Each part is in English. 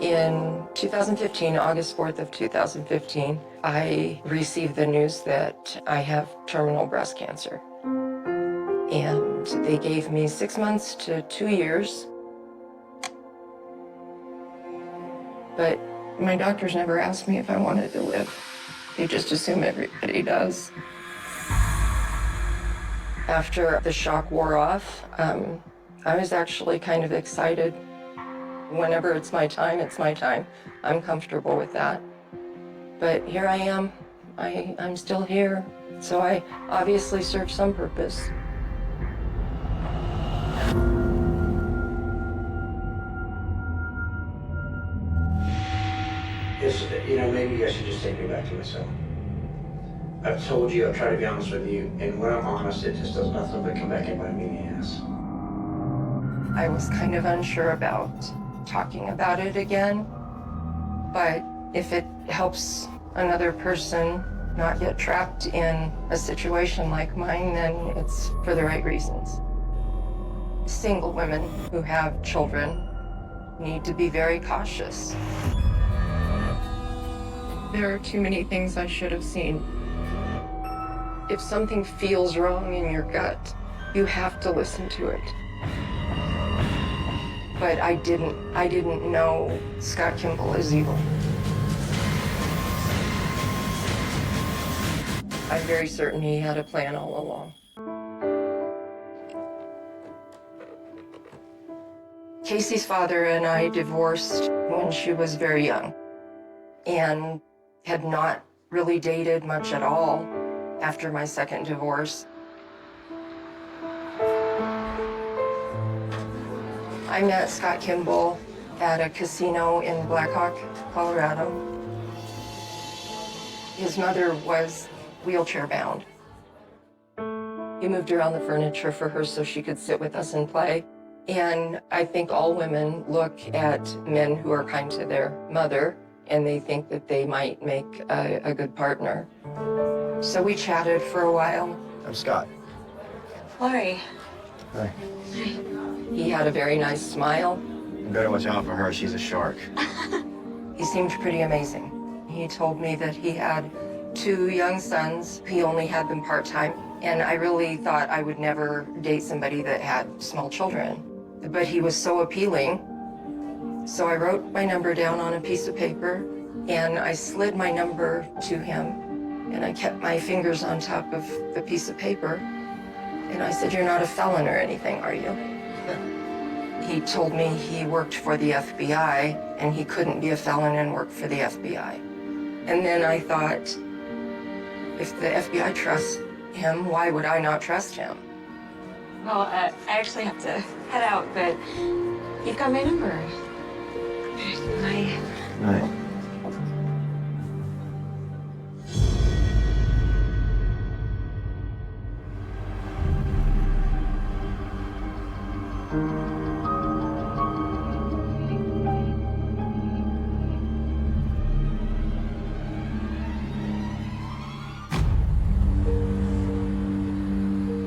In 2015, August 4th of 2015, I received the news that I have terminal breast cancer. And they gave me 6 months to 2 years. But my doctors never asked me if I wanted to live. They just assume everybody does. After the shock wore off, I was actually kind of excited. Whenever it's my time, it's my time. I'm comfortable with that. But here I am. I'm still here. So I obviously serve some purpose. Maybe you guys should just take me back to myself. I've told you, I've tried to be honest with you, and when I'm honest, it just does nothing but come back and bite me in the ass. I was kind of unsure about talking about it again, but if it helps another person not get trapped in a situation like mine, then it's for the right reasons. Single women who have children need to be very cautious. There are too many things I should have seen. If something feels wrong in your gut, you have to listen to it. But I didn't know Scott Kimball is evil. I'm very certain he had a plan all along. Casey's father and I divorced when she was very young and had not really dated much at all after my second divorce. I met Scott Kimball at a casino in Blackhawk, Colorado. His mother was wheelchair-bound. He moved around the furniture for her so she could sit with us and play. And I think all women look at men who are kind to their mother, and they think that they might make a good partner. So we chatted for a while. I'm Scott. Lori. Hi. He had a very nice smile. You better watch out for her. She's a shark. He seemed pretty amazing. He told me that he had 2 young sons. He only had them part-time. And I really thought I would never date somebody that had small children. But he was so appealing. So I wrote my number down on a piece of paper, and I slid my number to him, and I kept my fingers on top of the piece of paper. And I said, "You're not a felon or anything, are you?" He told me he worked for the FBI, and he couldn't be a felon and work for the FBI. And then I thought, if the FBI trusts him, why would I not trust him? Well, I actually have to head out, but you've got my number. Bye. Right.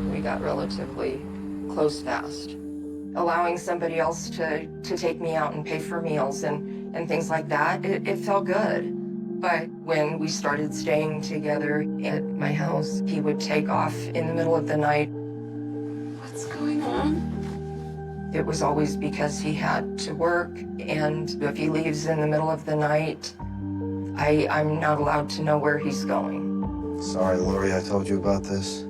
We got relatively close fast. Allowing somebody else to take me out and pay for meals and things like that, it felt good. But when we started staying together at my house, he would take off in the middle of the night. What's going on? It was always because he had to work, and if he leaves in the middle of the night, I'm not allowed to know where he's going. Sorry, Lori, I told you about this.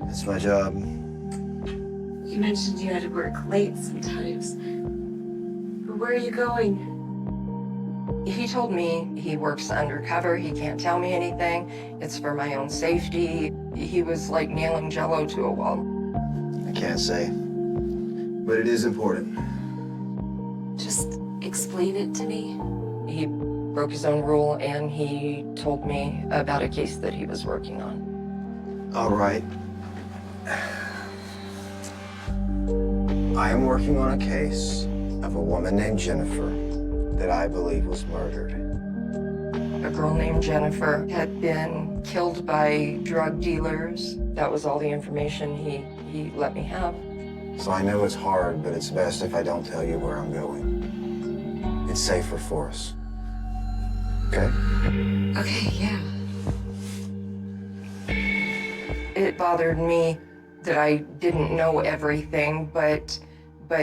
It's my job. You mentioned you had to work late sometimes. Where are you going? He told me he works undercover, he can't tell me anything, it's for my own safety. He was like nailing Jell-O to a wall. I can't say, but it is important. Just explain it to me. He broke his own rule, and he told me about a case that he was working on. All right. I am working on a case of a woman named Jennifer that I believe was murdered. A girl named Jennifer had been killed by drug dealers. That was all the information he let me have. So I know it's hard, but it's best if I don't tell you where I'm going. it's safer for us. Okay? Okay, yeah. It bothered me that I didn't know everything, but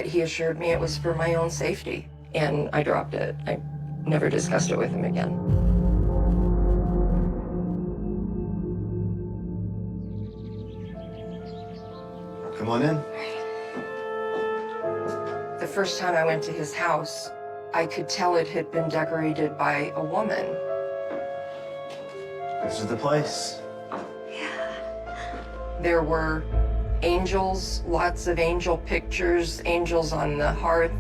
he assured me it was for my own safety, and I dropped it. I never discussed it with him again. Come on in. The first time I went to his house, I could tell it had been decorated by a woman. This is the place. There were angels, lots of angel pictures, angels on the hearth.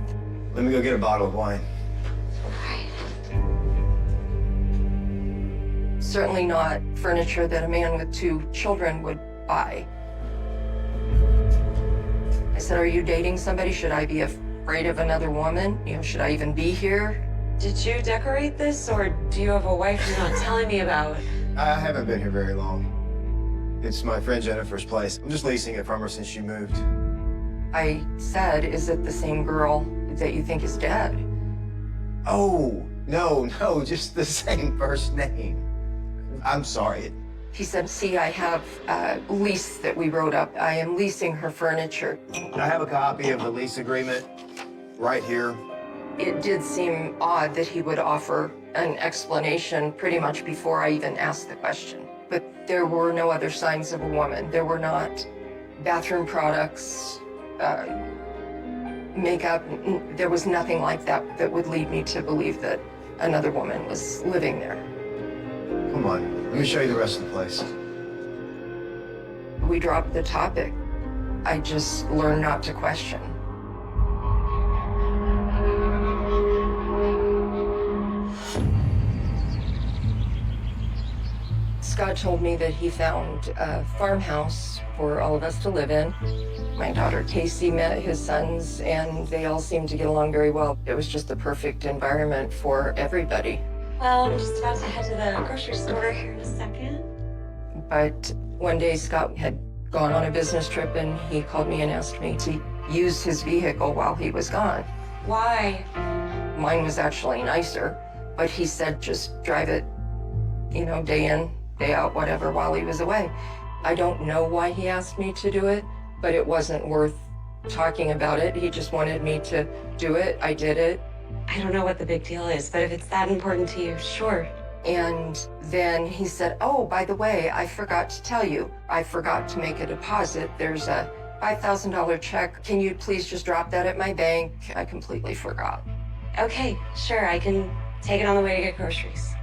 Let me go get a bottle of wine. Certainly not furniture that a man with 2 children would buy. I said, are you dating somebody? Should I be afraid of another woman? You know, should I even be here? Did you decorate this, or do you have a wife you're not telling me about? I haven't been here very long. It's my friend Jennifer's place. I'm just leasing it from her since she moved. I said, is it the same girl that you think is dead? Oh, no, just the same first name. I'm sorry. He said, see, I have a lease that we wrote up. I am leasing her furniture. I have a copy of the lease agreement right here. It did seem odd that he would offer an explanation pretty much before I even asked the question. But there were no other signs of a woman. There were not bathroom products, makeup. There was nothing like that that would lead me to believe that another woman was living there. Come on, let me show you the rest of the place. We dropped the topic. I just learned not to question. Scott told me that he found a farmhouse for all of us to live in. My daughter Casey met his sons, and they all seemed to get along very well. It was just the perfect environment for everybody. Well, I'm just about to head to the grocery store here in a second. But one day Scott had gone on a business trip, and he called me and asked me to use his vehicle while he was gone. Why? Mine was actually nicer, but he said just drive it, you know, day in, day out, whatever, while he was away. I don't know why he asked me to do it, but it wasn't worth talking about it. He just wanted me to do it. I did it. I don't know what the big deal is, but if it's that important to you, sure. And then he said, oh, by the way, I forgot to tell you, I forgot to make a deposit. There's a $5,000 check. Can you please just drop that at my bank? I completely forgot. Okay, sure, I can take it on the way to get groceries.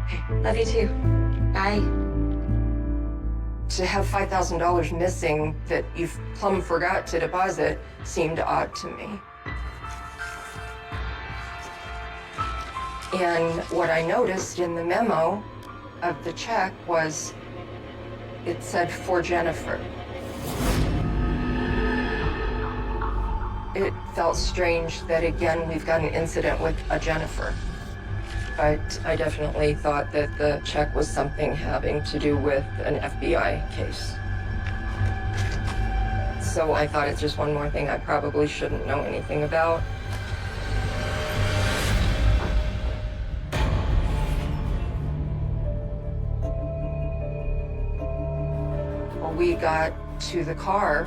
Okay, love you too. Bye. To have $5,000 missing that you plumb forgot to deposit seemed odd to me. And what I noticed in the memo of the check was it said for Jennifer. It felt strange that again we've got an incident with a Jennifer. But I definitely thought that the check was something having to do with an FBI case. So I thought it's just one more thing I probably shouldn't know anything about. Well, we got to the car,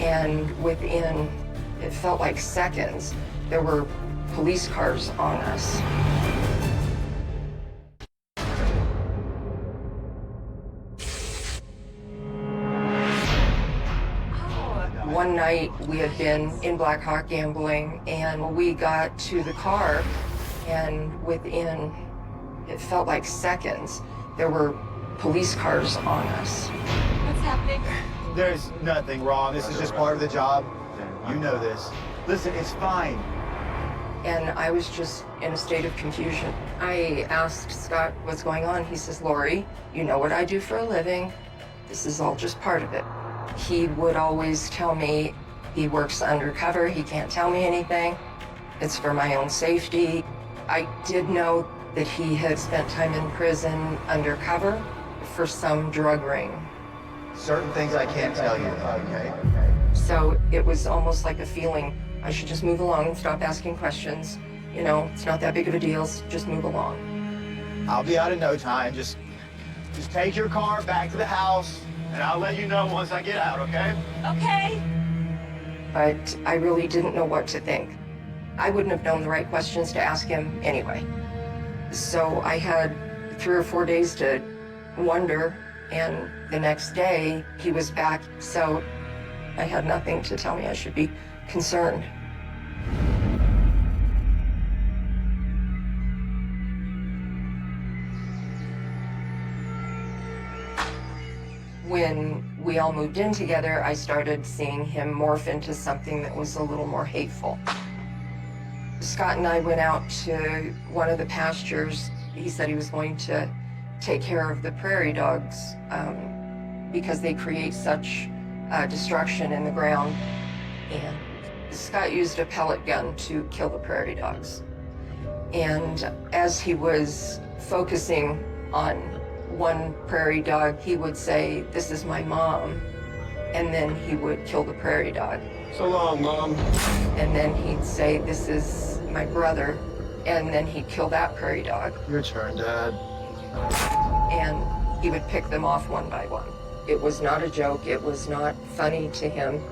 and within, it felt like seconds, there were police cars on us. One night we had been in Black Hawk gambling, and we got to the car, and within, it felt like seconds, there were police cars on us. What's happening? There's nothing wrong. This is just part of the job. You know this. Listen, it's fine. And I was just in a state of confusion. I asked Scott what's going on. He says, Lori, you know what I do for a living. This is all just part of it. He would always tell me he works undercover. He can't tell me anything. It's for my own safety. I did know that he had spent time in prison undercover for some drug ring. Certain things I can't tell you, okay? So it was almost like a feeling I should just move along and stop asking questions. You know, it's not that big of a deal, just move along. I'll be out in no time. Just take your car back to the house, and I'll let you know once I get out, okay? Okay. But I really didn't know what to think. I wouldn't have known the right questions to ask him anyway. So I had 3 or 4 days to wonder, and the next day he was back, so I had nothing to tell me I should be concerned. When we all moved in together, I started seeing him morph into something that was a little more hateful. Scott and I went out to one of the pastures. He said he was going to take care of the prairie dogs because they create such destruction in the ground. And Scott used a pellet gun to kill the prairie dogs. And as he was focusing on one prairie dog, he would say, "This is my mom," and then he would kill the prairie dog. So long, Mom. And then he'd say, "This is my brother," and then he'd kill that prairie dog. Your turn, Dad. And he would pick them off one by one. It was not a joke. It was not funny to him.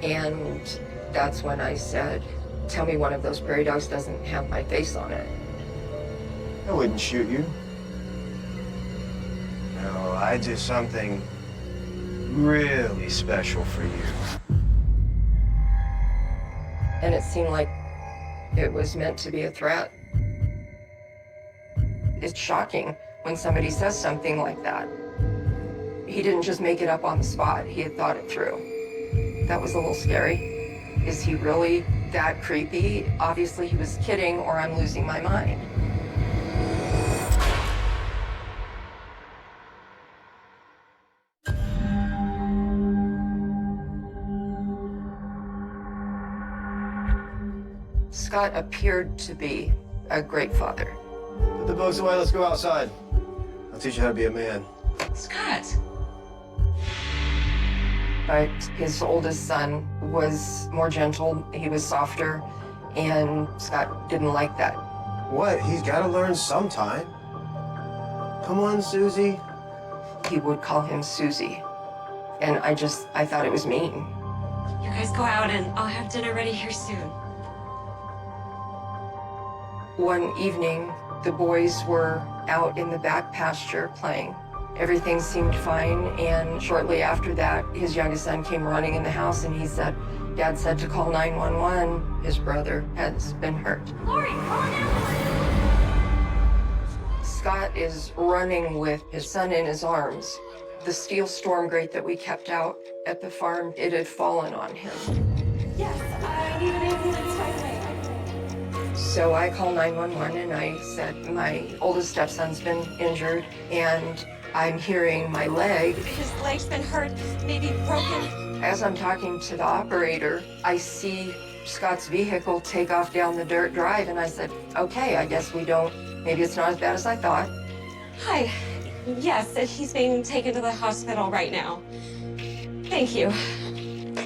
And that's when I said, "Tell me one of those prairie dogs doesn't have my face on it." I wouldn't shoot you. No, I'd do something really special for you. And it seemed like it was meant to be a threat. It's shocking when somebody says something like that. He didn't just make it up on the spot. He had thought it through. That was a little scary. Is he really that creepy? Obviously he was kidding, or I'm losing my mind. Scott appeared to be a great father. Put the books away, let's go outside. I'll teach you how to be a man. Scott. But his oldest son was more gentle, he was softer, and Scott didn't like that. What? He's got to learn sometime. Come on, Susie. He would call him Susie, and I thought it was mean. You guys go out and I'll have dinner ready here soon. One evening, the boys were out in the back pasture playing. Everything seemed fine, and shortly after that, his youngest son came running in the house and he said, "Dad said to call 911. His brother has been hurt." Lori, call an ambulance. Scott is running with his son in his arms. The steel storm grate that we kept out at the farm, it had fallen on him. Yes, I need an ambulance right away. So I called 911 and I said, "My oldest stepson's been injured and I'm hearing my leg." His leg's been hurt, maybe broken. As I'm talking to the operator, I see Scott's vehicle take off down the dirt drive, and I said, "Okay, I guess maybe it's not as bad as I thought." Hi. Yes, he's being taken to the hospital right now. Thank you.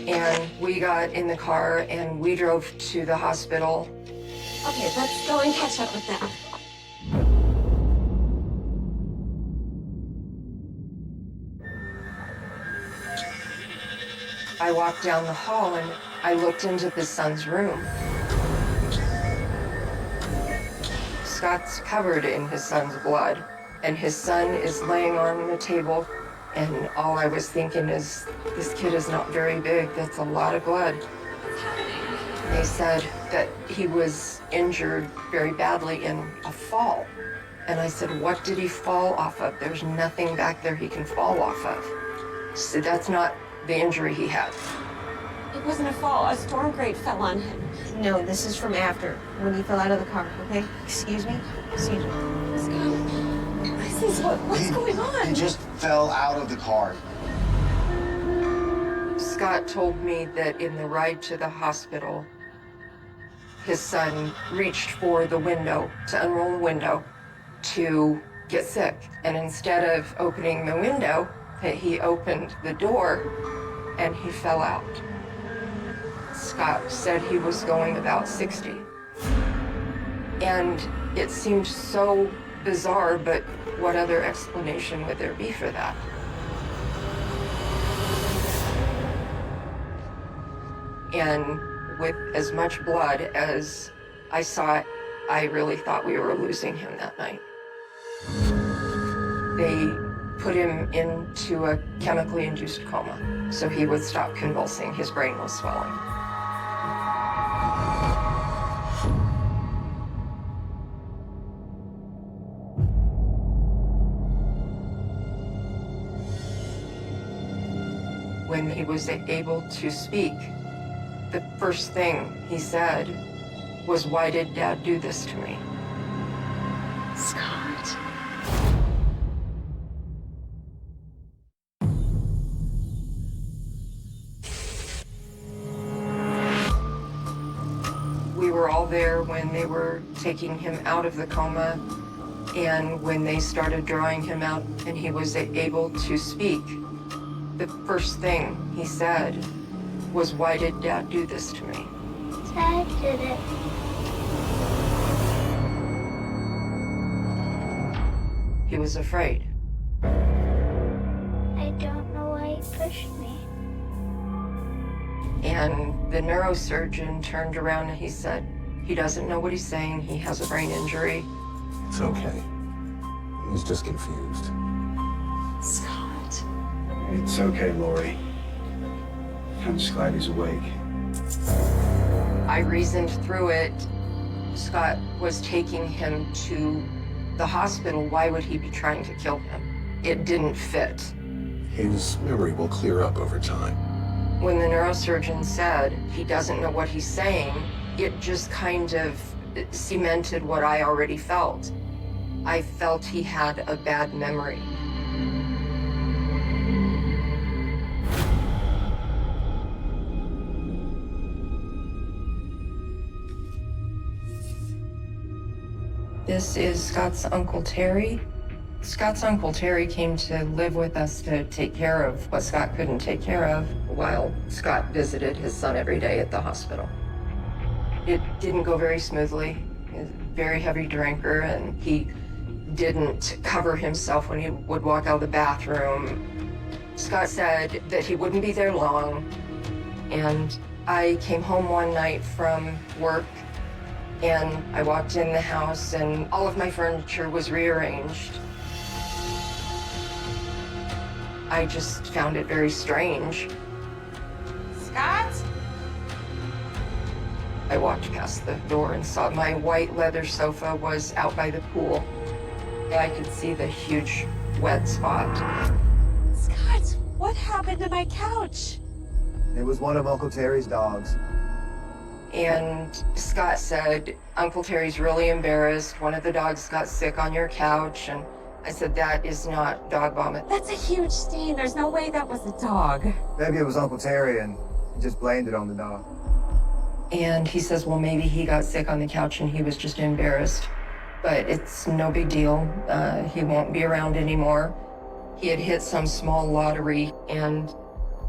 And we got in the car and we drove to the hospital. Okay, let's go and catch up with them. I walked down the hall and I looked into his son's room. Scott's covered in his son's blood, and his son is laying on the table, and all I was thinking is, this kid is not very big. That's a lot of blood. They said that he was injured very badly in a fall. And I said, "What did he fall off of? There's nothing back there he can fall off of." She said, "That's not the injury he had." It wasn't a fall. A storm grate fell on him. No, this is from after, when he fell out of the car, okay? Excuse me? Excuse me. Scott, what's going on? He just fell out of the car. Scott told me that in the ride to the hospital, his son reached for the window, to unroll the window, to get sick. And instead of opening the window, he opened the door and he fell out. Scott said he was going about 60. And it seemed so bizarre, but what other explanation would there be for that? And with as much blood as I saw, I really thought we were losing him that night. They put him into a chemically induced coma, so he would stop convulsing. His brain was swelling. When he was able to speak, the first thing he said was, "Why did Dad do this to me?" Scott. We were all there when they were taking him out of the coma, and when they started drawing him out and he was able to speak, the first thing he said was, "Why did Dad do this to me?" Dad did it. He was afraid. I don't know why he pushed me. And the neurosurgeon turned around and he said, "He doesn't know what he's saying. He has a brain injury." It's okay. He's just confused. Scott. It's okay, Lori. I'm just glad he's awake. I reasoned through it. Scott was taking him to the hospital. Why would he be trying to kill him? It didn't fit. His memory will clear up over time. When the neurosurgeon said he doesn't know what he's saying, it just kind of cemented what I already felt. I felt he had a bad memory. This is Scott's Uncle Terry. Scott's Uncle Terry came to live with us to take care of what Scott couldn't take care of while Scott visited his son every day at the hospital. It didn't go very smoothly. He was a very heavy drinker, and he didn't cover himself when he would walk out of the bathroom. Scott said that he wouldn't be there long, and I came home one night from work, and I walked in the house, and all of my furniture was rearranged. I just found it very strange. Scott? I walked past the door and saw my white leather sofa was out by the pool. I could see the huge wet spot. Scott, what happened to my couch? It was one of Uncle Terry's dogs. And Scott said, "Uncle Terry's really embarrassed. One of the dogs got sick on your couch." And I said, "That is not dog vomit." That's a huge stain. There's no way that was a dog. Maybe it was Uncle Terry and he just blamed it on the dog. And he says, "Well, maybe he got sick on the couch and he was just embarrassed. But it's no big deal. He won't be around anymore." He had hit some small lottery and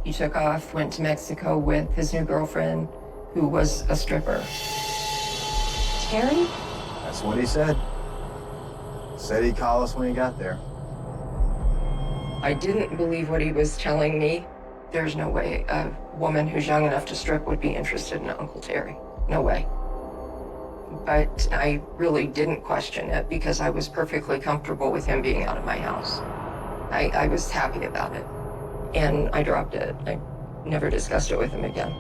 he took off, went to Mexico with his new girlfriend, who was a stripper. Terry? That's what he said. Said he'd call us when he got there. I didn't believe what he was telling me. There's no way a woman who's young enough to strip would be interested in Uncle Terry. No way. But I really didn't question it because I was perfectly comfortable with him being out of my house. I was happy about it. And I dropped it. I never discussed it with him again.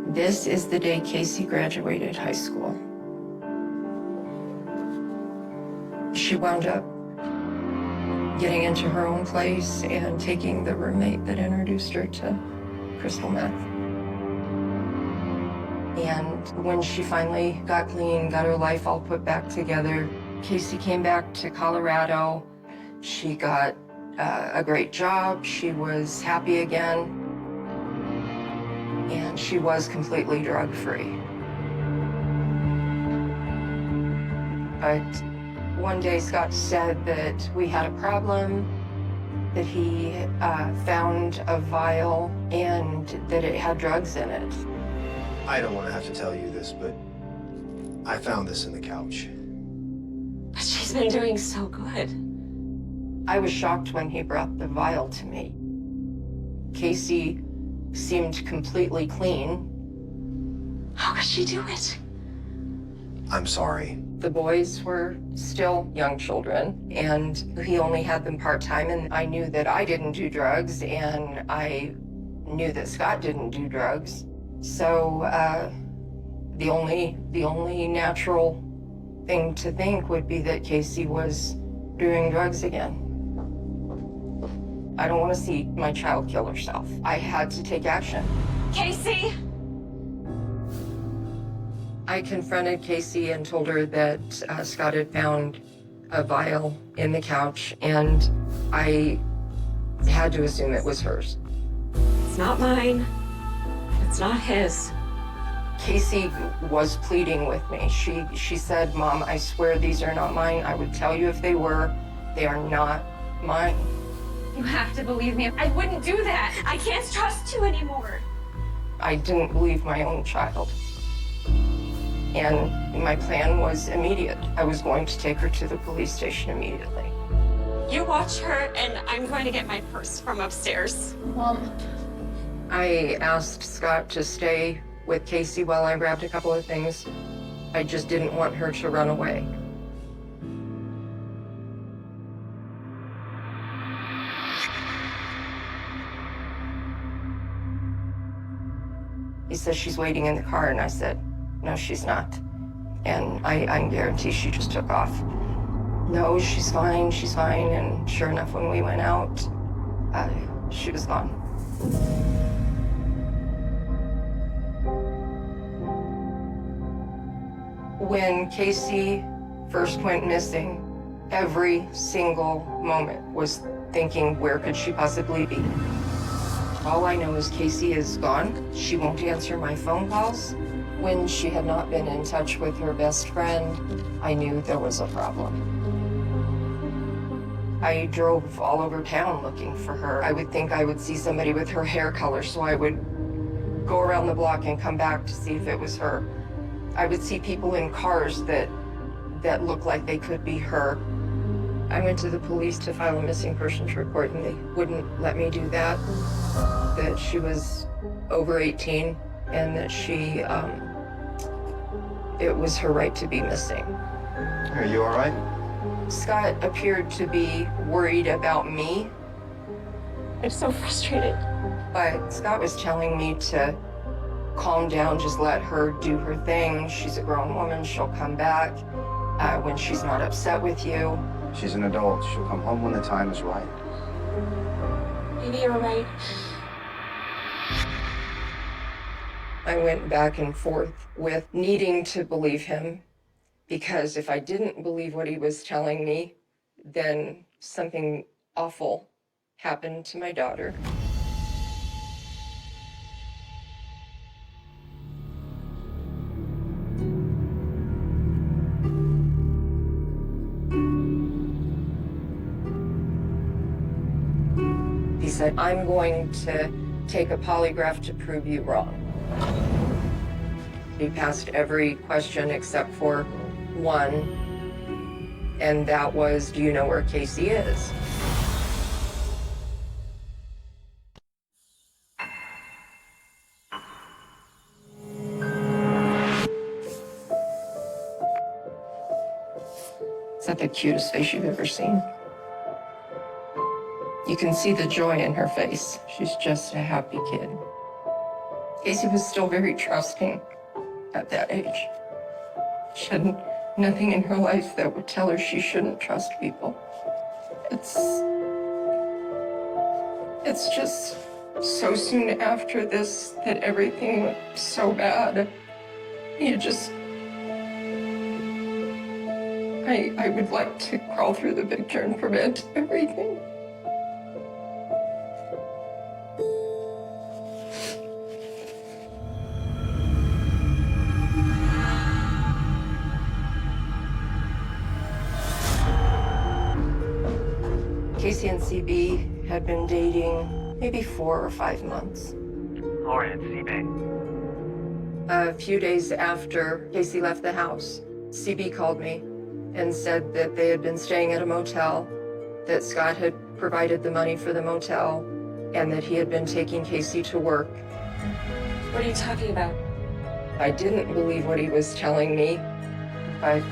This is the day Casey graduated high school. She wound up getting into her own place and taking the roommate that introduced her to crystal meth. And when she finally got clean, got her life all put back together, Casey came back to Colorado. She got a great job. She was happy again. And she was completely drug-free. But One day, Scott said that we had a problem, that he found a vial and that it had drugs in it. I don't want to have to tell you this, but I found this in the couch. But she's been doing so good. I was shocked when he brought the vial to me. Casey seemed completely clean. How could she do it? I'm sorry. The boys were still young children, and he only had them part-time, and I knew that I didn't do drugs, and I knew that Scott didn't do drugs. So the only natural thing to think would be that Casey was doing drugs again. I don't want to see my child kill herself. I had to take action. Casey! I confronted Casey and told her that Scott had found a vial in the couch, and I had to assume it was hers. It's not mine. It's not his. Casey was pleading with me. She said, "Mom, I swear these are not mine. I would tell you if they were. They are not mine." You have to believe me. I wouldn't do that. I can't trust you anymore. I didn't believe my own child. And my plan was immediate. I was going to take her to the police station immediately. You watch her, and I'm going to get my purse from upstairs. Mom. I asked Scott to stay with Casey while I grabbed a couple of things. I just didn't want her to run away. He says she's waiting in the car, and I said, "No, she's not." And I can guarantee she just took off. "No, she's fine, she's fine." And sure enough, when we went out, she was gone. When Casey first went missing, every single moment was thinking, where could she possibly be? All I know is Casey is gone. She won't answer my phone calls. When she had not been in touch with her best friend, I knew there was a problem. I drove all over town looking for her. I would think I would see somebody with her hair color, so I would go around the block and come back to see if it was her. I would see people in cars that looked like they could be her. I went to the police to file a missing persons report, and they wouldn't let me do that. That she was over 18 and that it was her right to be missing. Are you all right? Scott appeared to be worried about me, I'm so frustrated. but Scott was telling me to calm down, just let her do her thing. She's a grown woman, she'll come back when she's not upset with you. She's an adult. She'll come home when the time is right. Maybe you're right. I went back and forth with needing to believe him, because if I didn't believe what he was telling me, then something awful happened to my daughter. He said, "I'm going to take a polygraph to prove you wrong." He passed every question except for one, and that was, "Do you know where Casey is?" Is that the cutest face you've ever seen? You can see the joy in her face. She's just a happy kid. Casey was still very trusting at that age. She had nothing in her life that would tell her she shouldn't trust people. It's just so soon after this that everything went so bad. I would like to crawl through the picture and prevent everything. and CB had been dating maybe 4 or 5 months. Lori, it's CB. A few days after Casey left the house, CB called me and said that they had been staying at a motel, that Scott had provided the money for the motel, and that he had been taking Casey to work. What are you talking about? I didn't believe what he was telling me, but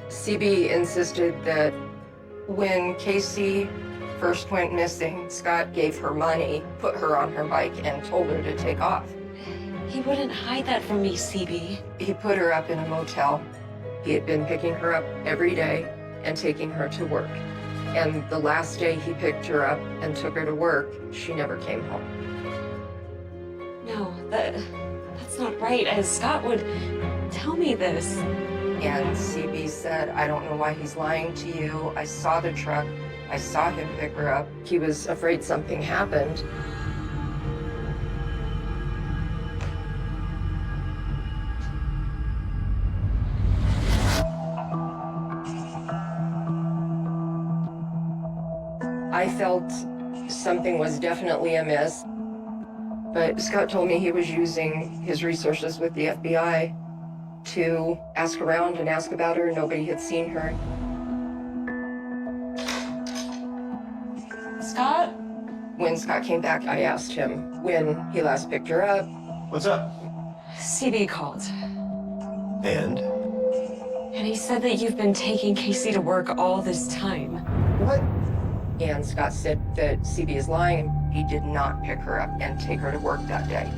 CB insisted that when Casey first went missing, Scott gave her money, put her on her bike, and told her to take off. He wouldn't hide that from me, CB. He put her up in a motel. He had been picking her up every day and taking her to work. And the last day he picked her up and took her to work, she never came home. No, that's not right. As Scott would tell me this. And CB said, I don't know why he's lying to you. I saw the truck. I saw him pick her up. He was afraid something happened. I felt something was definitely amiss, but Scott told me he was using his resources with the FBI to ask around and ask about her. Nobody had seen her. Scott? When Scott came back, I asked him when he last picked her up. What's up? CB called. And? And he said that you've been taking Casey to work all this time. What? And Scott said that CB is lying. He did not pick her up and take her to work that day.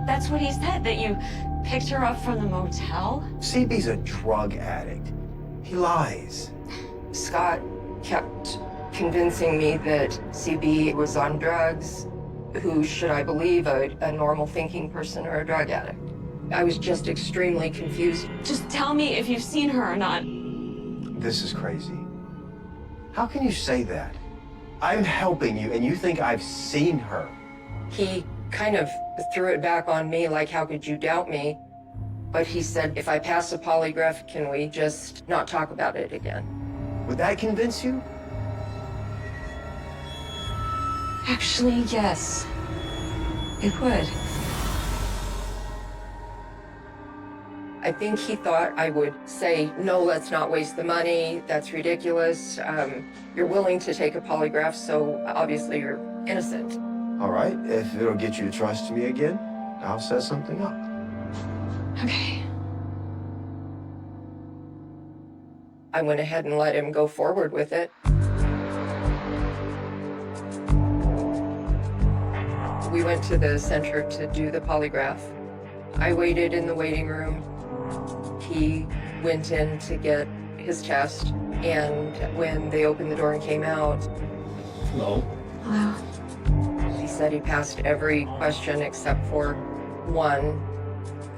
That's what he said, that you picked her up from the motel? CB's a drug addict. He lies. Scott kept convincing me that CB was on drugs. Who should I believe, a normal thinking person or a drug addict? I was just extremely confused. Just tell me if you've seen her or not. This is crazy. How can you say that? I'm helping you, and you think I've seen her. He kind of threw it back on me, like, how could you doubt me? But he said, if I pass a polygraph, can we just not talk about it again? Would that convince you? Actually, yes. It would. I think he thought I would say, no, let's not waste the money. That's ridiculous. You're willing to take a polygraph, so obviously you're innocent. All right, if it'll get you to trust me again, I'll set something up. Okay. I went ahead and let him go forward with it. We went to the center to do the polygraph. I waited in the waiting room. He went in to get his test, and when they opened the door and came out, Hello. Hello. he said he passed every question except for one,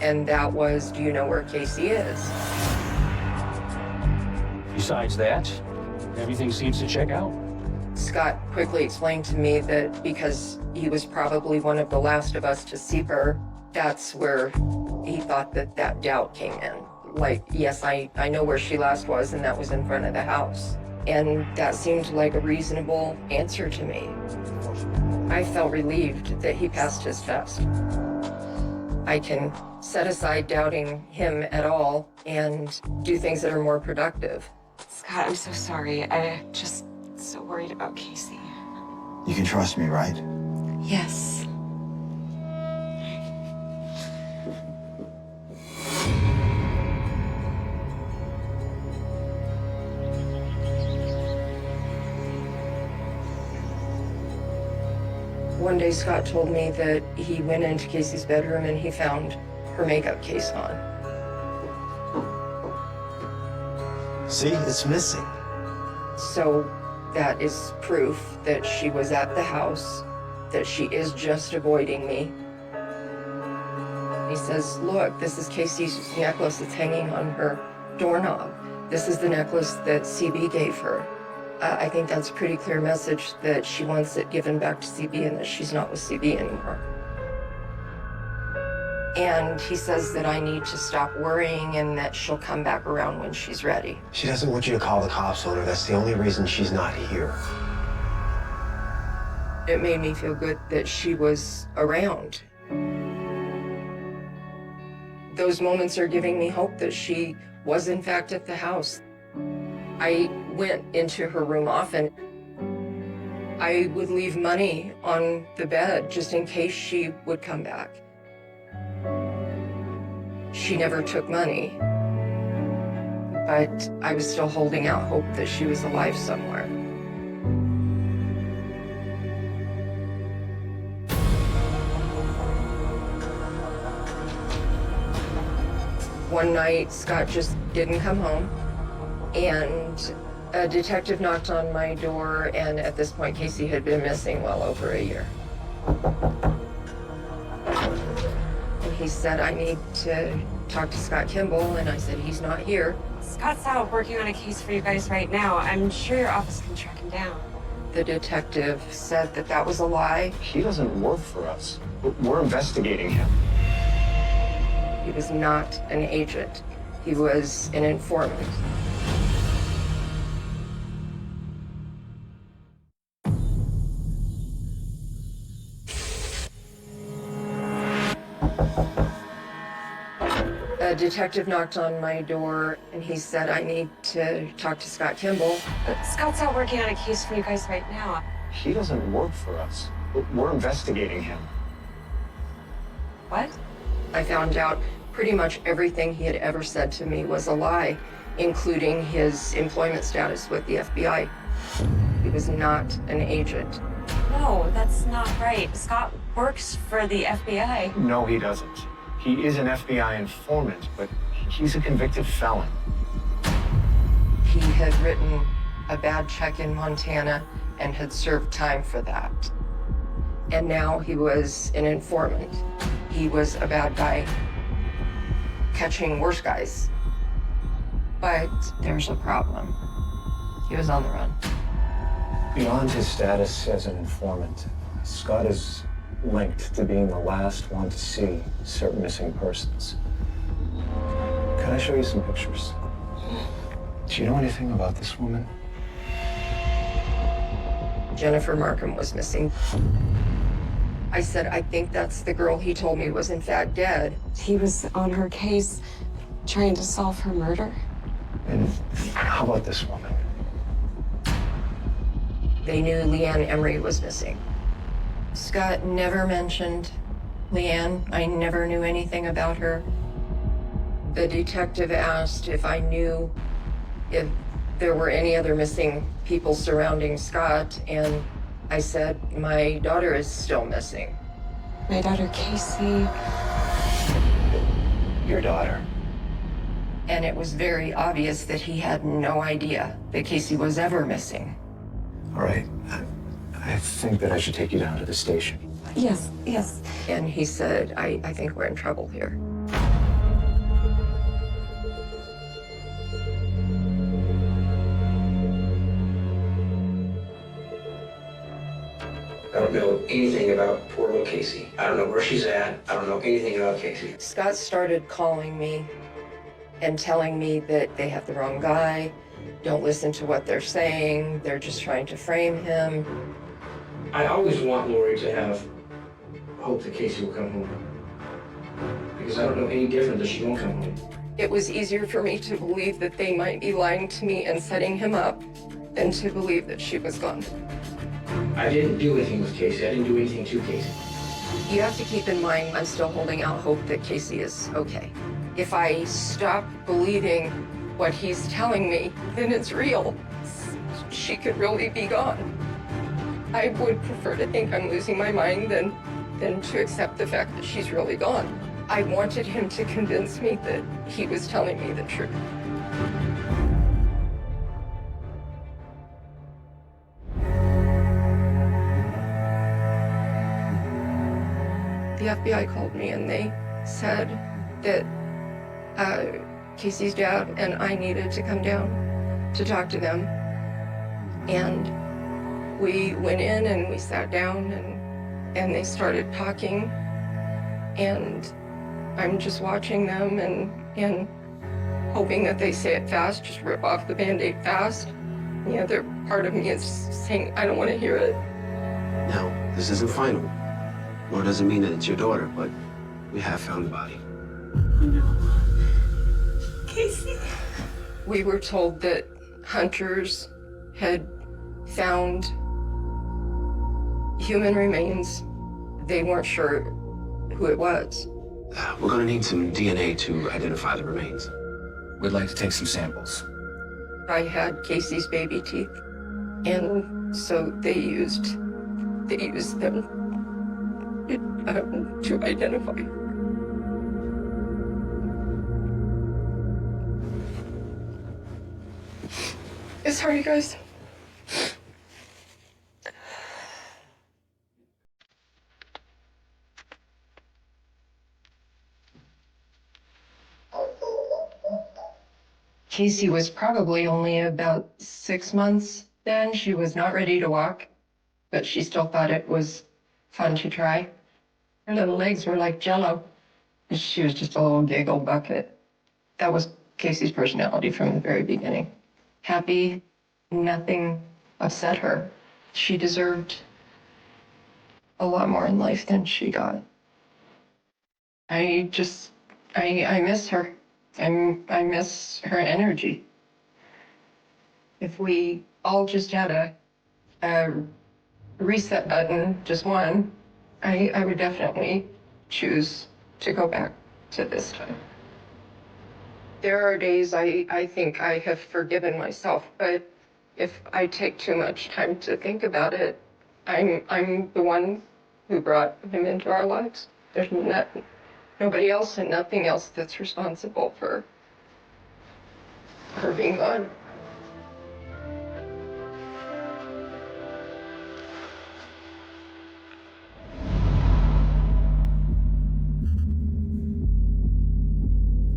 and that was, do you know where Casey is? Besides that, everything seems to check out. Scott quickly explained to me that because he was probably one of the last of us to see her, that's where he thought that that doubt came in. Like, yes, I know where she last was, and that was in front of the house. And that seemed like a reasonable answer to me. I felt relieved that he passed his test. I can set aside doubting him at all and do things that are more productive. Scott, I'm so sorry. I'm just so worried about Casey. You can trust me, right? Yes. One day, Scott told me that he went into Casey's bedroom and he found her makeup case on. See, it's missing. So that is proof that she was at the house, that she is just avoiding me. He says, look, this is Casey's necklace that's hanging on her doorknob. This is the necklace that CB gave her. I think that's a pretty clear message that she wants it given back to CB and that she's not with CB anymore. And he says that I need to stop worrying and that she'll come back around when she's ready. She doesn't want you to call the cops on her. That's the only reason she's not here. It made me feel good that she was around. Those moments are giving me hope that she was in fact at the house. I went into her room often. I would leave money on the bed just in case she would come back. She never took money, but I was still holding out hope that she was alive somewhere. One night, Scott just didn't come home, and a detective knocked on my door, and at this point, Casey had been missing well over a year. And he said, I need to talk to Scott Kimball, and I said, he's not here. Scott's out working on a case for you guys right now. I'm sure your office can track him down. The detective said that that was a lie. He doesn't work for us. We're investigating him. He was not an agent. He was an informant. A detective knocked on my door, and he said, I need to talk to Scott Kimball. But Scott's out working on a case for you guys right now. He doesn't work for us. We're investigating him. What? I found out pretty much everything he had ever said to me was a lie, including his employment status with the FBI. He was not an agent. No, that's not right. Scott works for the FBI. No, he doesn't. He is an FBI informant, but he's a convicted felon. He had written a bad check in Montana and had served time for that. And now he was an informant. He was a bad guy catching worse guys. But there's a problem. He was on the run. Beyond his status as an informant, Scott is linked to being the last one to see certain missing persons. Can I show you some pictures? Do you know anything about this woman? Jennifer Markham was missing. I said, I think that's the girl he told me was in fact dead. He was on her case trying to solve her murder. And how about this woman? They knew Leanne Emery was missing. Scott never mentioned Leanne. I never knew anything about her. The detective asked if I knew if there were any other missing people surrounding Scott, and I said, my daughter is still missing. My daughter, Casey. Your daughter. And it was very obvious that he had no idea that Casey was ever missing. All right. I think that I should take you down to the station. Yes, yes. And he said, I think we're in trouble here. I don't know anything about poor little Casey. I don't know where she's at. I don't know anything about Casey. Scott started calling me and telling me that they have the wrong guy. Don't listen to what they're saying. They're just trying to frame him. I always want Lori to have hope that Casey will come home. Because I don't know any different that she won't come home. It was easier for me to believe that they might be lying to me and setting him up than to believe that she was gone. I didn't do anything with Casey. I didn't do anything to Casey. You have to keep in mind, I'm still holding out hope that Casey is okay. If I stop believing what he's telling me, then it's real. She could really be gone. I would prefer to think I'm losing my mind than to accept the fact that she's really gone. I wanted him to convince me that he was telling me the truth. The FBI called me and they said that Casey's dad and I needed to come down to talk to them. And we went in and we sat down and they started talking. And I'm just watching them and hoping that they say it fast, just rip off the Band-Aid fast. The other part of me is saying, I don't want to hear it. Now, this isn't final, nor does it mean that it's your daughter, but we have found the body. Casey. We were told that hunters had found human remains. They weren't sure who it was. We're gonna need some DNA to identify the remains. We'd like to take some samples. I had Casey's baby teeth, and so they used them to identify. Sorry, guys. Casey was probably only about 6 months then. She was not ready to walk, but she still thought it was fun to try. Her little legs were like jello. She was just a little giggle bucket. That was Casey's personality from the very beginning. Happy, nothing upset her. She deserved a lot more in life than she got. I miss her. I miss her energy. If we all just had a reset button, just one, I would definitely choose to go back to this time. There are days I think I have forgiven myself, but if I take too much time to think about it, I'm the one who brought him into our lives. There's nobody else and nothing else that's responsible for her being gone.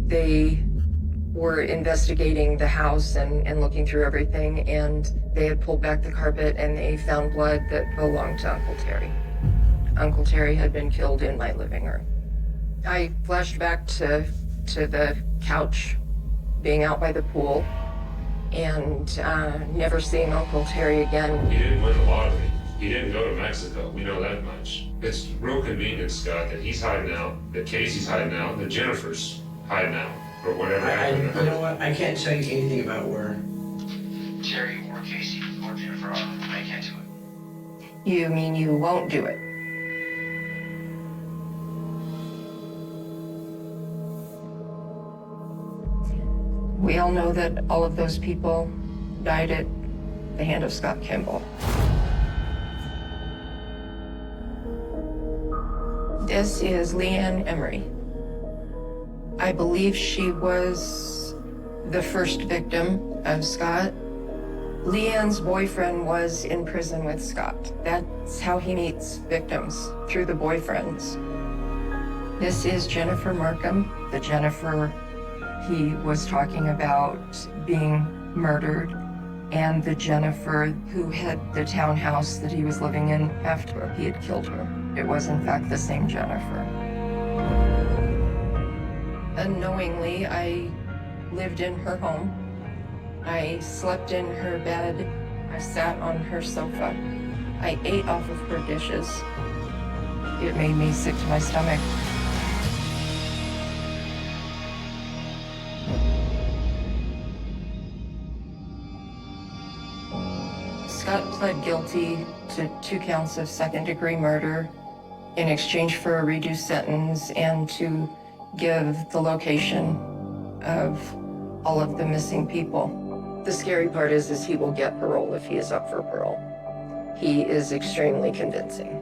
They were investigating the house and looking through everything, and they had pulled back the carpet and they found blood that belonged to Uncle Terry. Uncle Terry had been killed in my living room. I flashed back to the couch, being out by the pool, and never seeing Uncle Terry again. He didn't win the lottery. He didn't go to Mexico. We know that much. It's real convenient, Scott, that he's hiding out, that Casey's hiding out, that Jennifer's hiding out, or whatever happened to her. You know what? I can't tell you anything about where Terry or Casey or Jennifer are. I can't do it. You mean you won't do it? We all know that all of those people died at the hand of Scott Kimball. This is Leanne Emery. I believe she was the first victim of Scott. Leanne's boyfriend was in prison with Scott. That's how he meets victims, through the boyfriends. This is Jennifer Markham, the Jennifer he was talking about being murdered, and the Jennifer who had the townhouse that he was living in after he had killed her. It was in fact the same Jennifer. Unknowingly, I lived in her home. I slept in her bed. I sat on her sofa. I ate off of her dishes. It made me sick to my stomach. Scott pled guilty to 2 counts of second-degree murder in exchange for a reduced sentence and to give the location of all of the missing people. The scary part is he will get parole if he is up for parole. He is extremely convincing.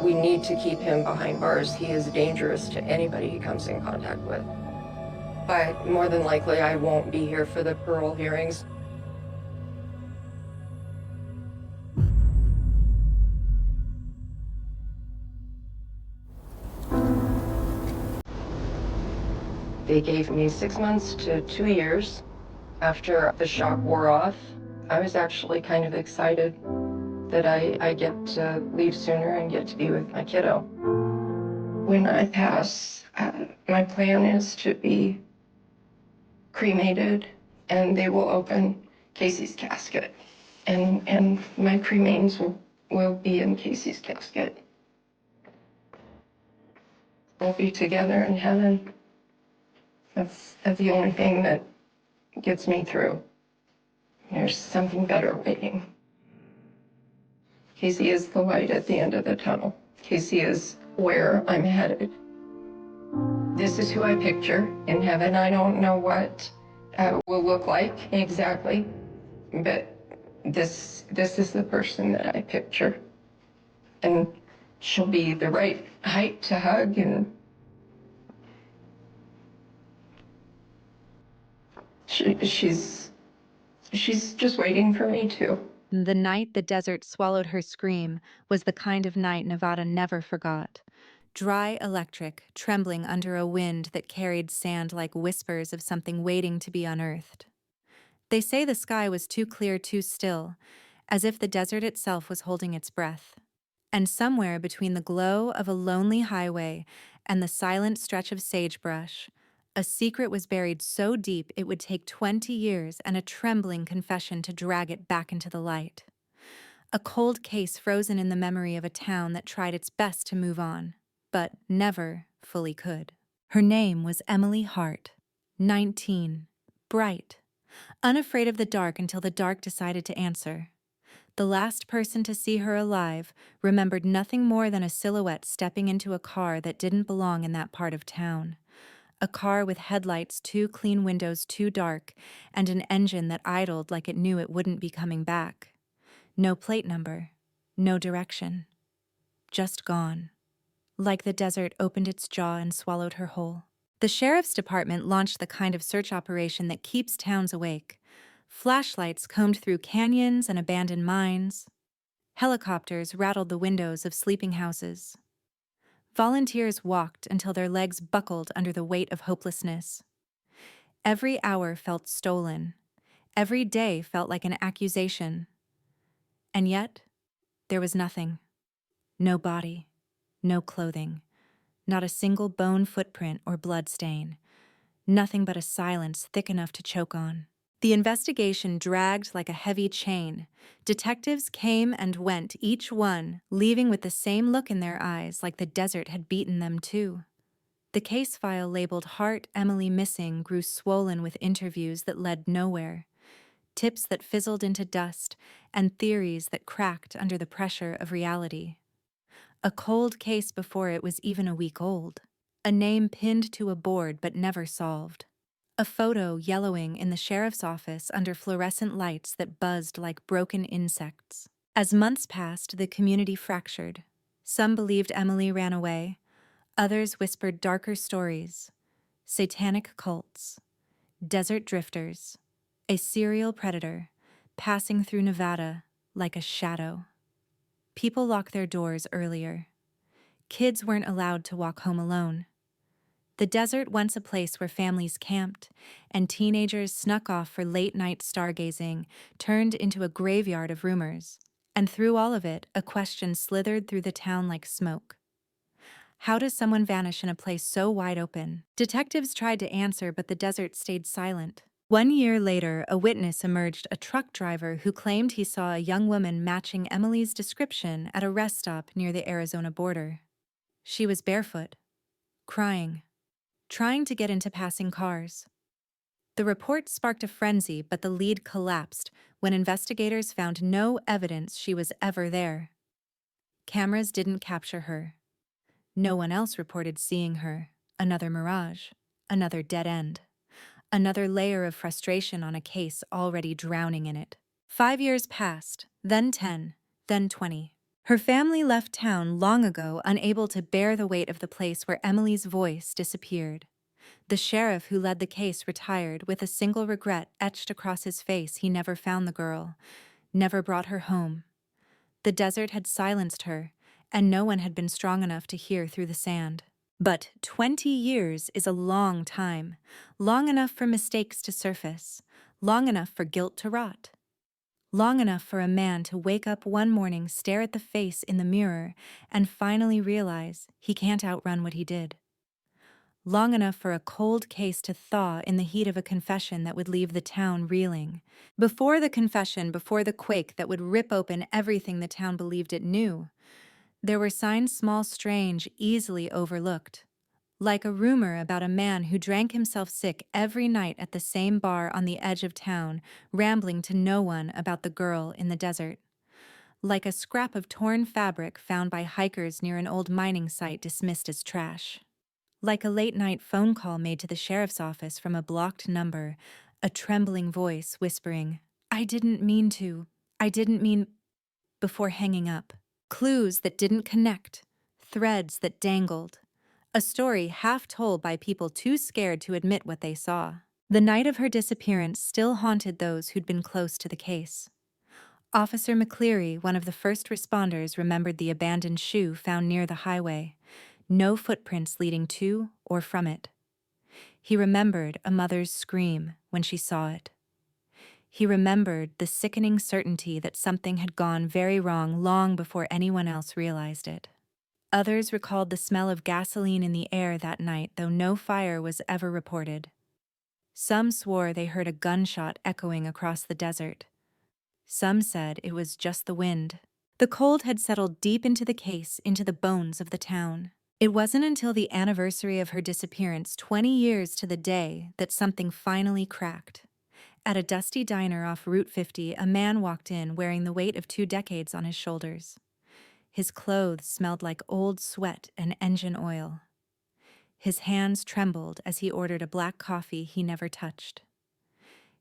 We need to keep him behind bars. He is dangerous to anybody he comes in contact with. But more than likely, I won't be here for the parole hearings. They gave me 6 months to 2 years. After the shock wore off, I was actually kind of excited that I get to leave sooner and get to be with my kiddo. When I pass, my plan is to be cremated, and they will open Casey's casket, and my cremains will will be in Casey's casket. We'll be together in heaven. That's the only thing that gets me through. There's something better waiting. Casey is the light at the end of the tunnel. Casey is where I'm headed. This is who I picture in heaven. I don't know what will look like exactly, but this is the person that I picture. And she'll be the right height to hug, and she's just waiting for me too. The night the desert swallowed her scream was the kind of night Nevada never forgot. Dry electric, trembling under a wind that carried sand like whispers of something waiting to be unearthed. They say the sky was too clear, too still, as if the desert itself was holding its breath. And somewhere between the glow of a lonely highway and the silent stretch of sagebrush, a secret was buried so deep it would take 20 years and a trembling confession to drag it back into the light. A cold case frozen in the memory of a town that tried its best to move on, but never fully could. Her name was Emily Hart, 19, bright, unafraid of the dark until the dark decided to answer. The last person to see her alive remembered nothing more than a silhouette stepping into a car that didn't belong in that part of town. A car with headlights, 2 clean windows too dark, and an engine that idled like it knew it wouldn't be coming back. No plate number, no direction. Just gone. Like the desert opened its jaw and swallowed her whole. The sheriff's department launched the kind of search operation that keeps towns awake. Flashlights combed through canyons and abandoned mines. Helicopters rattled the windows of sleeping houses. Volunteers walked until their legs buckled under the weight of hopelessness. Every hour felt stolen. Every day felt like an accusation. And yet, there was nothing. No body, no clothing, not a single bone footprint or blood stain. Nothing but a silence thick enough to choke on. The investigation dragged like a heavy chain. Detectives came and went, each one leaving with the same look in their eyes, like the desert had beaten them too. The case file labeled Hart Emily Missing grew swollen with interviews that led nowhere, tips that fizzled into dust, and theories that cracked under the pressure of reality. A cold case before it was even a week old. A name pinned to a board but never solved. A photo yellowing in the sheriff's office under fluorescent lights that buzzed like broken insects. As months passed, the community fractured. Some believed Emily ran away. Others whispered darker stories. Satanic cults. Desert drifters. A serial predator passing through Nevada like a shadow. People locked their doors earlier. Kids weren't allowed to walk home alone. The desert, once a place where families camped and teenagers snuck off for late-night stargazing, turned into a graveyard of rumors. And through all of it, a question slithered through the town like smoke. How does someone vanish in a place so wide open? Detectives tried to answer, but the desert stayed silent. 1 year later, a witness emerged, a truck driver who claimed he saw a young woman matching Emily's description at a rest stop near the Arizona border. She was barefoot, crying, trying to get into passing cars. The report sparked a frenzy, but the lead collapsed when investigators found no evidence she was ever there. Cameras didn't capture her. No one else reported seeing her. Another mirage, another dead end, another layer of frustration on a case already drowning in it. 5 years passed, then 10, then 20. Her family left town long ago, unable to bear the weight of the place where Emily's voice disappeared. The sheriff who led the case retired with a single regret etched across his face. He never found the girl, never brought her home. The desert had silenced her, and no one had been strong enough to hear through the sand. But 20 years is a long time, long enough for mistakes to surface, long enough for guilt to rot. Long enough for a man to wake up one morning, stare at the face in the mirror, and finally realize he can't outrun what he did. long enough for a cold case to thaw in the heat of a confession that would leave the town reeling. Before the confession, before the quake that would rip open everything the town believed it knew, there were signs small, strange, easily overlooked. Like a rumor about a man who drank himself sick every night at the same bar on the edge of town, rambling to no one about the girl in the desert. Like a scrap of torn fabric found by hikers near an old mining site dismissed as trash. Like a late-night phone call made to the sheriff's office from a blocked number, a trembling voice whispering, "I didn't mean to. I didn't mean," before hanging up. Clues that didn't connect. Threads that dangled. A story half told by people too scared to admit what they saw. The night of her disappearance still haunted those who'd been close to the case. Officer McCleary, one of the first responders, remembered the abandoned shoe found near the highway. No footprints leading to or from it. He remembered a mother's scream when she saw it. He remembered the sickening certainty that something had gone very wrong long before anyone else realized it. Others recalled the smell of gasoline in the air that night, though no fire was ever reported. Some swore they heard a gunshot echoing across the desert. Some said it was just the wind. The cold had settled deep into the case, into the bones of the town. It wasn't until the anniversary of her disappearance, 20 years to the day, that something finally cracked. At a dusty diner off Route 50, a man walked in wearing the weight of 2 decades on his shoulders. His clothes smelled like old sweat and engine oil. His hands trembled as he ordered a black coffee he never touched.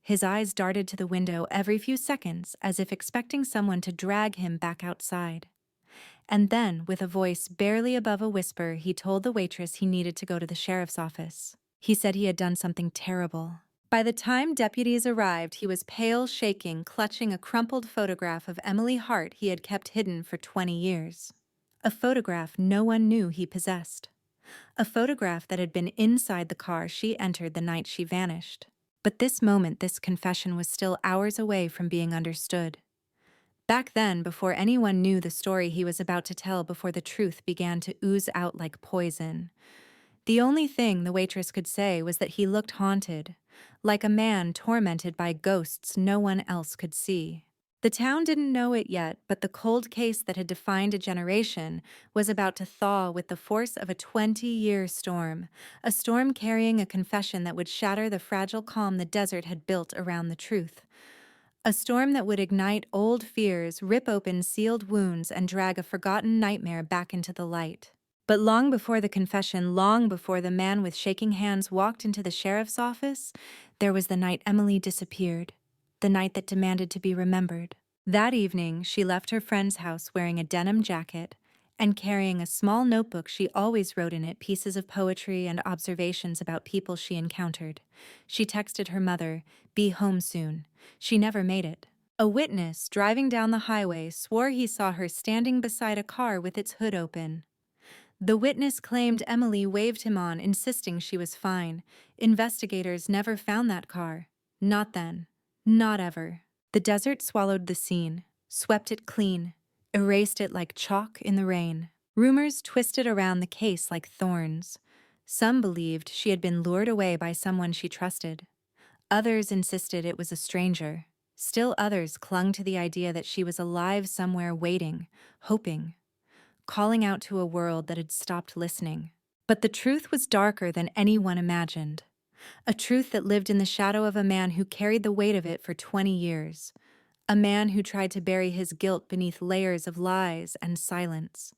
His eyes darted to the window every few seconds as if expecting someone to drag him back outside. And then, with a voice barely above a whisper, he told the waitress he needed to go to the sheriff's office. He said he had done something terrible. By the time deputies arrived, he was pale, shaking, clutching a crumpled photograph of Emily Hart he had kept hidden for 20 years. A photograph no one knew he possessed. A photograph that had been inside the car she entered the night she vanished. But this moment, this confession was still hours away from being understood. Back then, before anyone knew the story he was about to tell, before the truth began to ooze out like poison, the only thing the waitress could say was that he looked haunted, like a man tormented by ghosts no one else could see. The town didn't know it yet, but the cold case that had defined a generation was about to thaw with the force of a 20-year storm, a storm carrying a confession that would shatter the fragile calm the desert had built around the truth. A storm that would ignite old fears, rip open sealed wounds, and drag a forgotten nightmare back into the light. But long before the confession, long before the man with shaking hands walked into the sheriff's office, there was the night Emily disappeared, the night that demanded to be remembered. That evening, she left her friend's house wearing a denim jacket and carrying a small notebook she always wrote in it pieces of poetry and observations about people she encountered. She texted her mother, "Be home soon." She never made it. A witness, driving down the highway, swore he saw her standing beside a car with its hood open. The witness claimed Emily waved him on, insisting she was fine. Investigators never found that car. Not then. Not ever. The desert swallowed the scene, swept it clean, erased it like chalk in the rain. Rumors twisted around the case like thorns. Some believed she had been lured away by someone she trusted. Others insisted it was a stranger. Still others clung to the idea that she was alive somewhere waiting, hoping, calling out to a world that had stopped listening. But the truth was darker than anyone imagined. A truth that lived in the shadow of a man who carried the weight of it for 20 years. A man who tried to bury his guilt beneath layers of lies and silence.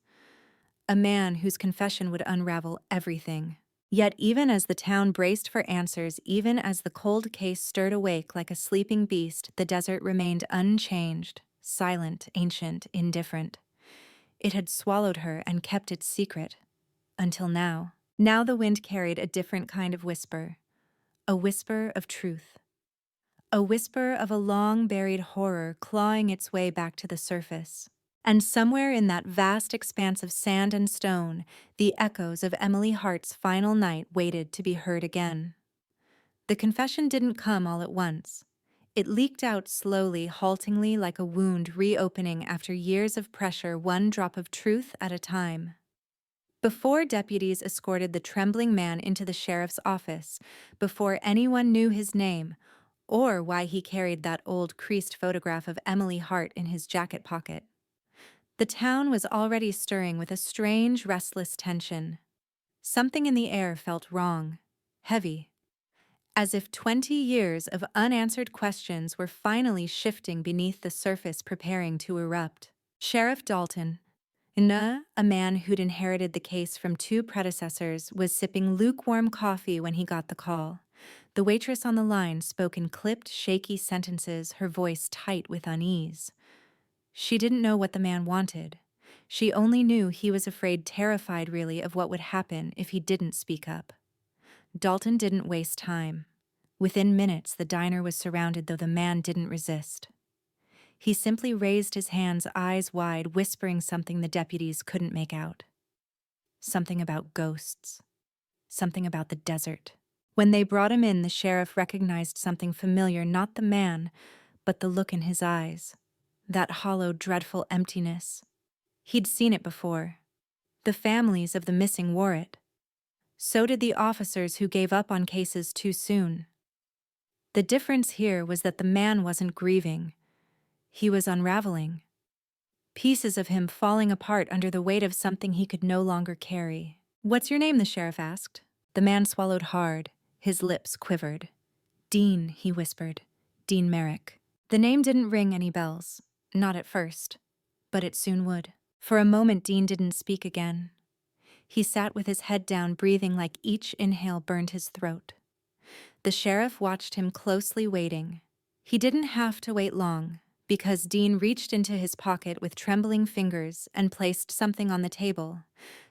A man whose confession would unravel everything. Yet even as the town braced for answers, even as the cold case stirred awake like a sleeping beast, the desert remained unchanged, silent, ancient, indifferent. It had swallowed her and kept its secret. Until now. Now the wind carried a different kind of whisper. A whisper of truth. A whisper of a long-buried horror clawing its way back to the surface. And somewhere in that vast expanse of sand and stone, the echoes of Emily Hart's final night waited to be heard again. The confession didn't come all at once. It leaked out slowly, haltingly, like a wound reopening after years of pressure, one drop of truth at a time. Before deputies escorted the trembling man into the sheriff's office, before anyone knew his name, or why he carried that old creased photograph of Emily Hart in his jacket pocket, the town was already stirring with a strange, restless tension. Something in the air felt wrong, heavy, as if 20 years of unanswered questions were finally shifting beneath the surface, preparing to erupt. Sheriff Dalton, a man who'd inherited the case from 2 predecessors, was sipping lukewarm coffee when he got the call. The waitress on the line spoke in clipped, shaky sentences, her voice tight with unease. She didn't know what the man wanted. She only knew he was afraid, terrified really, of what would happen if he didn't speak up. Dalton didn't waste time. Within minutes, the diner was surrounded, though the man didn't resist. He simply raised his hands, eyes wide, whispering something the deputies couldn't make out. Something about ghosts. Something about the desert. When they brought him in, the sheriff recognized something familiar, not the man, but the look in his eyes. That hollow, dreadful emptiness. He'd seen it before. The families of the missing wore it. So did the officers who gave up on cases too soon. The difference here was that the man wasn't grieving. He was unraveling. Pieces of him falling apart under the weight of something he could no longer carry. "What's your name?" the sheriff asked. The man swallowed hard. His lips quivered. "Dean," he whispered. "Dean Merrick." The name didn't ring any bells. Not at first. But it soon would. For a moment, Dean didn't speak again. He sat with his head down, breathing like each inhale burned his throat. The sheriff watched him closely, waiting. He didn't have to wait long, because Dean reached into his pocket with trembling fingers and placed something on the table.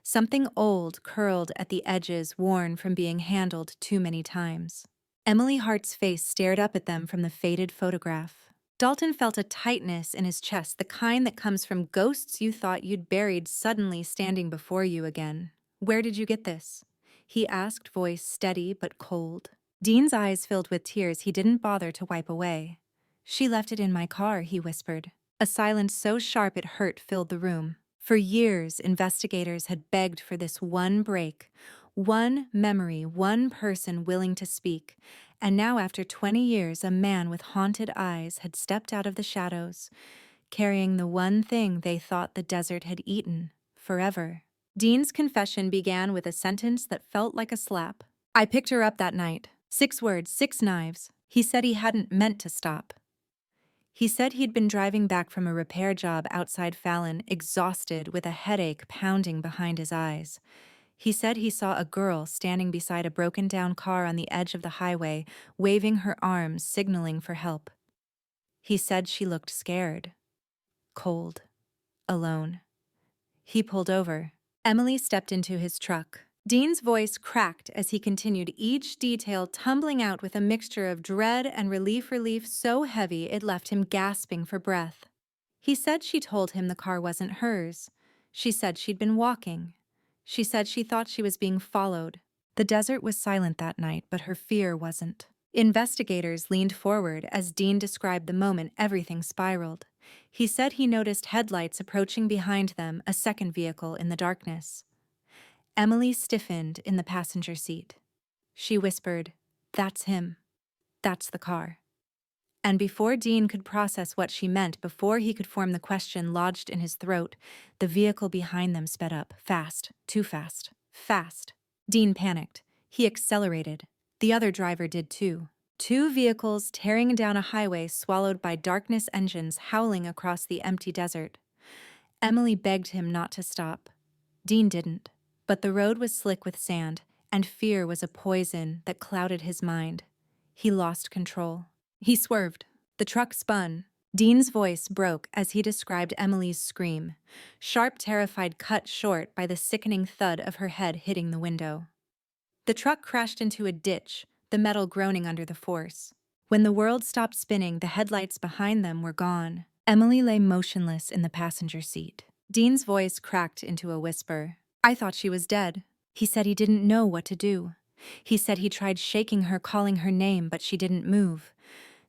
Something old, curled at the edges, worn from being handled too many times. Emily Hart's face stared up at them from the faded photograph. Dalton felt a tightness in his chest, the kind that comes from ghosts you thought you'd buried suddenly standing before you again. "Where did you get this?" he asked, voice steady but cold. Dean's eyes filled with tears he didn't bother to wipe away. "She left it in my car," he whispered. A silence so sharp it hurt filled the room. For years, investigators had begged for this one break, one memory, one person willing to speak. And now, after 20 years, a man with haunted eyes had stepped out of the shadows, carrying the one thing they thought the desert had eaten forever. Dean's confession began with a sentence that felt like a slap. "I picked her up that night. 6 words, 6 knives. He said he hadn't meant to stop. He said he'd been driving back from a repair job outside Fallon, exhausted, with a headache pounding behind his eyes. He said he saw a girl standing beside a broken-down car on the edge of the highway, waving her arms, signaling for help. He said she looked scared, cold, alone. He pulled over. Emily stepped into his truck. Dean's voice cracked as he continued, each detail tumbling out with a mixture of dread and relief so heavy it left him gasping for breath. He said she told him the car wasn't hers. She said she'd been walking. She said she thought she was being followed. The desert was silent that night, but her fear wasn't. Investigators leaned forward as Dean described the moment everything spiraled. He said he noticed headlights approaching behind them, a second vehicle in the darkness. Emily stiffened in the passenger seat. She whispered, "That's him. That's the car." And before Dean could process what she meant, before he could form the question lodged in his throat, the vehicle behind them sped up, fast, too fast, fast. Dean panicked. He accelerated. The other driver did too. 2 vehicles tearing down a highway swallowed by darkness, engines howling across the empty desert. Emily begged him not to stop. Dean didn't. But the road was slick with sand, and fear was a poison that clouded his mind. He lost control. He swerved. The truck spun. Dean's voice broke as he described Emily's scream, sharp, terrified, cut short by the sickening thud of her head hitting the window. The truck crashed into a ditch, the metal groaning under the force. When the world stopped spinning, the headlights behind them were gone. Emily lay motionless in the passenger seat. Dean's voice cracked into a whisper. "I thought she was dead." He said he didn't know what to do. He said he tried shaking her, calling her name, but she didn't move.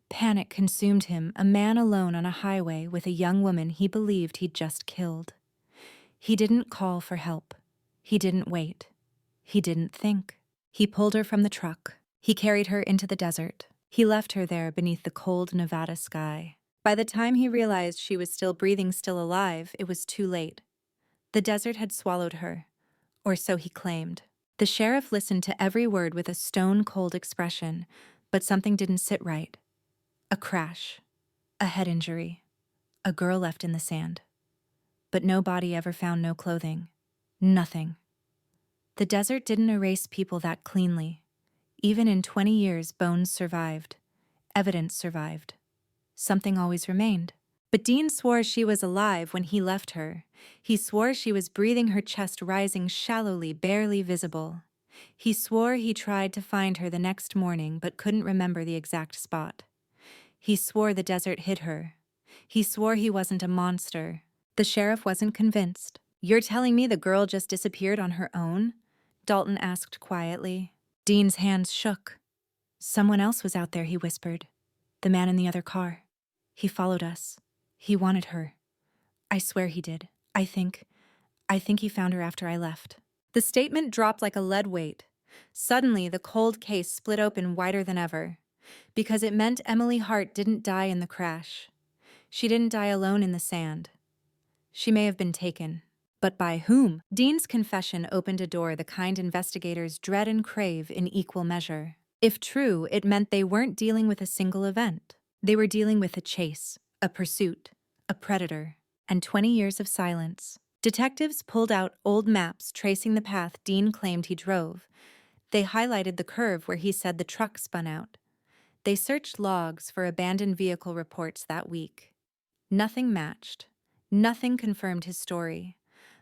Panic consumed him, a man alone on a highway with a young woman he believed he'd just killed. He didn't call for help. He didn't wait. He didn't think. He pulled her from the truck. He carried her into the desert. He left her there beneath the cold Nevada sky. By the time he realized she was still breathing, still alive, it was too late. The desert had swallowed her, or so he claimed. The sheriff listened to every word with a stone-cold expression, but something didn't sit right. A crash, a head injury, a girl left in the sand. But no body ever found, no clothing. Nothing. The desert didn't erase people that cleanly. Even in 20 years, bones survived. Evidence survived. Something always remained. But Dean swore she was alive when he left her. He swore she was breathing, her chest rising shallowly, barely visible. He swore he tried to find her the next morning but couldn't remember the exact spot. He swore the desert hid her. He swore he wasn't a monster. The sheriff wasn't convinced. "You're telling me the girl just disappeared on her own?" Dalton asked quietly. Dean's hands shook. "Someone else was out there," he whispered. "The man in the other car. He followed us. He wanted her. I swear he did. I think he found her after I left." The statement dropped like a lead weight. Suddenly, the cold case split open wider than ever, because it meant Emily Hart didn't die in the crash. She didn't die alone in the sand. She may have been taken. But by whom? Dean's confession opened a door the kind investigators dread and crave in equal measure. If true, it meant they weren't dealing with a single event. They were dealing with a chase, a pursuit, a predator, and 20 years of silence. Detectives pulled out old maps tracing the path Dean claimed he drove. They highlighted the curve where he said the truck spun out. They searched logs for abandoned vehicle reports that week. Nothing matched. Nothing confirmed his story.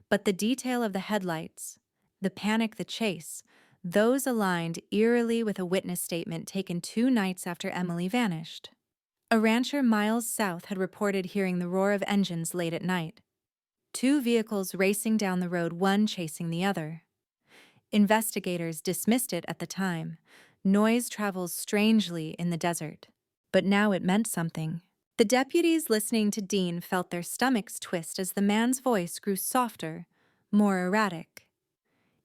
But the detail of the headlights, the panic, the chase, those aligned eerily with a witness statement taken 2 nights after Emily vanished. A rancher miles south had reported hearing the roar of engines late at night. 2 vehicles racing down the road, one chasing the other. Investigators dismissed it at the time. Noise travels strangely in the desert. But now it meant something. The deputies listening to Dean felt their stomachs twist as the man's voice grew softer, more erratic.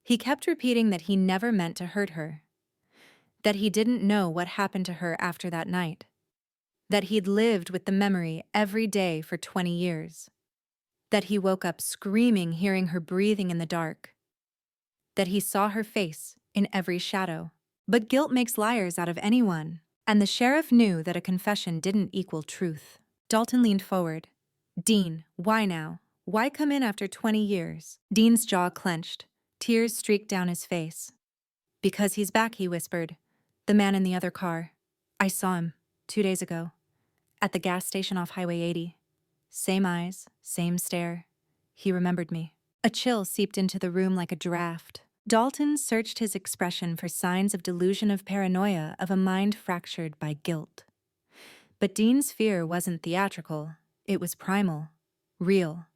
He kept repeating that he never meant to hurt her. That he didn't know what happened to her after that night. That he'd lived with the memory every day for 20 years. That he woke up screaming, hearing her breathing in the dark. That he saw her face in every shadow. But guilt makes liars out of anyone. And the sheriff knew that a confession didn't equal truth. Dalton leaned forward. "Dean, why now? Why come in after 20 years? Dean's jaw clenched. Tears streaked down his face. "Because he's back," he whispered. "The man in the other car. I saw him 2 days ago. At the gas station off Highway 80. Same eyes, same stare. He remembered me." A chill seeped into the room like a draft. Dalton searched his expression for signs of delusion, of paranoia, of a mind fractured by guilt. But Dean's fear wasn't theatrical. It was primal, real.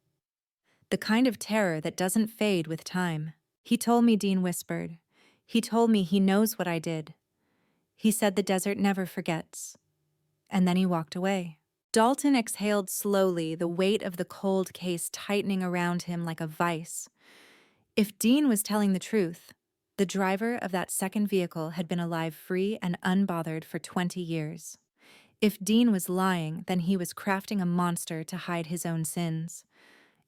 The kind of terror that doesn't fade with time. "He told me," Dean whispered. "He told me he knows what I did. He said the desert never forgets." And then he walked away. Dalton exhaled slowly, the weight of the cold case tightening around him like a vice. If Dean was telling the truth, the driver of that second vehicle had been alive, free and unbothered for 20 years. If Dean was lying, then he was crafting a monster to hide his own sins.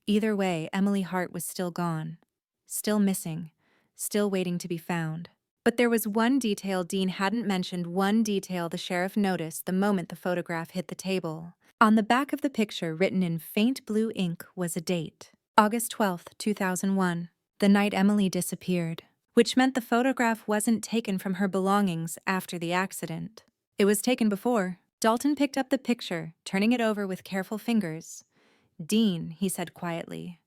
Either way, Emily Hart was still gone, still missing, still waiting to be found. But there was one detail Dean hadn't mentioned, one detail the sheriff noticed the moment the photograph hit the table. On the back of the picture, written in faint blue ink, was a date. August 12th, 2001. The night Emily disappeared, which meant the photograph wasn't taken from her belongings after the accident. It was taken before. Dalton picked up the picture, turning it over with careful fingers. "Dean," he said quietly,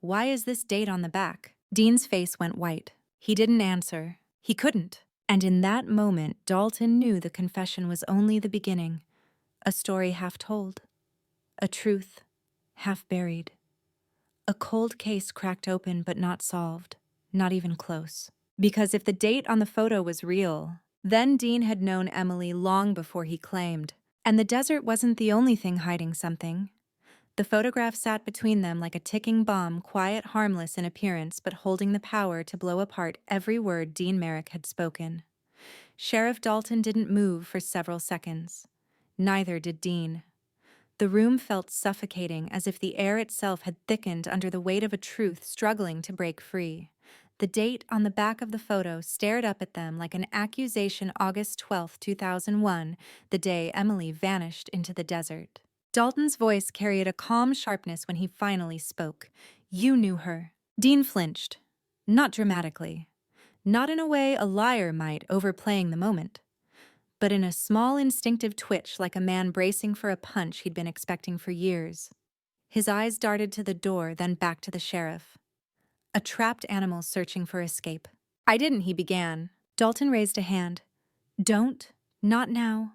"why is this date on the back?" Dean's face went white. He didn't answer. He couldn't. And in that moment, Dalton knew the confession was only the beginning. A story half told. A truth half buried. A cold case cracked open but not solved, not even close. Because if the date on the photo was real, then Dean had known Emily long before he claimed. And the desert wasn't the only thing hiding something. The photograph sat between them like a ticking bomb, quiet, harmless in appearance, but holding the power to blow apart every word Dean Merrick had spoken. Sheriff Dalton didn't move for several seconds. Neither did Dean. The room felt suffocating, as if the air itself had thickened under the weight of a truth struggling to break free. The date on the back of the photo stared up at them like an accusation: August 12, 2001, the day Emily vanished into the desert. Dalton's voice carried a calm sharpness when he finally spoke. "You knew her." Dean flinched. Not dramatically. Not in a way a liar might, overplaying the moment, but in a small instinctive twitch like a man bracing for a punch he'd been expecting for years. His eyes darted to the door, then back to the sheriff. A trapped animal searching for escape. "I didn't," he began. Dalton raised a hand. "Don't. Not now."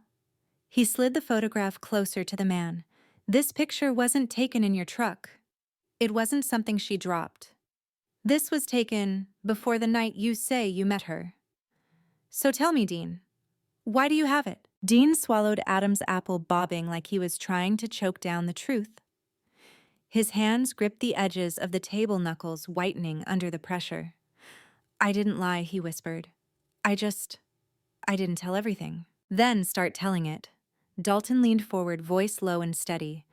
He slid the photograph closer to the man. "This picture wasn't taken in your truck. It wasn't something she dropped. This was taken before the night you say you met her. So tell me, Dean, why do you have it?" Dean swallowed Adam's apple, bobbing like he was trying to choke down the truth. His hands gripped the edges of the table knuckles, whitening under the pressure. "I didn't lie," he whispered. I didn't tell everything." "Then start telling it." Dalton leaned forward, voice low and steady.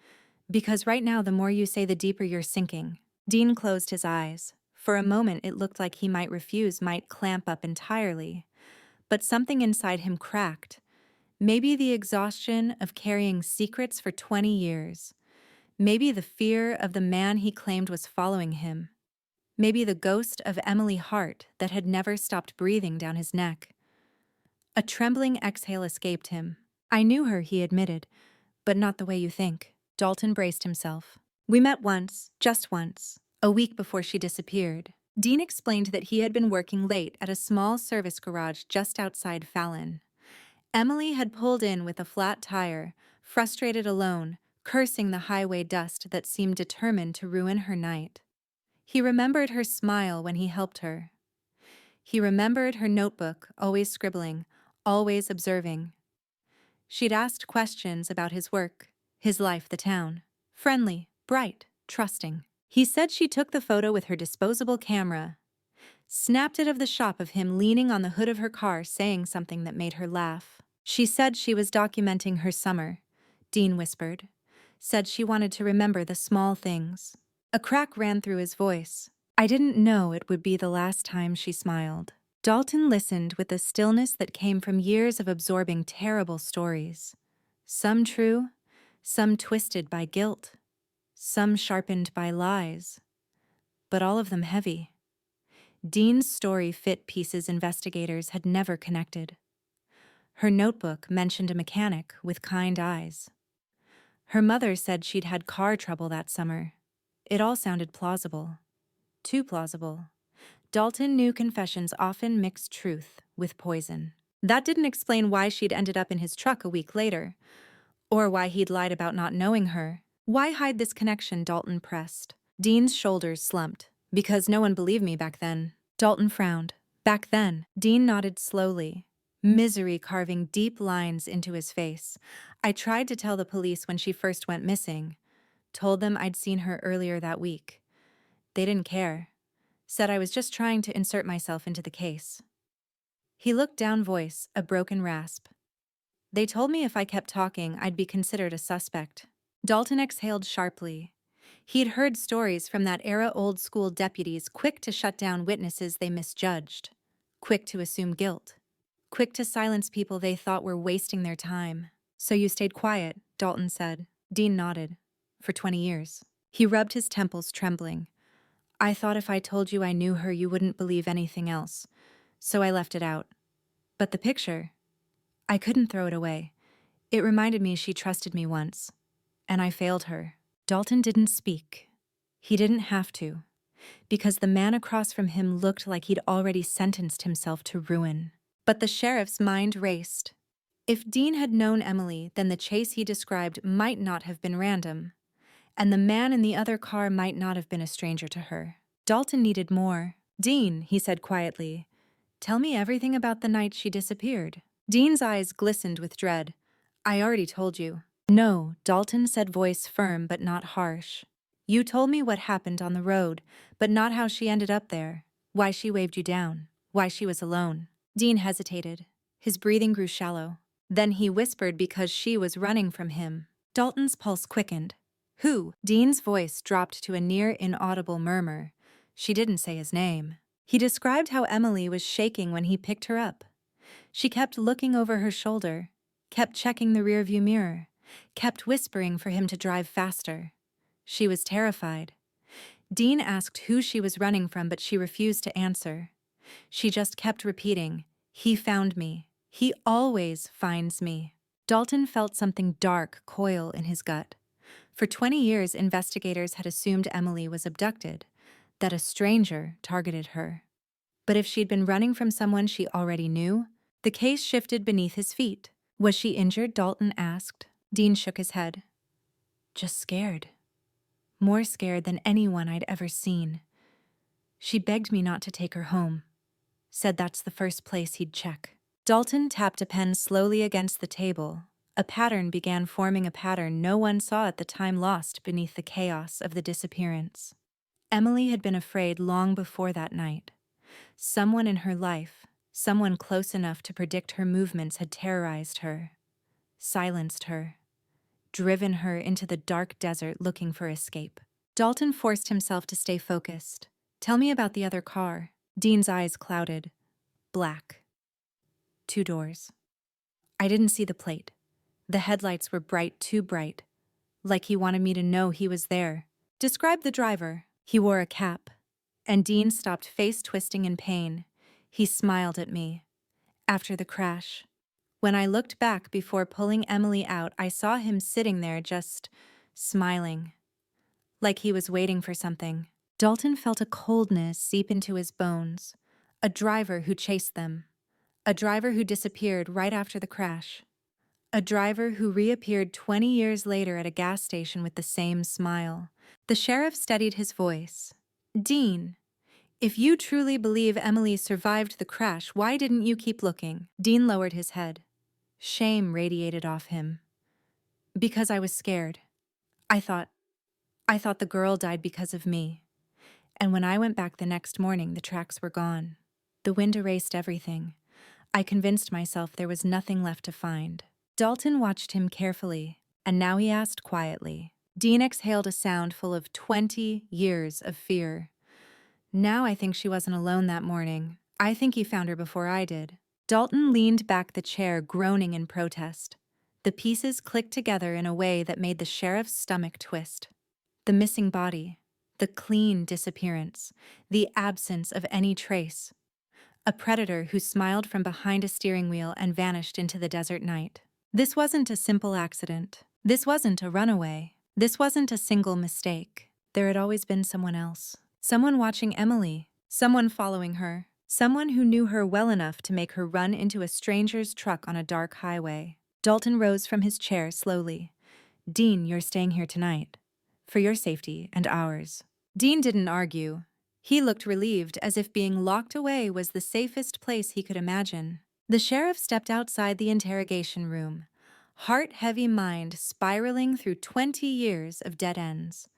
"Because right now, the more you say, the deeper you're sinking." Dean closed his eyes. For a moment, it looked like he might refuse, might clamp up entirely. But something inside him cracked. Maybe the exhaustion of carrying secrets for 20 years. Maybe the fear of the man he claimed was following him. Maybe the ghost of Emily Hart that had never stopped breathing down his neck. A trembling exhale escaped him. "I knew her," he admitted, "but not the way you think." Dalton braced himself. "We met once, just once, a week before she disappeared." Dean explained that he had been working late at a small service garage just outside Fallon. Emily had pulled in with a flat tire, frustrated, alone, cursing the highway dust that seemed determined to ruin her night. He remembered her smile when he helped her. He remembered her notebook, always scribbling, always observing. She'd asked questions about his work, his life, the town. Friendly, bright, trusting. He said she took the photo with her disposable camera, snapped it of the shot of him leaning on the hood of her car, saying something that made her laugh. She said she was documenting her summer, Dean whispered. Said she wanted to remember the small things. A crack ran through his voice. "I didn't know it would be the last time," she smiled. Dalton listened with the stillness that came from years of absorbing terrible stories. Some true, some twisted by guilt, some sharpened by lies, but all of them heavy. Dean's story fit pieces investigators had never connected. Her notebook mentioned a mechanic with kind eyes. Her mother said she'd had car trouble that summer. It all sounded plausible. Too plausible. Dalton knew confessions often mixed truth with poison. That didn't explain why she'd ended up in his truck a week later, or why he'd lied about not knowing her. Why hide this connection? Dalton pressed. Dean's shoulders slumped. "Because no one believed me back then." Dalton frowned. "Back then?" Dean nodded slowly, misery carving deep lines into his face. "I tried to tell the police when she first went missing. Told them I'd seen her earlier that week. They didn't care. Said I was just trying to insert myself into the case." He looked down, voice a broken rasp. "They told me if I kept talking, I'd be considered a suspect." Dalton exhaled sharply. He'd heard stories from that era, old-school deputies quick to shut down witnesses they misjudged, quick to assume guilt, quick to silence people they thought were wasting their time. "So you stayed quiet," Dalton said. Dean nodded. "For 20 years. He rubbed his temples, trembling. "I thought if I told you I knew her, you wouldn't believe anything else. So I left it out. But the picture, I couldn't throw it away. It reminded me she trusted me once. And I failed her." Dalton didn't speak. He didn't have to, because the man across from him looked like he'd already sentenced himself to ruin. But the sheriff's mind raced. If Dean had known Emily, then the chase he described might not have been random, and the man in the other car might not have been a stranger to her. Dalton needed more. "Dean," he said quietly, "tell me everything about the night she disappeared." Dean's eyes glistened with dread. "I already told you." No, Dalton said, voice firm but not harsh. You told me what happened on the road, but not how she ended up there. Why she waved you down. Why she was alone. Dean hesitated. His breathing grew shallow. Then he whispered because she was running from him. Dalton's pulse quickened. Who? Dean's voice dropped to a near inaudible murmur. She didn't say his name. He described how Emily was shaking when he picked her up. She kept looking over her shoulder, kept checking the rearview mirror, kept whispering for him to drive faster. She was terrified. Dean asked who she was running from, but she refused to answer. She just kept repeating, "He found me. He always finds me." Dalton felt something dark coil in his gut. For 20 years, investigators had assumed Emily was abducted, that a stranger targeted her. But if she'd been running from someone she already knew, the case shifted beneath his feet. Was she injured? Dalton asked. Dean shook his head. Just scared. More scared than anyone I'd ever seen. She begged me not to take her home. Said that's the first place he'd check. Dalton tapped a pen slowly against the table. A pattern began forming, a pattern no one saw at the time, lost beneath the chaos of the disappearance. Emily had been afraid long before that night. Someone in her life, someone close enough to predict her movements, had terrorized her, silenced her, driven her into the dark desert looking for escape. Dalton forced himself to stay focused. Tell me about the other car. Dean's eyes clouded. Black. 2 doors. I didn't see the plate. The headlights were bright, too bright. Like he wanted me to know he was there. Describe the driver. He wore a cap. And Dean stopped, face twisting in pain. He smiled at me. After the crash. When I looked back before pulling Emily out, I saw him sitting there just smiling. Like he was waiting for something. Dalton felt a coldness seep into his bones. A driver who chased them. A driver who disappeared right after the crash. A driver who reappeared 20 years later at a gas station with the same smile. The sheriff steadied his voice. Dean, if you truly believe Emily survived the crash, why didn't you keep looking? Dean lowered his head. Shame radiated off him. Because I was scared. I thought the girl died because of me. And when I went back the next morning, the tracks were gone. The wind erased everything. I convinced myself there was nothing left to find. Dalton watched him carefully, and now he asked quietly. Dean exhaled a sound full of 20 years of fear. Now I think she wasn't alone that morning. I think he found her before I did. Dalton leaned back the chair, groaning in protest. The pieces clicked together in a way that made the sheriff's stomach twist. The missing body, the clean disappearance, the absence of any trace. A predator who smiled from behind a steering wheel and vanished into the desert night. This wasn't a simple accident. This wasn't a runaway. This wasn't a single mistake. There had always been someone else. Someone watching Emily. Someone following her. Someone who knew her well enough to make her run into a stranger's truck on a dark highway. Dalton rose from his chair slowly. Dean, you're staying here tonight. For your safety and ours. Dean didn't argue. He looked relieved, as if being locked away was the safest place he could imagine. The sheriff stepped outside the interrogation room, heart-heavy mind spiraling through 20 years of dead ends.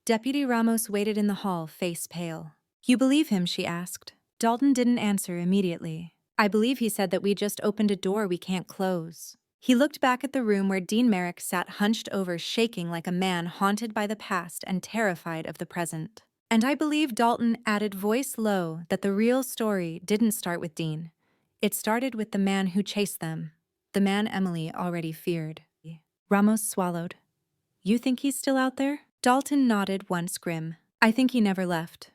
Deputy Ramos waited in the hall, face pale. You believe him? She asked. Dalton didn't answer immediately. I believe he said that we just opened a door we can't close. He looked back at the room where Dean Merrick sat hunched over, shaking like a man haunted by the past and terrified of the present. And I believe, Dalton added, voice low, that the real story didn't start with Dean. It started with the man who chased them, the man Emily already feared. Ramos swallowed. You think he's still out there? Dalton nodded, once grim. I think he never left.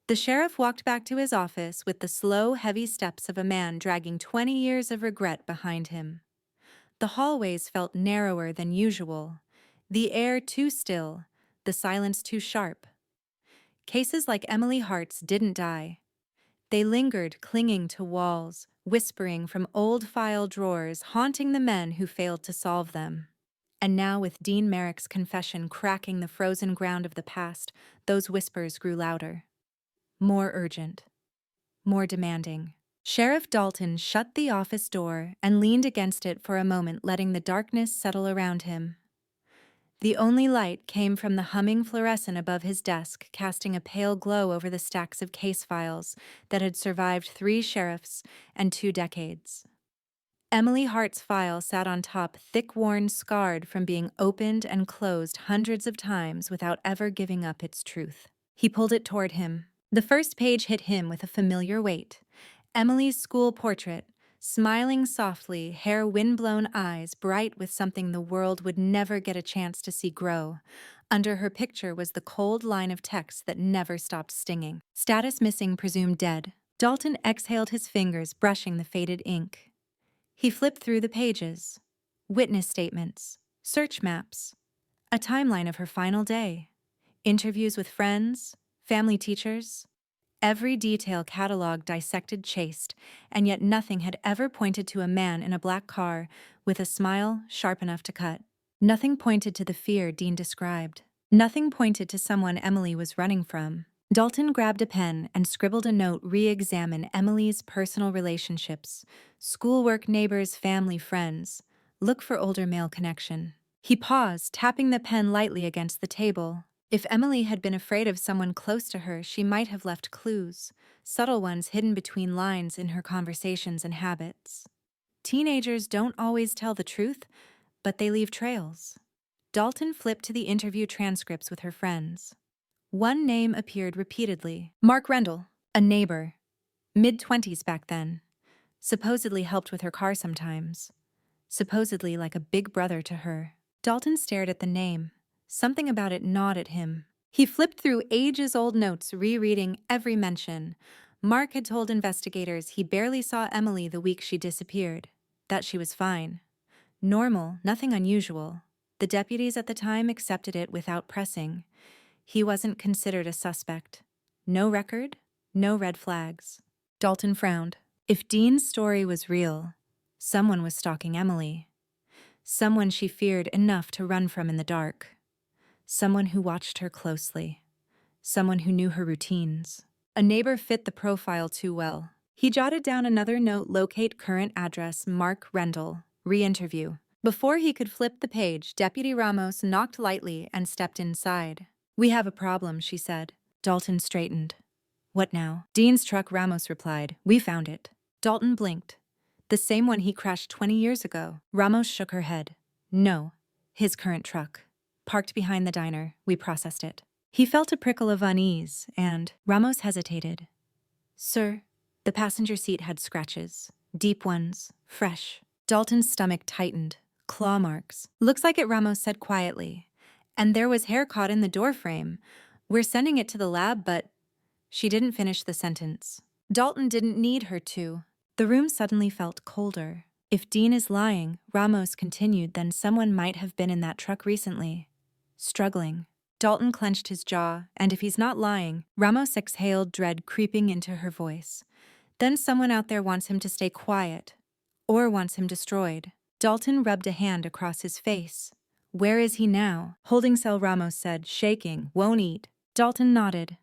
The sheriff walked back to his office with the slow, heavy steps of a man dragging 20 years of regret behind him. The hallways felt narrower than usual, the air too still, the silence too sharp. Cases like Emily Hart's didn't die. They lingered, clinging to walls, whispering from old file drawers, haunting the men who failed to solve them. And now, with Dean Merrick's confession cracking the frozen ground of the past, those whispers grew louder. More urgent. More demanding. Sheriff Dalton shut the office door and leaned against it for a moment, letting the darkness settle around him. The only light came from the humming fluorescent above his desk, casting a pale glow over the stacks of case files that had survived 3 sheriffs and 2 decades. Emily Hart's file sat on top, thick-worn, scarred from being opened and closed hundreds of times without ever giving up its truth. He pulled it toward him. The first page hit him with a familiar weight. Emily's school portrait, smiling softly, hair wind-blown, eyes bright with something the world would never get a chance to see grow. Under her picture was the cold line of text that never stopped stinging. Status missing, presumed dead. Dalton exhaled his fingers, brushing the faded ink. He flipped through the pages. Witness statements, search maps, a timeline of her final day, interviews with friends, family teachers. Every detail cataloged, dissected, chased, and yet nothing had ever pointed to a man in a black car with a smile sharp enough to cut. Nothing pointed to the fear Dean described. Nothing pointed to someone Emily was running from. Dalton grabbed a pen and scribbled a note: re-examine Emily's personal relationships, schoolwork, neighbors, family, friends. Look for older male connection. He paused, tapping the pen lightly against the table. If Emily had been afraid of someone close to her, she might have left clues, subtle ones hidden between lines in her conversations and habits. Teenagers don't always tell the truth, but they leave trails. Dalton flipped to the interview transcripts with her friends. One name appeared repeatedly: Mark Rendell, a neighbor, mid-20s back then, supposedly helped with her car sometimes, supposedly like a big brother to her. Dalton stared at the name. Something about it gnawed at him. He flipped through ages-old notes, rereading every mention. Mark had told investigators he barely saw Emily the week she disappeared, that she was fine. Normal, nothing unusual. The deputies at the time accepted it without pressing. He wasn't considered a suspect. No record, no red flags. Dalton frowned. If Dean's story was real, someone was stalking Emily. Someone she feared enough to run from in the dark. Someone who watched her closely. Someone who knew her routines. A neighbor fit the profile too well. He jotted down another note: locate current address, Mark Rendell, re-interview. Before he could flip the page, Deputy Ramos knocked lightly and stepped inside. "We have a problem," she said. Dalton straightened. "What now?" "Dean's truck," Ramos replied. "We found it." Dalton blinked. "The same one he crashed 20 years ago." Ramos shook her head. "No, his current truck. Parked behind the diner. We processed it." He felt a prickle of unease, and Ramos hesitated. "Sir," the passenger seat had scratches. Deep ones, fresh. Dalton's stomach tightened. Claw marks. "Looks like it," Ramos said quietly. "And there was hair caught in the doorframe. We're sending it to the lab, but..." She didn't finish the sentence. Dalton didn't need her to. The room suddenly felt colder. If Dean is lying, Ramos continued, then someone might have been in that truck recently. Struggling. Dalton clenched his jaw, and if he's not lying, Ramos exhaled, dread creeping into her voice. Then someone out there wants him to stay quiet, or wants him destroyed. Dalton rubbed a hand across his face. "Where is he now?" "Holding cell," Ramos said, shaking. "Won't eat." Dalton nodded.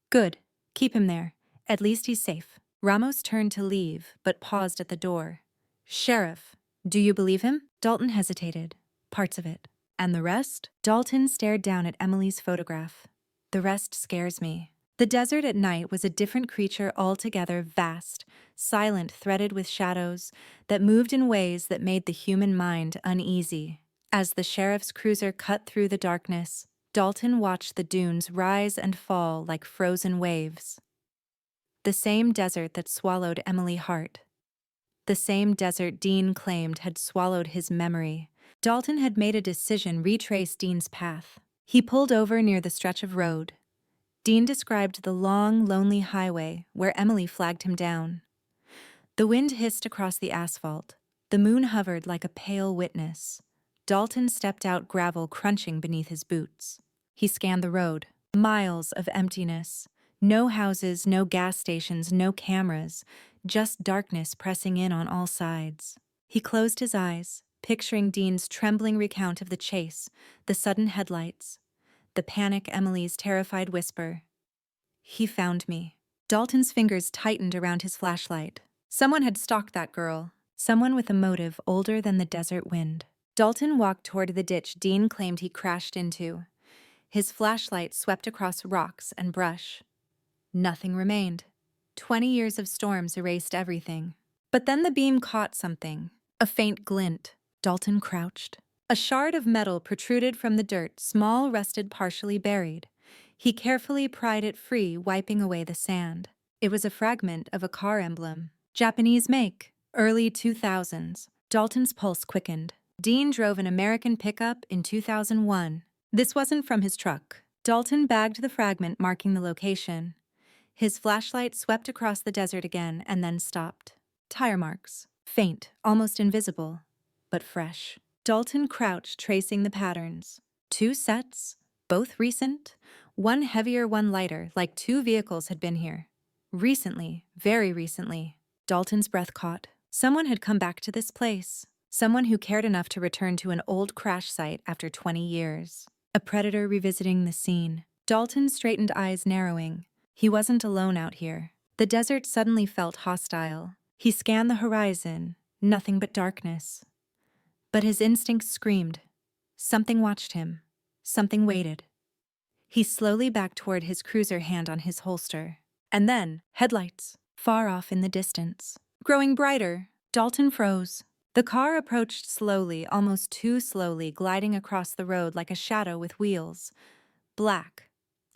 "Good. Keep him there. At least he's safe." Ramos turned to leave, but paused at the door. "Sheriff, do you believe him?" Dalton hesitated. "Parts of it." "And the rest?" Dalton stared down at Emily's photograph. "The rest scares me." The desert at night was a different creature altogether, vast, silent, threaded with shadows that moved in ways that made the human mind uneasy. As the sheriff's cruiser cut through the darkness, Dalton watched the dunes rise and fall like frozen waves. The same desert that swallowed Emily Hart. The same desert Dean claimed had swallowed his memory. Dalton had made a decision: retrace Dean's path. He pulled over near the stretch of road. Dean described the long, lonely highway where Emily flagged him down. The wind hissed across the asphalt. The moon hovered like a pale witness. Dalton stepped out, gravel crunching beneath his boots. He scanned the road. Miles of emptiness. No houses, no gas stations, no cameras. Just darkness pressing in on all sides. He closed his eyes, picturing Dean's trembling recount of the chase, the sudden headlights, the panic, Emily's terrified whisper. "He found me." Dalton's fingers tightened around his flashlight. Someone had stalked that girl. Someone with a motive older than the desert wind. Dalton walked toward the ditch Dean claimed he crashed into. His flashlight swept across rocks and brush. Nothing remained. 20 years of storms erased everything. But then the beam caught something. A faint glint. Dalton crouched. A shard of metal protruded from the dirt, small, rusted, partially buried. He carefully pried it free, wiping away the sand. It was a fragment of a car emblem. Japanese make. Early 2000s. Dalton's pulse quickened. Dean drove an American pickup in 2001. This wasn't from his truck. Dalton bagged the fragment marking the location. His flashlight swept across the desert again and then stopped. Tire marks. Faint, almost invisible, but fresh. Dalton crouched, tracing the patterns. 2 sets, both recent, one heavier, one lighter, like 2 vehicles had been here. Recently, very recently. Dalton's breath caught. Someone had come back to this place. Someone who cared enough to return to an old crash site after 20 years. A predator revisiting the scene. Dalton's straightened eyes narrowing. He wasn't alone out here. The desert suddenly felt hostile. He scanned the horizon, nothing but darkness. But his instincts screamed. Something watched him. Something waited. He slowly backed toward his cruiser, hand on his holster. And then, headlights, far off in the distance. Growing brighter, Dalton froze. The car approached slowly, almost too slowly, gliding across the road like a shadow with wheels. Black,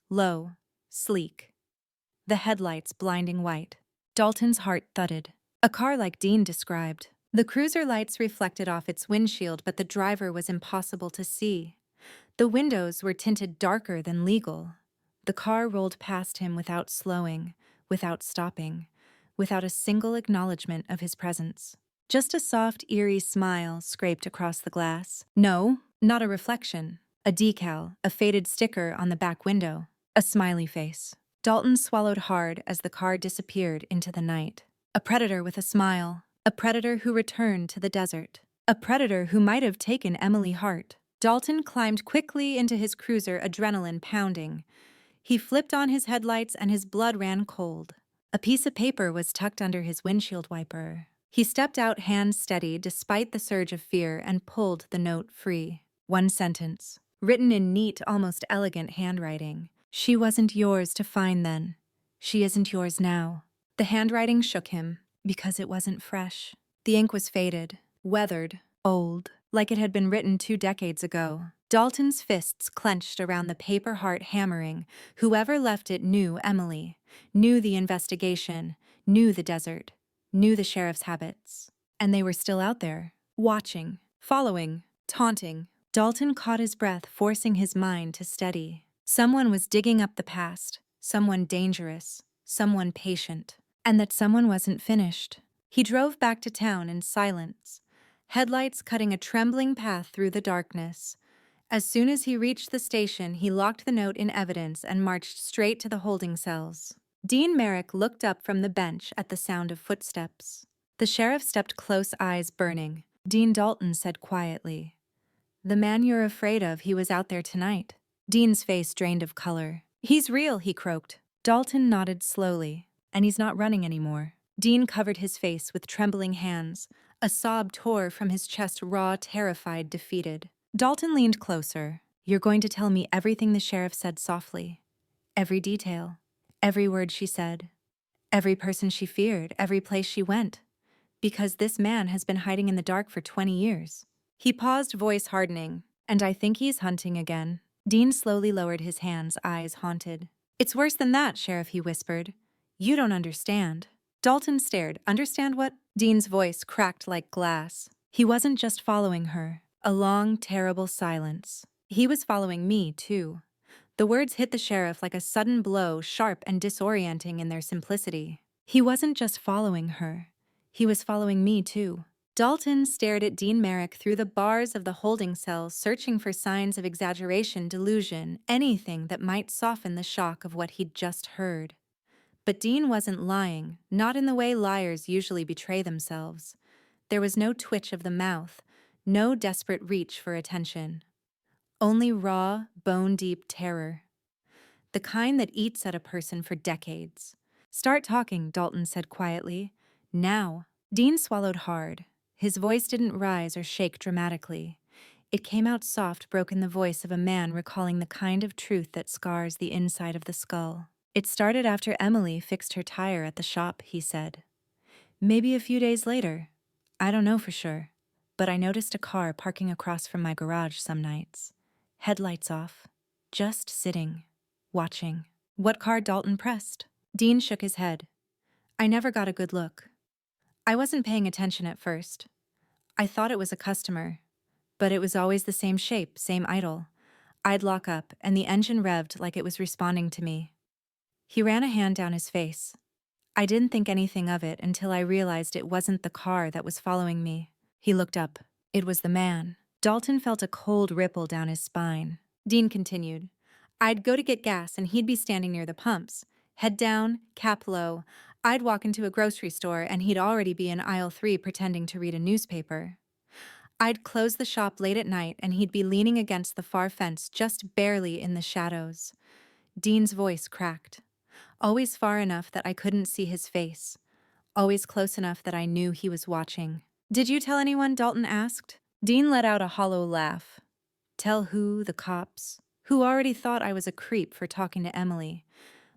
low, sleek. The headlights blinding white. Dalton's heart thudded. A car like Dean described. The cruiser lights reflected off its windshield, but the driver was impossible to see. The windows were tinted darker than legal. The car rolled past him without slowing, without stopping, without a single acknowledgement of his presence. Just a soft, eerie smile scraped across the glass. No, not a reflection. A decal, a faded sticker on the back window. A smiley face. Dalton swallowed hard as the car disappeared into the night. A predator with a smile. A predator who returned to the desert. A predator who might have taken Emily Hart. Dalton climbed quickly into his cruiser, adrenaline pounding. He flipped on his headlights and his blood ran cold. A piece of paper was tucked under his windshield wiper. He stepped out, hands steady, despite the surge of fear, and pulled the note free. 1 sentence, written in neat, almost elegant handwriting. She wasn't yours to find then. She isn't yours now. The handwriting shook him, because it wasn't fresh. The ink was faded, weathered, old, like it had been written 2 decades ago. Dalton's fists clenched around the paper heart, hammering. Whoever left it knew Emily, knew the investigation, knew the desert, knew the sheriff's habits. And they were still out there, watching, following, taunting. Dalton caught his breath, forcing his mind to steady. Someone was digging up the past, someone dangerous, someone patient. And that someone wasn't finished. He drove back to town in silence, headlights cutting a trembling path through the darkness. As soon as he reached the station, he locked the note in evidence and marched straight to the holding cells. Dean Merrick looked up from the bench at the sound of footsteps. The sheriff stepped close, eyes burning. Dean, Dalton said quietly, "The man you're afraid of, he was out there tonight." Dean's face drained of color. "He's real," he croaked. Dalton nodded slowly. "And he's not running anymore." Dean covered his face with trembling hands. A sob tore from his chest, raw, terrified, defeated. Dalton leaned closer. "You're going to tell me everything," the sheriff said softly. "Every detail. Every word she said. Every person she feared. Every place she went. Because this man has been hiding in the dark for 20 years. He paused, voice hardening. "And I think he's hunting again." Dean slowly lowered his hands, eyes haunted. "It's worse than that, Sheriff," he whispered. "You don't understand." Dalton stared. "Understand what?" Dean's voice cracked like glass. He wasn't just following her. A long, terrible silence. He was following me, too. The words hit the sheriff like a sudden blow, sharp and disorienting in their simplicity. He wasn't just following her. He was following me, too. Dalton stared at Dean Merrick through the bars of the holding cell, searching for signs of exaggeration, delusion, anything that might soften the shock of what he'd just heard. But Dean wasn't lying, not in the way liars usually betray themselves. There was no twitch of the mouth, no desperate reach for attention. Only raw, bone-deep terror. The kind that eats at a person for decades. "Start talking," Dalton said quietly. "Now." Dean swallowed hard. His voice didn't rise or shake dramatically. It came out soft, broke in the voice of a man recalling the kind of truth that scars the inside of the skull. It started after Emily fixed her tire at the shop, he said. Maybe a few days later. I don't know for sure. But I noticed a car parking across from my garage some nights. Headlights off. Just sitting. Watching. What car Dalton pressed? Dean shook his head. I never got a good look. I wasn't paying attention at first. I thought it was a customer. But it was always the same shape, same idle. I'd lock up, and the engine revved like it was responding to me. He ran a hand down his face. I didn't think anything of it until I realized it wasn't the car that was following me. He looked up. It was the man. Dalton felt a cold ripple down his spine. Dean continued. I'd go to get gas, and he'd be standing near the pumps. Head down, cap low. I'd walk into a grocery store, and he'd already be in aisle 3 pretending to read a newspaper. I'd close the shop late at night, and he'd be leaning against the far fence just barely in the shadows. Dean's voice cracked. Always far enough that I couldn't see his face. Always close enough that I knew he was watching. Did you tell anyone? Dalton asked. Dean let out a hollow laugh. Tell who? The cops? Who already thought I was a creep for talking to Emily.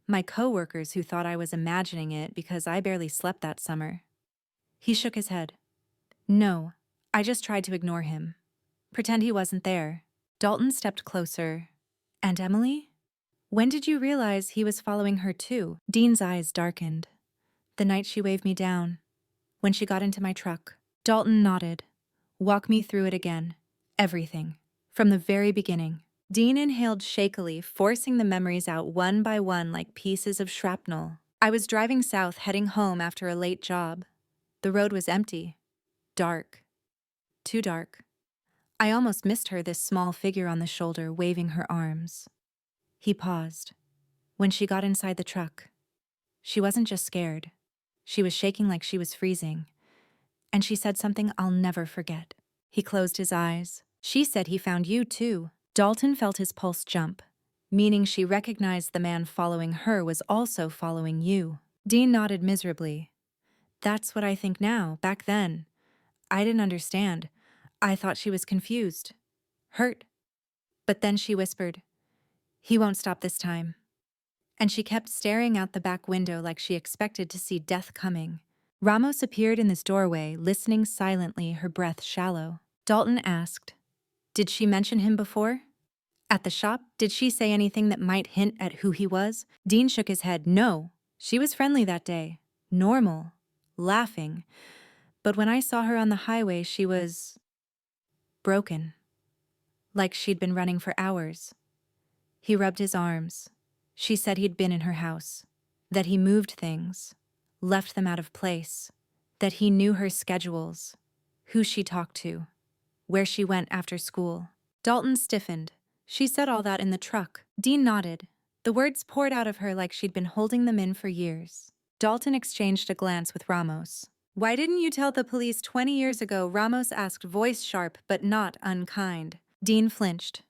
My coworkers who thought I was imagining it because I barely slept that summer. He shook his head. No. I just tried to ignore him. Pretend he wasn't there. Dalton stepped closer. And Emily? When did you realize he was following her too? Dean's eyes darkened. The night she waved me down. When she got into my truck. Dalton nodded. Walk me through it again. Everything. From the very beginning. Dean inhaled shakily, forcing the memories out one by one like pieces of shrapnel. I was driving south, heading home after a late job. The road was empty. Dark. Too dark. I almost missed her, this small figure on the shoulder, waving her arms. He paused. When she got inside the truck, she wasn't just scared. She was shaking like she was freezing. And she said something I'll never forget. He closed his eyes. She said he found you too. Dalton felt his pulse jump, meaning she recognized the man following her was also following you. Dean nodded miserably. That's what I think now. Back then, I didn't understand. I thought she was confused. Hurt. But then she whispered, he won't stop this time. And she kept staring out the back window like she expected to see death coming. Ramos appeared in this doorway, listening silently, her breath shallow. Dalton asked, did she mention him before? At the shop, did she say anything that might hint at who he was? Dean shook his head. No. She was friendly that day. Normal. Laughing. But when I saw her on the highway, she was broken. Like she'd been running for hours. He rubbed his arms. She said he'd been in her house. That he moved things. Left them out of place. That he knew her schedules. Who she talked to. Where she went after school. Dalton stiffened. She said all that in the truck. Dean nodded. The words poured out of her like she'd been holding them in for years. Dalton exchanged a glance with Ramos. Why didn't you tell the police 20 years ago? Ramos asked, voice sharp but not unkind. Dean flinched.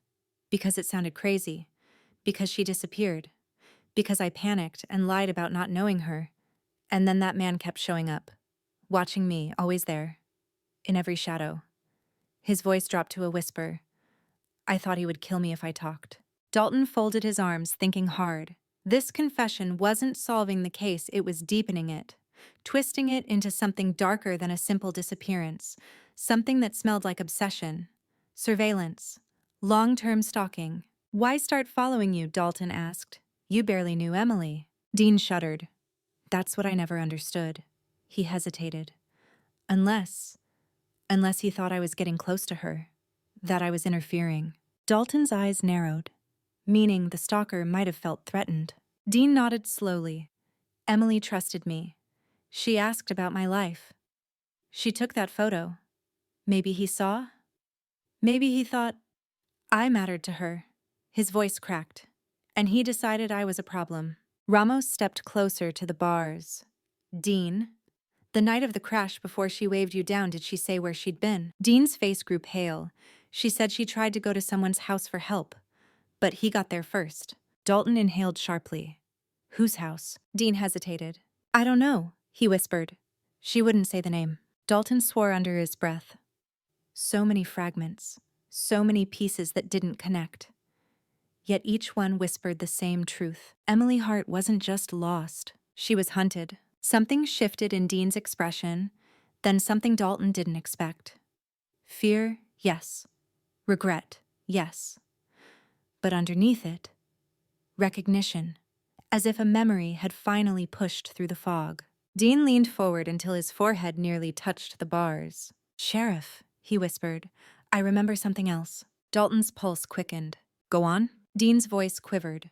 Because it sounded crazy. Because she disappeared. Because I panicked and lied about not knowing her. And then that man kept showing up. Watching me, always there. In every shadow. His voice dropped to a whisper. I thought he would kill me if I talked. Dalton folded his arms, thinking hard. This confession wasn't solving the case, it was deepening it. Twisting it into something darker than a simple disappearance. Something that smelled like obsession. Surveillance. Long-term stalking. Why start following you? Dalton asked. You barely knew Emily. Dean shuddered. That's what I never understood. He hesitated. Unless he thought I was getting close to her. That I was interfering. Dalton's eyes narrowed, meaning the stalker might have felt threatened. Dean nodded slowly. Emily trusted me. She asked about my life. She took that photo. Maybe he saw? Maybe he thought I mattered to her. His voice cracked, and he decided I was a problem. Ramos stepped closer to the bars. Dean, the night of the crash before she waved you down, did she say where she'd been? Dean's face grew pale. She said she tried to go to someone's house for help, but he got there first. Dalton inhaled sharply. Whose house? Dean hesitated. I don't know, he whispered. She wouldn't say the name. Dalton swore under his breath. So many fragments. So many pieces that didn't connect. Yet each one whispered the same truth. Emily Hart wasn't just lost. She was hunted. Something shifted in Dean's expression, then something Dalton didn't expect. Fear, yes. Regret, yes. But underneath it, recognition, as if a memory had finally pushed through the fog. Dean leaned forward until his forehead nearly touched the bars. "Sheriff," he whispered, "I remember something else." Dalton's pulse quickened. "Go on?" Dean's voice quivered.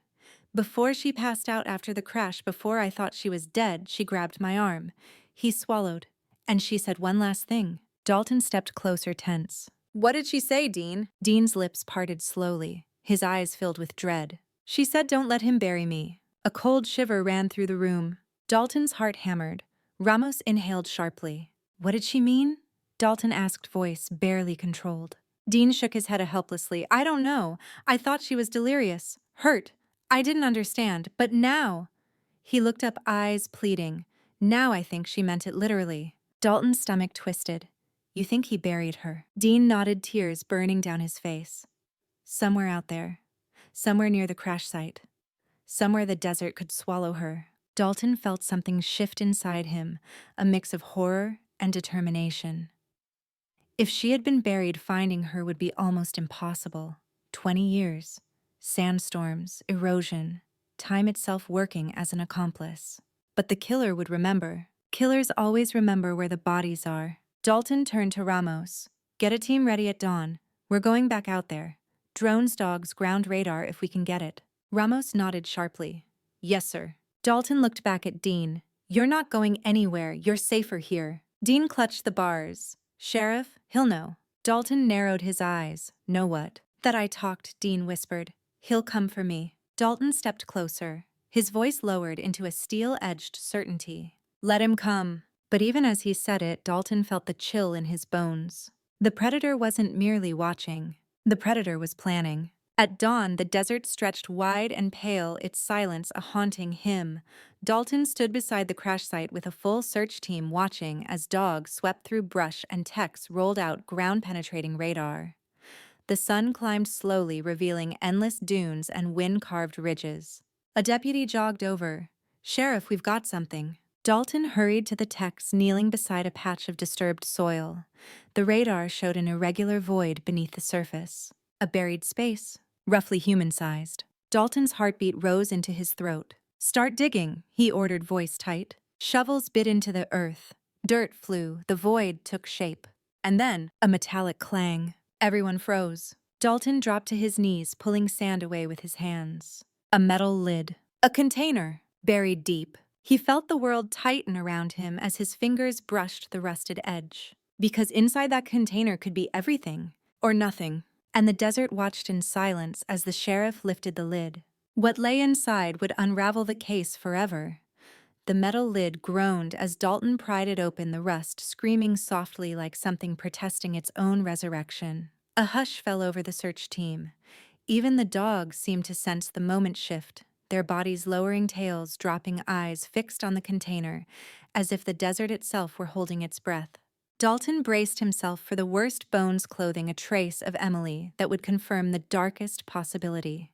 "Before she passed out after the crash, before I thought she was dead, she grabbed my arm." He swallowed, and she said one last thing. Dalton stepped closer, tense. "What did she say, Dean?" Dean's lips parted slowly, his eyes filled with dread. "She said don't let him bury me." A cold shiver ran through the room. Dalton's heart hammered. Ramos inhaled sharply. "What did she mean?" Dalton asked, voice barely controlled. Dean shook his head helplessly. "I don't know. I thought she was delirious. Hurt. I didn't understand. But now—" He looked up, eyes pleading. "Now I think she meant it literally." Dalton's stomach twisted. "You think he buried her?" Dean nodded, tears burning down his face. "Somewhere out there. Somewhere near the crash site. Somewhere the desert could swallow her." Dalton felt something shift inside him, a mix of horror and determination. If she had been buried, finding her would be almost impossible. 20 years. Sandstorms, erosion, time itself working as an accomplice. But the killer would remember. Killers always remember where the bodies are. Dalton turned to Ramos. "Get a team ready at dawn. We're going back out there. Drones, dogs, ground radar if we can get it." Ramos nodded sharply. "Yes, sir." Dalton looked back at Dean. "You're not going anywhere. You're safer here." Dean clutched the bars. "Sheriff, he'll know." Dalton narrowed his eyes. "Know what?" "That I talked," Dean whispered. "He'll come for me." Dalton stepped closer. His voice lowered into a steel-edged certainty. "Let him come." But even as he said it, Dalton felt the chill in his bones. The predator wasn't merely watching. The predator was planning. At dawn, the desert stretched wide and pale, its silence a haunting hymn. Dalton stood beside the crash site with a full search team watching as dogs swept through brush and techs rolled out ground-penetrating radar. The sun climbed slowly, revealing endless dunes and wind-carved ridges. A deputy jogged over. "Sheriff, we've got something." Dalton hurried to the techs kneeling beside a patch of disturbed soil. The radar showed an irregular void beneath the surface. A buried space, roughly human-sized. Dalton's heartbeat rose into his throat. "Start digging," he ordered, voice tight. Shovels bit into the earth. Dirt flew, the void took shape. And then, a metallic clang. Everyone froze. Dalton dropped to his knees, pulling sand away with his hands. A metal lid. A container, buried deep. He felt the world tighten around him as his fingers brushed the rusted edge. Because inside that container could be everything, or nothing. And the desert watched in silence as the sheriff lifted the lid. What lay inside would unravel the case forever. The metal lid groaned as Dalton pried it open, the rust screaming softly like something protesting its own resurrection. A hush fell over the search team. Even the dogs seemed to sense the moment shift, their bodies lowering tails, dropping eyes fixed on the container, as if the desert itself were holding its breath. Dalton braced himself for the worst, bones clothing a trace of Emily that would confirm the darkest possibility.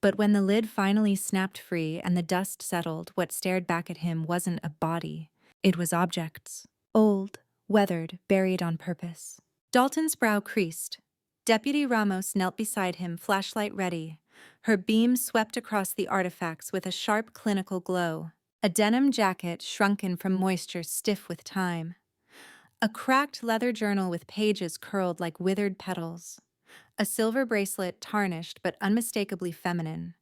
But when the lid finally snapped free and the dust settled, what stared back at him wasn't a body. It was objects. Old, weathered, buried on purpose. Dalton's brow creased. Deputy Ramos knelt beside him, flashlight ready. Her beam swept across the artifacts with a sharp, clinical glow. A denim jacket shrunken from moisture, stiff with time. A cracked leather journal with pages curled like withered petals. A silver bracelet, tarnished but unmistakably feminine.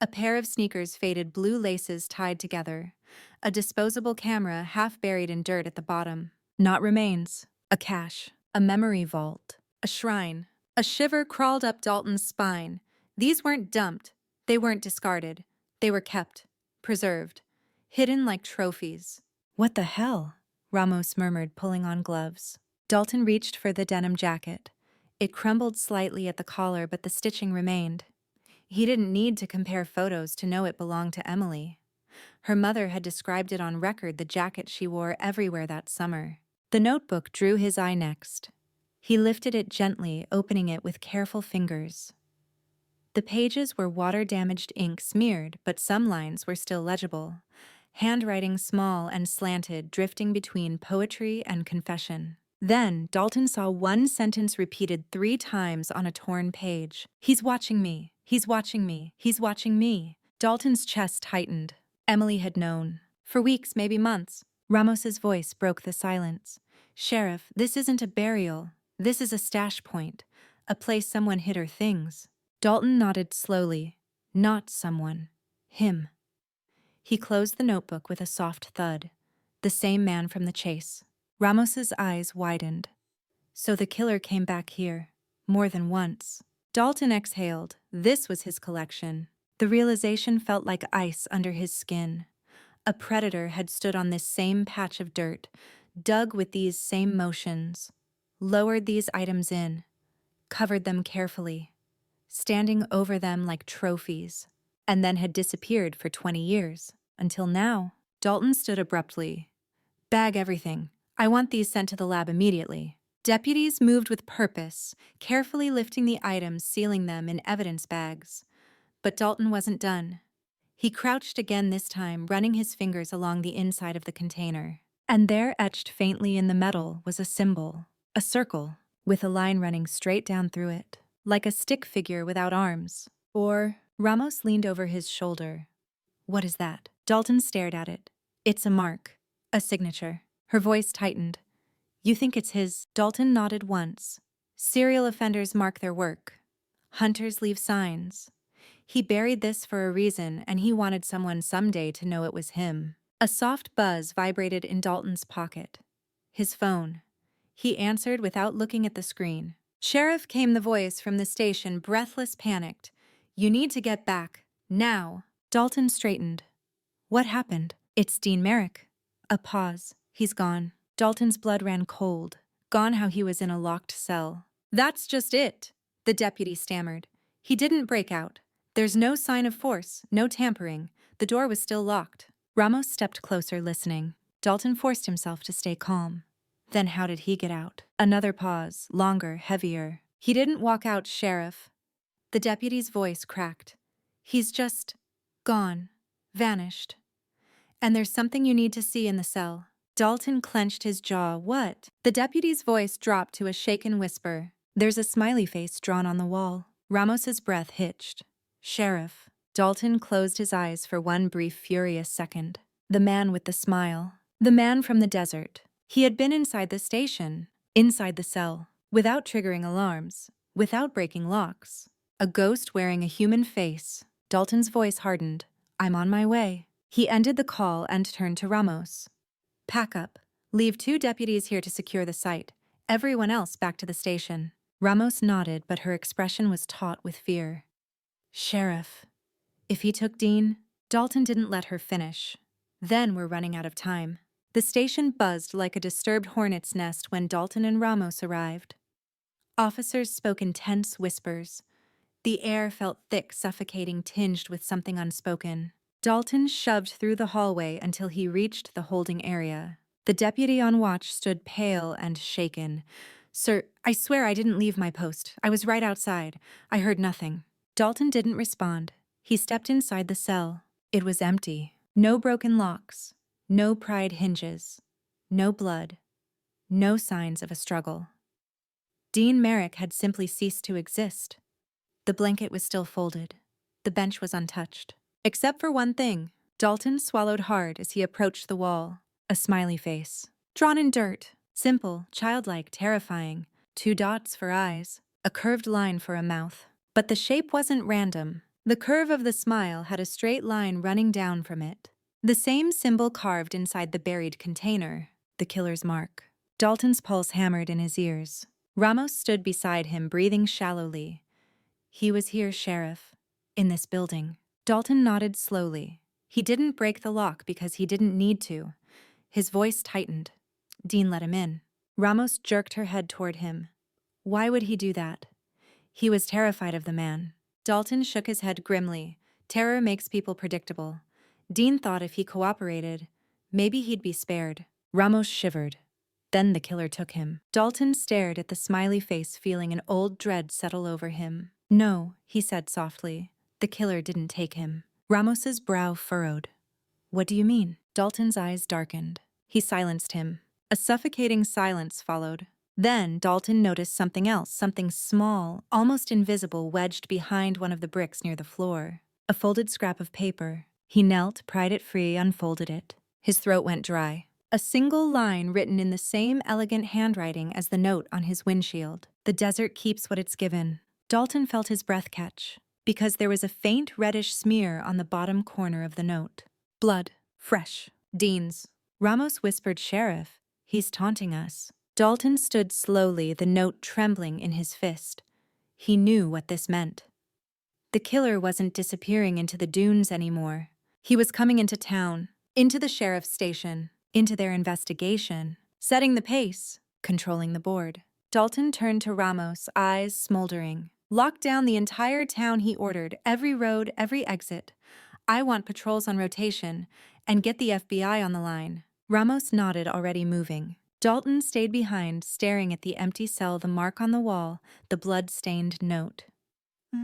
A pair of sneakers, faded blue laces tied together. A disposable camera, half buried in dirt at the bottom. Not remains. A cache. A memory vault. A shrine. A shiver crawled up Dalton's spine. These weren't dumped. They weren't discarded. They were kept. Preserved. Hidden like trophies. "What the hell?" Ramos murmured, pulling on gloves. Dalton reached for the denim jacket. It crumbled slightly at the collar, but the stitching remained. He didn't need to compare photos to know it belonged to Emily. Her mother had described it on record, the jacket she wore everywhere that summer. The notebook drew his eye next. He lifted it gently, opening it with careful fingers. The pages were water-damaged ink smeared, but some lines were still legible. Handwriting small and slanted, drifting between poetry and confession. Then, Dalton saw one sentence repeated 3 times on a torn page. "He's watching me. He's watching me. He's watching me." Dalton's chest tightened. Emily had known. For weeks, maybe months. Ramos's voice broke the silence. "Sheriff, this isn't a burial. This is a stash point. A place someone hid her things." Dalton nodded slowly. Not someone. Him. He closed the notebook with a soft thud. The same man from the chase. Ramos's eyes widened. So the killer came back here. More than once. Dalton exhaled. This was his collection. The realization felt like ice under his skin. A predator had stood on this same patch of dirt, dug with these same motions, lowered these items in, covered them carefully, standing over them like trophies, and then had disappeared for 20 years. Until now. Dalton stood abruptly. "Bag everything. I want these sent to the lab immediately." Deputies moved with purpose, carefully lifting the items, sealing them in evidence bags. But Dalton wasn't done. He crouched again this time, running his fingers along the inside of the container. And there, etched faintly in the metal, was a symbol. A circle, with a line running straight down through it. Like a stick figure without arms. Or, Ramos leaned over his shoulder. "What is that?" Dalton stared at it. "It's a mark. A signature." Her voice tightened. "You think it's his?" Dalton nodded once. "Serial offenders mark their work. Hunters leave signs. He buried this for a reason, and he wanted someone someday to know it was him." A soft buzz vibrated in Dalton's pocket. His phone. He answered without looking at the screen. "Sheriff," came the voice from the station, breathless, panicked. "You need to get back. Now." Dalton straightened. "What happened?" "It's Dean Merrick." A pause. "He's gone." Dalton's blood ran cold. Gone how he was in a locked cell. "That's just it," the deputy stammered. "He didn't break out. There's no sign of force, no tampering. The door was still locked." Ramos stepped closer, listening. Dalton forced himself to stay calm. "Then how did he get out?" Another pause, longer, heavier. "He didn't walk out, Sheriff." The deputy's voice cracked. "He's just gone. Vanished. And there's something you need to see in the cell." Dalton clenched his jaw. "What?" The deputy's voice dropped to a shaken whisper. "There's a smiley face drawn on the wall." Ramos's breath hitched. "Sheriff." Dalton closed his eyes for one brief, furious second. The man with the smile. The man from the desert. He had been inside the station. Inside the cell. Without triggering alarms. Without breaking locks. A ghost wearing a human face. Dalton's voice hardened. "I'm on my way." He ended the call and turned to Ramos. "Pack up. Leave 2 deputies here to secure the site. Everyone else back to the station." Ramos nodded, but her expression was taut with fear. "Sheriff." If he took Dean, Dalton didn't let her finish. "Then we're running out of time." The station buzzed like a disturbed hornet's nest when Dalton and Ramos arrived. Officers spoke in tense whispers. The air felt thick, suffocating, tinged with something unspoken. Dalton shoved through the hallway until he reached the holding area. The deputy on watch stood pale and shaken. "Sir, I swear I didn't leave my post. I was right outside. I heard nothing." Dalton didn't respond. He stepped inside the cell. It was empty. No broken locks. No pried hinges. No blood. No signs of a struggle. Dean Merrick had simply ceased to exist. The blanket was still folded. The bench was untouched. Except for one thing. Dalton swallowed hard as he approached the wall. A smiley face. Drawn in dirt. Simple, childlike, terrifying. 2 dots for eyes. A curved line for a mouth. But the shape wasn't random. The curve of the smile had a straight line running down from it. The same symbol carved inside the buried container. The killer's mark. Dalton's pulse hammered in his ears. Ramos stood beside him, breathing shallowly. "He was here, Sheriff. In this building." Dalton nodded slowly. He didn't break the lock because he didn't need to. His voice tightened. Dean let him in. Ramos jerked her head toward him. Why would he do that? He was terrified of the man. Dalton shook his head grimly. Terror makes people predictable. Dean thought if he cooperated, maybe he'd be spared. Ramos shivered. Then the killer took him. Dalton stared at the smiley face, feeling an old dread settle over him. No, he said softly. The killer didn't take him. Ramos's brow furrowed. What do you mean? Dalton's eyes darkened. He silenced him. A suffocating silence followed. Then Dalton noticed something else, something small, almost invisible, wedged behind one of the bricks near the floor. A folded scrap of paper. He knelt, pried it free, unfolded it. His throat went dry. A single line written in the same elegant handwriting as the note on his windshield. The desert keeps what it's given. Dalton felt his breath catch, because there was a faint reddish smear on the bottom corner of the note. Blood. Fresh. Dean's. Ramos whispered, "Sheriff, he's taunting us." Dalton stood slowly, the note trembling in his fist. He knew what this meant. The killer wasn't disappearing into the dunes anymore. He was coming into town, into the sheriff's station, into their investigation, setting the pace, controlling the board. Dalton turned to Ramos, eyes smoldering. "Lock down the entire town," he ordered, "every road, every exit. I want patrols on rotation, and get the FBI on the line." Ramos nodded, already moving. Dalton stayed behind, staring at the empty cell, the mark on the wall, the blood-stained note.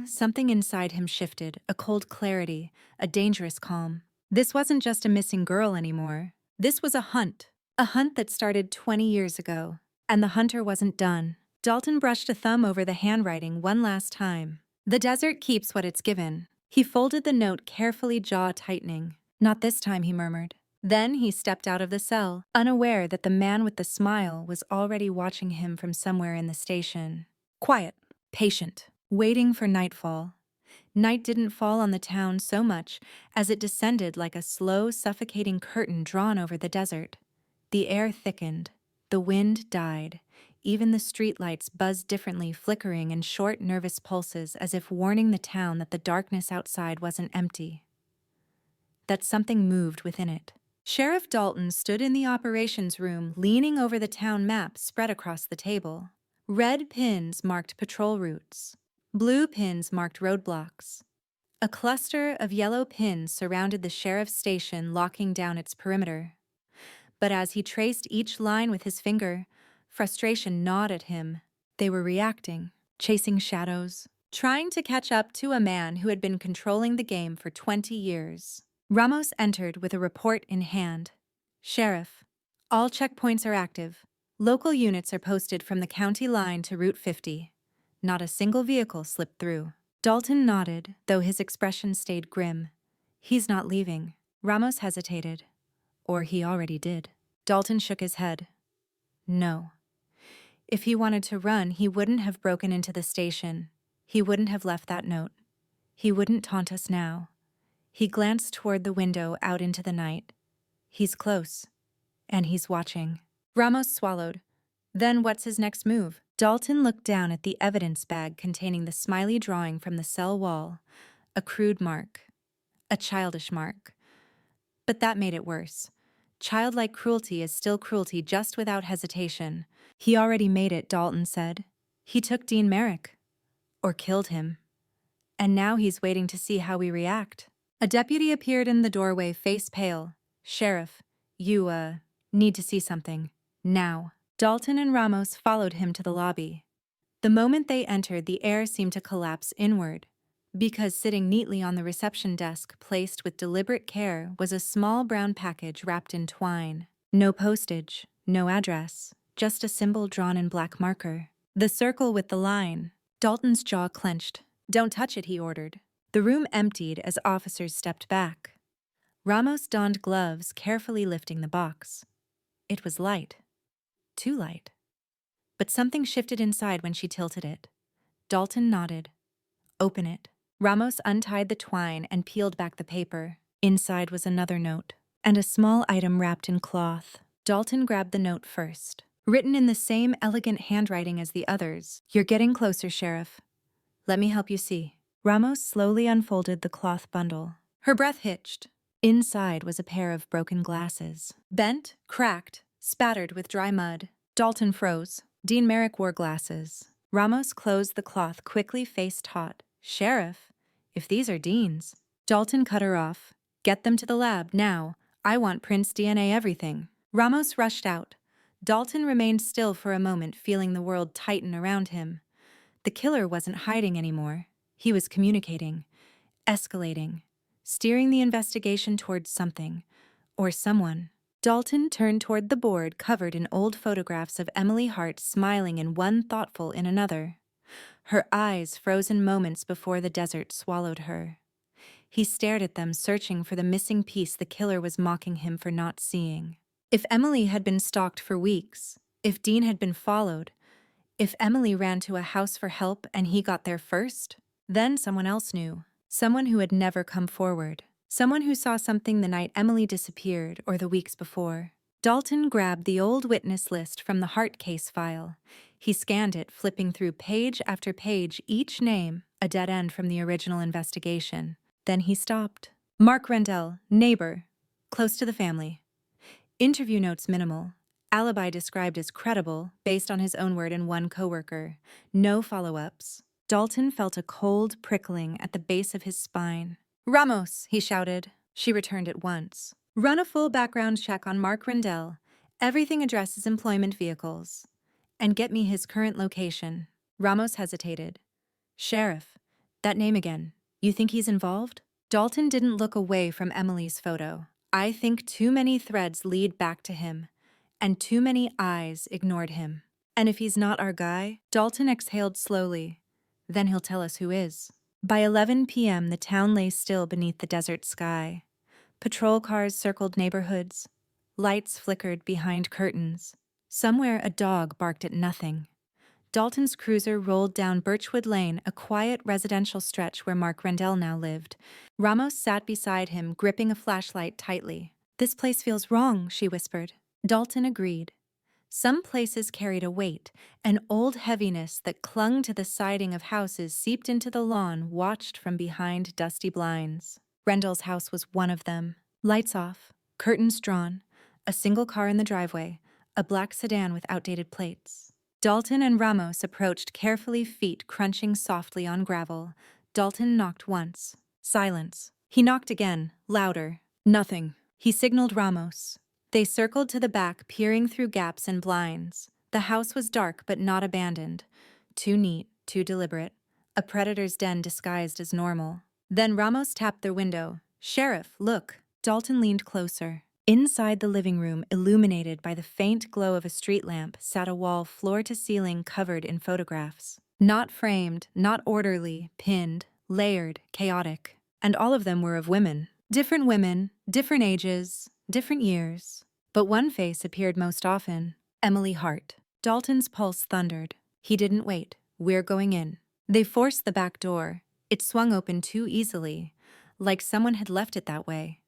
Something inside him shifted, a cold clarity, a dangerous calm. This wasn't just a missing girl anymore. This was a hunt that started 20 years ago. And the hunter wasn't done. Dalton brushed a thumb over the handwriting one last time. "The desert keeps what it's given." He folded the note carefully, jaw tightening. "Not this time," he murmured. Then he stepped out of the cell, unaware that the man with the smile was already watching him from somewhere in the station. Quiet, patient, waiting for nightfall. Night didn't fall on the town so much as it descended like a slow, suffocating curtain drawn over the desert. The air thickened. The wind died. Even the streetlights buzzed differently, flickering in short, nervous pulses as if warning the town that the darkness outside wasn't empty, that something moved within it. Sheriff Dalton stood in the operations room, leaning over the town map spread across the table. Red pins marked patrol routes. Blue pins marked roadblocks. A cluster of yellow pins surrounded the sheriff's station, locking down its perimeter. But as he traced each line with his finger, frustration gnawed at him. They were reacting, chasing shadows, trying to catch up to a man who had been controlling the game for 20 years. Ramos entered with a report in hand. "Sheriff, all checkpoints are active. Local units are posted from the county line to Route 50. Not a single vehicle slipped through." Dalton nodded, though his expression stayed grim. "He's not leaving." Ramos hesitated. Or he already did. Dalton shook his head. "No. If he wanted to run, he wouldn't have broken into the station. He wouldn't have left that note. He wouldn't taunt us now." He glanced toward the window out into the night. "He's close. And he's watching." Ramos swallowed. "Then what's his next move?" Dalton looked down at the evidence bag containing the smiley drawing from the cell wall. A crude mark. A childish mark. But that made it worse. Childlike cruelty is still cruelty, just without hesitation. He already made it, Dalton said. He took Dean Merrick. Or killed him. And now he's waiting to see how we react. A deputy appeared in the doorway, face pale. "Sheriff, you, need to see something. Now." Dalton and Ramos followed him to the lobby. The moment they entered, the air seemed to collapse inward, because sitting neatly on the reception desk, placed with deliberate care, was a small brown package wrapped in twine. No postage, no address, just a symbol drawn in black marker. The circle with the line. Dalton's jaw clenched. "Don't touch it," he ordered. The room emptied as officers stepped back. Ramos donned gloves, carefully lifting the box. It was light. Too light. But something shifted inside when she tilted it. Dalton nodded. "Open it." Ramos untied the twine and peeled back the paper. Inside was another note, and a small item wrapped in cloth. Dalton grabbed the note first. Written in the same elegant handwriting as the others. "You're getting closer, Sheriff. Let me help you see." Ramos slowly unfolded the cloth bundle. Her breath hitched. Inside was a pair of broken glasses. Bent, cracked, spattered with dry mud. Dalton froze. Dean Merrick wore glasses. Ramos closed the cloth quickly, face taut. "Sheriff, if these are Dean's." Dalton cut her off. "Get them to the lab, now. I want Prince DNA, everything." Ramos rushed out. Dalton remained still for a moment, feeling the world tighten around him. The killer wasn't hiding anymore. He was communicating, escalating, steering the investigation towards something, or someone. Dalton turned toward the board covered in old photographs of Emily Hart smiling in one, thoughtful in another. Her eyes frozen moments before the desert swallowed her. He stared at them, searching for the missing piece the killer was mocking him for not seeing. If Emily had been stalked for weeks, if Dean had been followed, if Emily ran to a house for help and he got there first, then someone else knew. Someone who had never come forward. Someone who saw something the night Emily disappeared or the weeks before. Dalton grabbed the old witness list from the Hart case file. He scanned it, flipping through page after page, each name a dead end from the original investigation. Then he stopped. Mark Rendell, neighbor, close to the family. Interview notes minimal. Alibi described as credible, based on his own word and one coworker. No follow-ups. Dalton felt a cold prickling at the base of his spine. "Ramos," he shouted. She returned at once. "Run a full background check on Mark Rendell. Everything addresses employment vehicles. And get me his current location." Ramos hesitated. "Sheriff, that name again. You think he's involved?" Dalton didn't look away from Emily's photo. "I think too many threads lead back to him, and too many eyes ignored him. And if he's not our guy," Dalton exhaled slowly, "then he'll tell us who is." By 11 p.m., the town lay still beneath the desert sky. Patrol cars circled neighborhoods. Lights flickered behind curtains. Somewhere a dog barked at nothing. Dalton's cruiser rolled down Birchwood Lane, a quiet residential stretch where Mark Rendell now lived. Ramos sat beside him, gripping a flashlight tightly. "This place feels wrong," she whispered. Dalton agreed. Some places carried a weight, an old heaviness that clung to the siding of houses seeped into the lawn, watched from behind dusty blinds. Rendell's house was one of them. Lights off, curtains drawn, a single car in the driveway, a black sedan with outdated plates. Dalton and Ramos approached carefully, feet crunching softly on gravel. Dalton knocked once. Silence. He knocked again, louder. "Nothing." He signaled Ramos. They circled to the back, peering through gaps and blinds. The house was dark but not abandoned. Too neat, too deliberate. A predator's den disguised as normal. Then Ramos tapped their window. "Sheriff, look." Dalton leaned closer. Inside the living room, illuminated by the faint glow of a street lamp, sat a wall floor to ceiling covered in photographs. Not framed, not orderly, pinned, layered, chaotic. And all of them were of women. Women, different ages, different years. But one face appeared most often. Emily Hart. Dalton's pulse thundered. He didn't wait. "We're going in." They forced the back door. It swung open too easily, like someone had left it that way.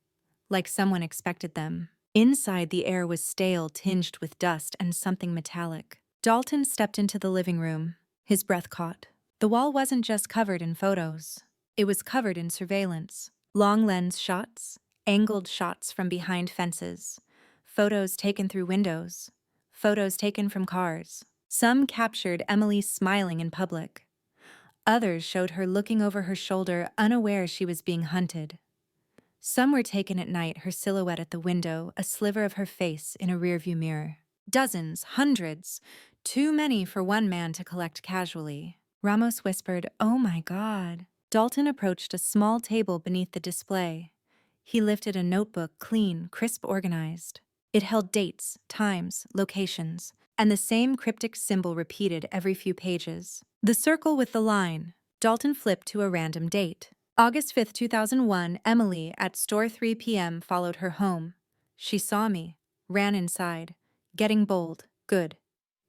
Like someone expected them. Inside, the air was stale, tinged with dust and something metallic. Dalton stepped into the living room. His breath caught. The wall wasn't just covered in photos. It was covered in surveillance. Long lens shots, angled shots from behind fences, photos taken through windows, photos taken from cars. Some captured Emily smiling in public. Others showed her looking over her shoulder, unaware she was being hunted. Some were taken at night, her silhouette at the window, a sliver of her face in a rearview mirror. Dozens, hundreds, too many for one man to collect casually. Ramos whispered, "Oh my God." Dalton approached a small table beneath the display. He lifted a notebook, clean, crisp, organized. It held dates, times, locations, and the same cryptic symbol repeated every few pages. The circle with the line. Dalton flipped to a random date. August 5th, 2001, Emily, at store 3 p.m., followed her home. She saw me, ran inside, getting bold, good.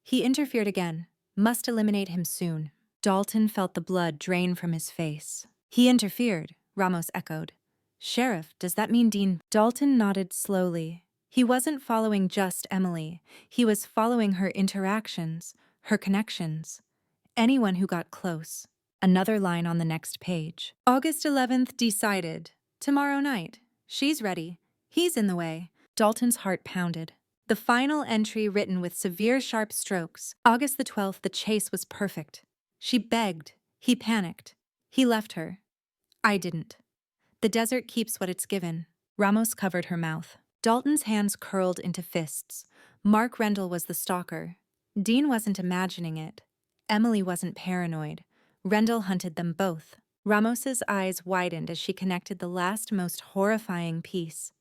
He interfered again, must eliminate him soon. Dalton felt the blood drain from his face. "He interfered," Ramos echoed. "Sheriff, does that mean Dean?" Dalton nodded slowly. He wasn't following just Emily. He was following her interactions, her connections. Anyone who got close. Another line on the next page. August 11th, decided. Tomorrow night. She's ready. He's in the way. Dalton's heart pounded. The final entry written with severe, sharp strokes. August the 12th, the chase was perfect. She begged. He panicked. He left her. I didn't. The desert keeps what it's given. Ramos covered her mouth. Dalton's hands curled into fists. Mark Rendell was the stalker. Dean wasn't imagining it. Emily wasn't paranoid. Rendell hunted them both. Ramos's eyes widened as she connected the last, most horrifying piece.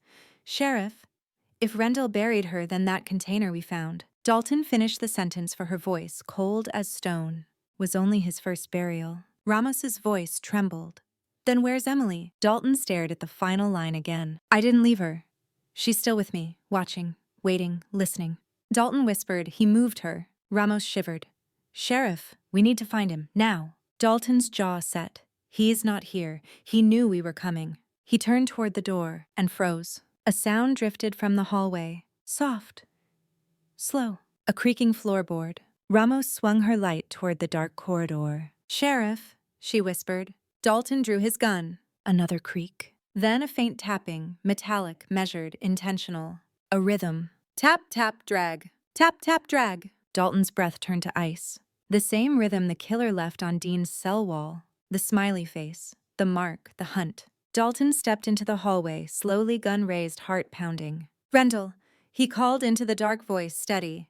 Sheriff, if Rendell buried her, then that container we found. Dalton finished the sentence for her voice, cold as stone, was only his first burial. Ramos's voice trembled. Then where's Emily? Dalton stared at the final line again. I didn't leave her. She's still with me, watching, waiting, listening. Dalton whispered he moved her. Ramos shivered. Sheriff, we need to find him, now. Dalton's jaw set. He's not here. He knew we were coming. He turned toward the door and froze. A sound drifted from the hallway. Soft. Slow. A creaking floorboard. Ramos swung her light toward the dark corridor. Sheriff, she whispered. Dalton drew his gun. Another creak. Then a faint tapping, metallic, measured, intentional. A rhythm. Tap, tap, drag. Tap, tap, drag. Dalton's breath turned to ice. The same rhythm the killer left on Dean's cell wall. The smiley face, the mark, the hunt. Dalton stepped into the hallway, slowly, gun raised, heart pounding. Rendell, he called into the dark voice, steady.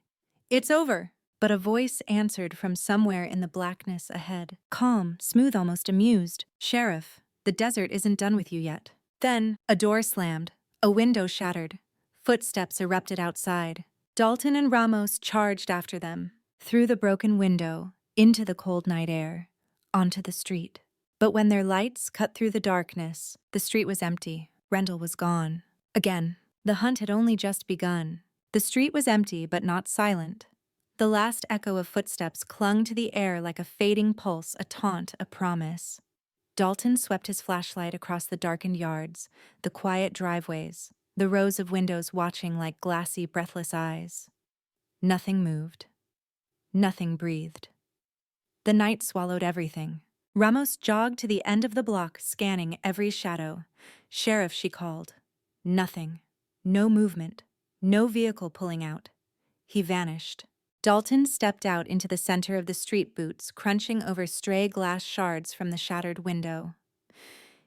It's over. But a voice answered from somewhere in the blackness ahead. Calm, smooth, almost amused. Sheriff, the desert isn't done with you yet. Then, a door slammed. A window shattered. Footsteps erupted outside. Dalton and Ramos charged after them. Through the broken window, into the cold night air, onto the street. But when their lights cut through the darkness, the street was empty. Rendell was gone. Again, the hunt had only just begun. The street was empty but not silent. The last echo of footsteps clung to the air like a fading pulse, a taunt, a promise. Dalton swept his flashlight across the darkened yards, the quiet driveways, the rows of windows watching like glassy, breathless eyes. Nothing moved. Nothing breathed. The night swallowed everything. Ramos jogged to the end of the block, scanning every shadow. Sheriff, she called. Nothing. No movement. No vehicle pulling out. He vanished. Dalton stepped out into the center of the street, boots crunching over stray glass shards from the shattered window.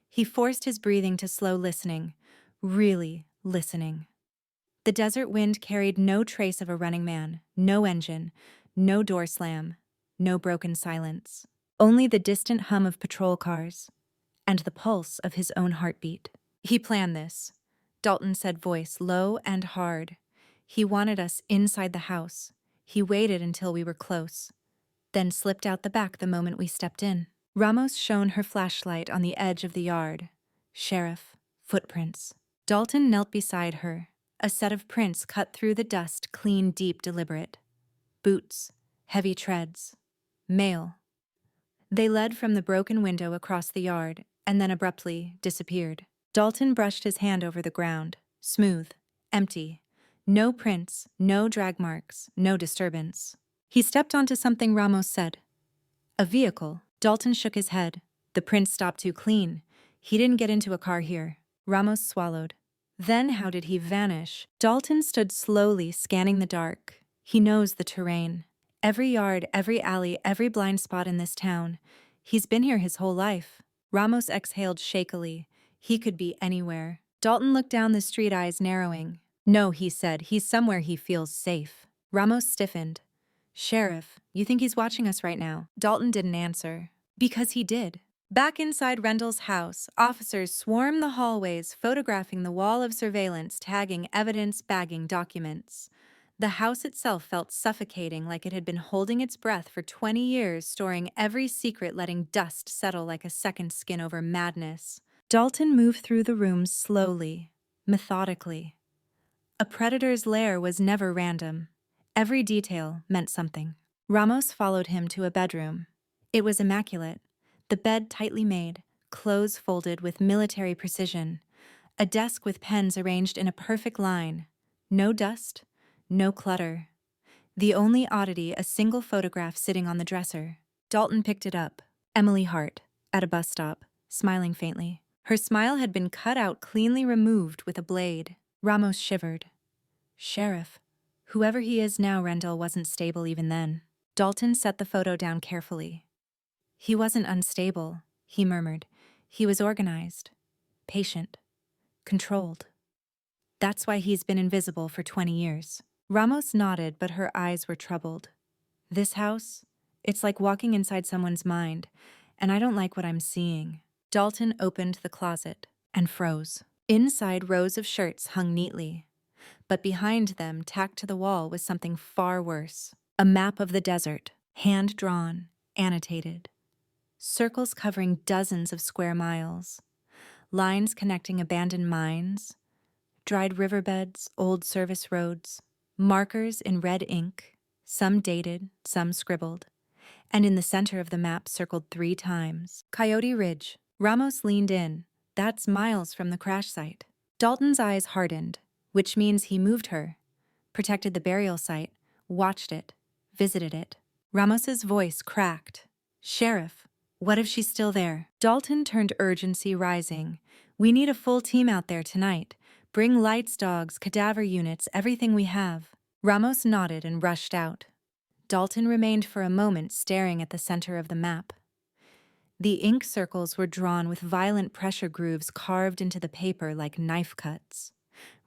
He forced his breathing to slow, listening, really listening. The desert wind carried no trace of a running man, no engine, no door slam, no broken silence. Only the distant hum of patrol cars and the pulse of his own heartbeat. He planned this, Dalton said, voice low and hard. He wanted us inside the house. He waited until we were close, then slipped out the back the moment we stepped in. Ramos shone her flashlight on the edge of the yard. Sheriff, footprints. Dalton knelt beside her, a set of prints cut through the dust, clean, deep, deliberate. Boots, heavy treads. Male. They led from the broken window across the yard, and then abruptly disappeared. Dalton brushed his hand over the ground, smooth, empty. No prints, no drag marks, no disturbance. He stepped onto something Ramos said. A vehicle. Dalton shook his head. The prints stopped too clean. He didn't get into a car here. Ramos swallowed. Then how did he vanish? Dalton stood slowly, scanning the dark. He knows the terrain. Every yard, every alley, every blind spot in this town. He's been here his whole life. Ramos exhaled shakily. He could be anywhere. Dalton looked down the street, eyes narrowing. No, he said, he's somewhere he feels safe. Ramos stiffened. Sheriff, you think he's watching us right now? Dalton didn't answer. Because he did. Back inside Rendell's house, officers swarmed the hallways, photographing the wall of surveillance, tagging evidence, bagging documents. The house itself felt suffocating, like it had been holding its breath for 20 years, storing every secret, letting dust settle like a second skin over madness. Dalton moved through the rooms slowly, methodically. A predator's lair was never random. Every detail meant something. Ramos followed him to a bedroom. It was immaculate. The bed tightly made, clothes folded with military precision, a desk with pens arranged in a perfect line. No dust, no clutter. The only oddity, a single photograph sitting on the dresser. Dalton picked it up. Emily Hart, at a bus stop, smiling faintly. Her smile had been cut out, cleanly removed with a blade. Ramos shivered. Sheriff. Whoever he is now, Rendell wasn't stable even then. Dalton set the photo down carefully. He wasn't unstable, he murmured. He was organized, patient, controlled. That's why he's been invisible for 20 years. Ramos nodded, but her eyes were troubled. This house? It's like walking inside someone's mind, and I don't like what I'm seeing. Dalton opened the closet and froze. Inside, rows of shirts hung neatly, but behind them, tacked to the wall, was something far worse. A map of the desert, hand-drawn, annotated. Circles covering dozens of square miles. Lines connecting abandoned mines, dried riverbeds, old service roads. Markers in red ink, some dated, some scribbled. And in the center of the map, circled 3 times. Coyote Ridge. Ramos leaned in. That's miles from the crash site. Dalton's eyes hardened, which means he moved her, protected the burial site, watched it, visited it. Ramos's voice cracked. Sheriff, what if she's still there? Dalton turned, urgency rising. We need a full team out there tonight. Bring lights, dogs, cadaver units, everything we have. Ramos nodded and rushed out. Dalton remained for a moment staring at the center of the map. The ink circles were drawn with violent pressure grooves carved into the paper like knife cuts.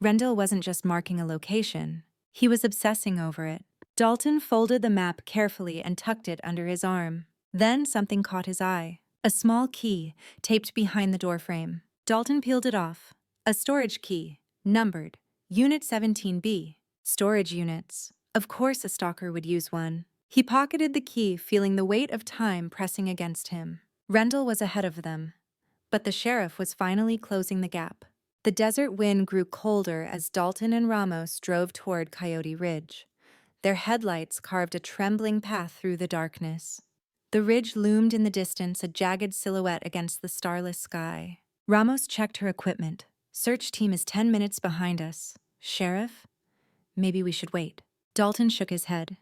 Rendell wasn't just marking a location. He was obsessing over it. Dalton folded the map carefully and tucked it under his arm. Then something caught his eye. A small key taped behind the doorframe. Dalton peeled it off. A storage key, numbered, Unit 17B. Storage units. Of course a stalker would use one. He pocketed the key, feeling the weight of time pressing against him. Rendell was ahead of them, but the sheriff was finally closing the gap. The desert wind grew colder as Dalton and Ramos drove toward Coyote Ridge. Their headlights carved a trembling path through the darkness. The ridge loomed in the distance, a jagged silhouette against the starless sky. Ramos checked her equipment. Search team is 10 minutes behind us. Sheriff? Maybe we should wait. Dalton shook his head.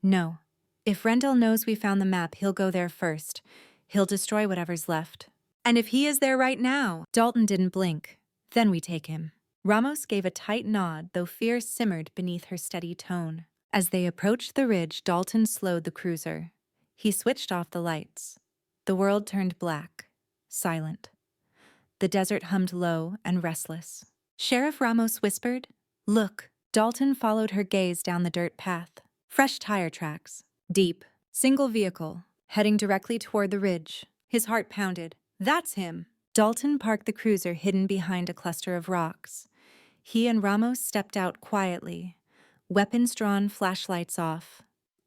No. If Rendell knows we found the map, he'll go there first. He'll destroy whatever's left. And if he is there right now? Dalton didn't blink. Then we take him. Ramos gave a tight nod, though fear simmered beneath her steady tone. As they approached the ridge, Dalton slowed the cruiser. He switched off the lights. The world turned black, silent. The desert hummed low and restless. Sheriff Ramos whispered, "Look." Dalton followed her gaze down the dirt path. Fresh tire tracks, deep, single vehicle, heading directly toward the ridge. His heart pounded. That's him. Dalton parked the cruiser hidden behind a cluster of rocks. He and Ramos stepped out quietly, weapons drawn, flashlights off.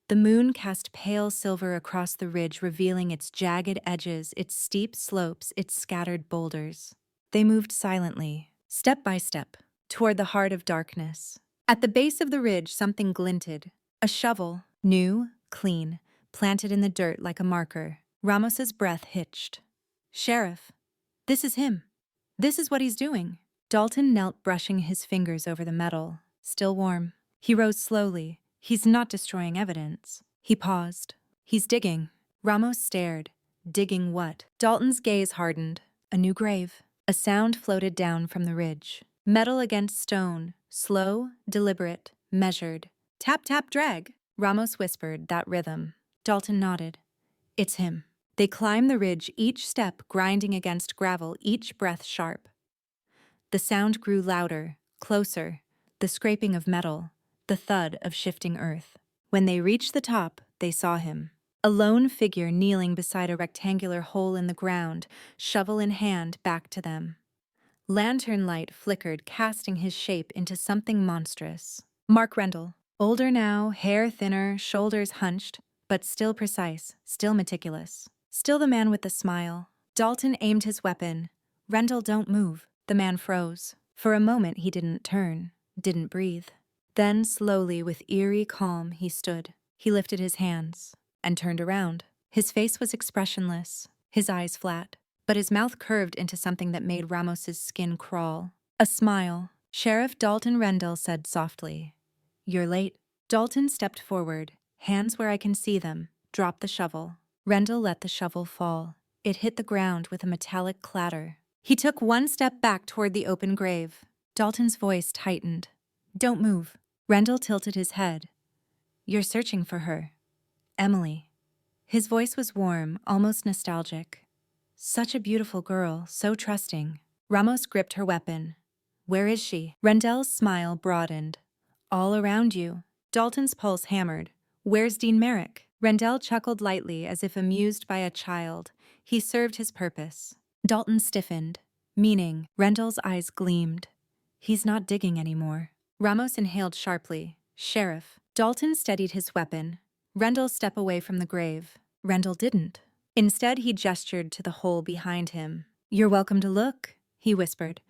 The moon cast pale silver across the ridge, revealing its jagged edges, its steep slopes, its scattered boulders. They moved silently, step by step, toward the heart of darkness. At the base of the ridge, something glinted. A shovel, new, clean, planted in the dirt like a marker. Ramos's breath hitched. Sheriff, this is him. This is what he's doing. Dalton knelt, brushing his fingers over the metal, still warm. He rose slowly. He's not destroying evidence. He paused. He's digging. Ramos stared. Digging what? Dalton's gaze hardened. A new grave. A sound floated down from the ridge. Metal against stone. Slow, deliberate, measured. Tap, tap, drag. Ramos whispered, that rhythm. Dalton nodded. It's him. They climbed the ridge, each step grinding against gravel, each breath sharp. The sound grew louder, closer, the scraping of metal, the thud of shifting earth. When they reached the top, they saw him. A lone figure kneeling beside a rectangular hole in the ground, shovel in hand, back to them. Lantern light flickered, casting his shape into something monstrous. Mark Rendell. Older now, hair thinner, shoulders hunched, but still precise, still meticulous. Still the man with the smile. Dalton aimed his weapon. Rendell, don't move. The man froze. For a moment he didn't turn, didn't breathe. Then, slowly, with eerie calm, he stood. He lifted his hands and turned around. His face was expressionless, his eyes flat, but his mouth curved into something that made Ramos's skin crawl. A smile. Sheriff Dalton Rendell said softly, "You're late." Dalton stepped forward, hands where I can see them, dropped the shovel. Rendell let the shovel fall. It hit the ground with a metallic clatter. He took one step back toward the open grave. Dalton's voice tightened. "Don't move." Rendell tilted his head. "You're searching for her. Emily." His voice was warm, almost nostalgic. Such a beautiful girl, so trusting. Ramos gripped her weapon. "Where is she?" Rendell's smile broadened. All around you. Dalton's pulse hammered. Where's Dean Merrick? Rendell chuckled lightly as if amused by a child. He served his purpose. Dalton stiffened. Meaning, Rendell's eyes gleamed. He's not digging anymore. Ramos inhaled sharply. Sheriff. Dalton steadied his weapon. Rendell step away from the grave. Rendell didn't. Instead, he gestured to the hole behind him. You're welcome to look, he whispered.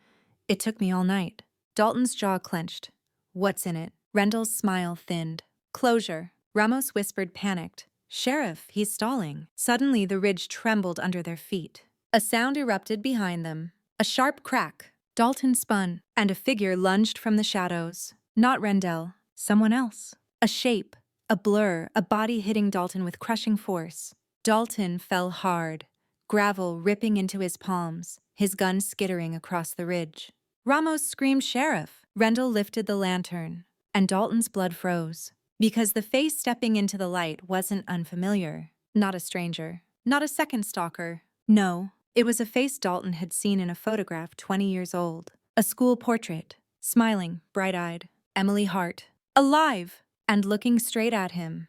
It took me all night. Dalton's jaw clenched. What's in it? Rendell's smile thinned. Closure. Ramos whispered, panicked. Sheriff, he's stalling. Suddenly, the ridge trembled under their feet. A sound erupted behind them. A sharp crack. Dalton spun, and a figure lunged from the shadows. Not Rendell. Someone else. A shape. A blur. A body hitting Dalton with crushing force. Dalton fell hard. Gravel ripping into his palms. His gun skittering across the ridge. Ramos screamed, Sheriff. Rendell lifted the lantern, and Dalton's blood froze. Because the face stepping into the light wasn't unfamiliar. Not a stranger. Not a second stalker. No, it was a face Dalton had seen in a photograph 20 years old. A school portrait. Smiling, bright-eyed. Emily Hart. Alive! And looking straight at him.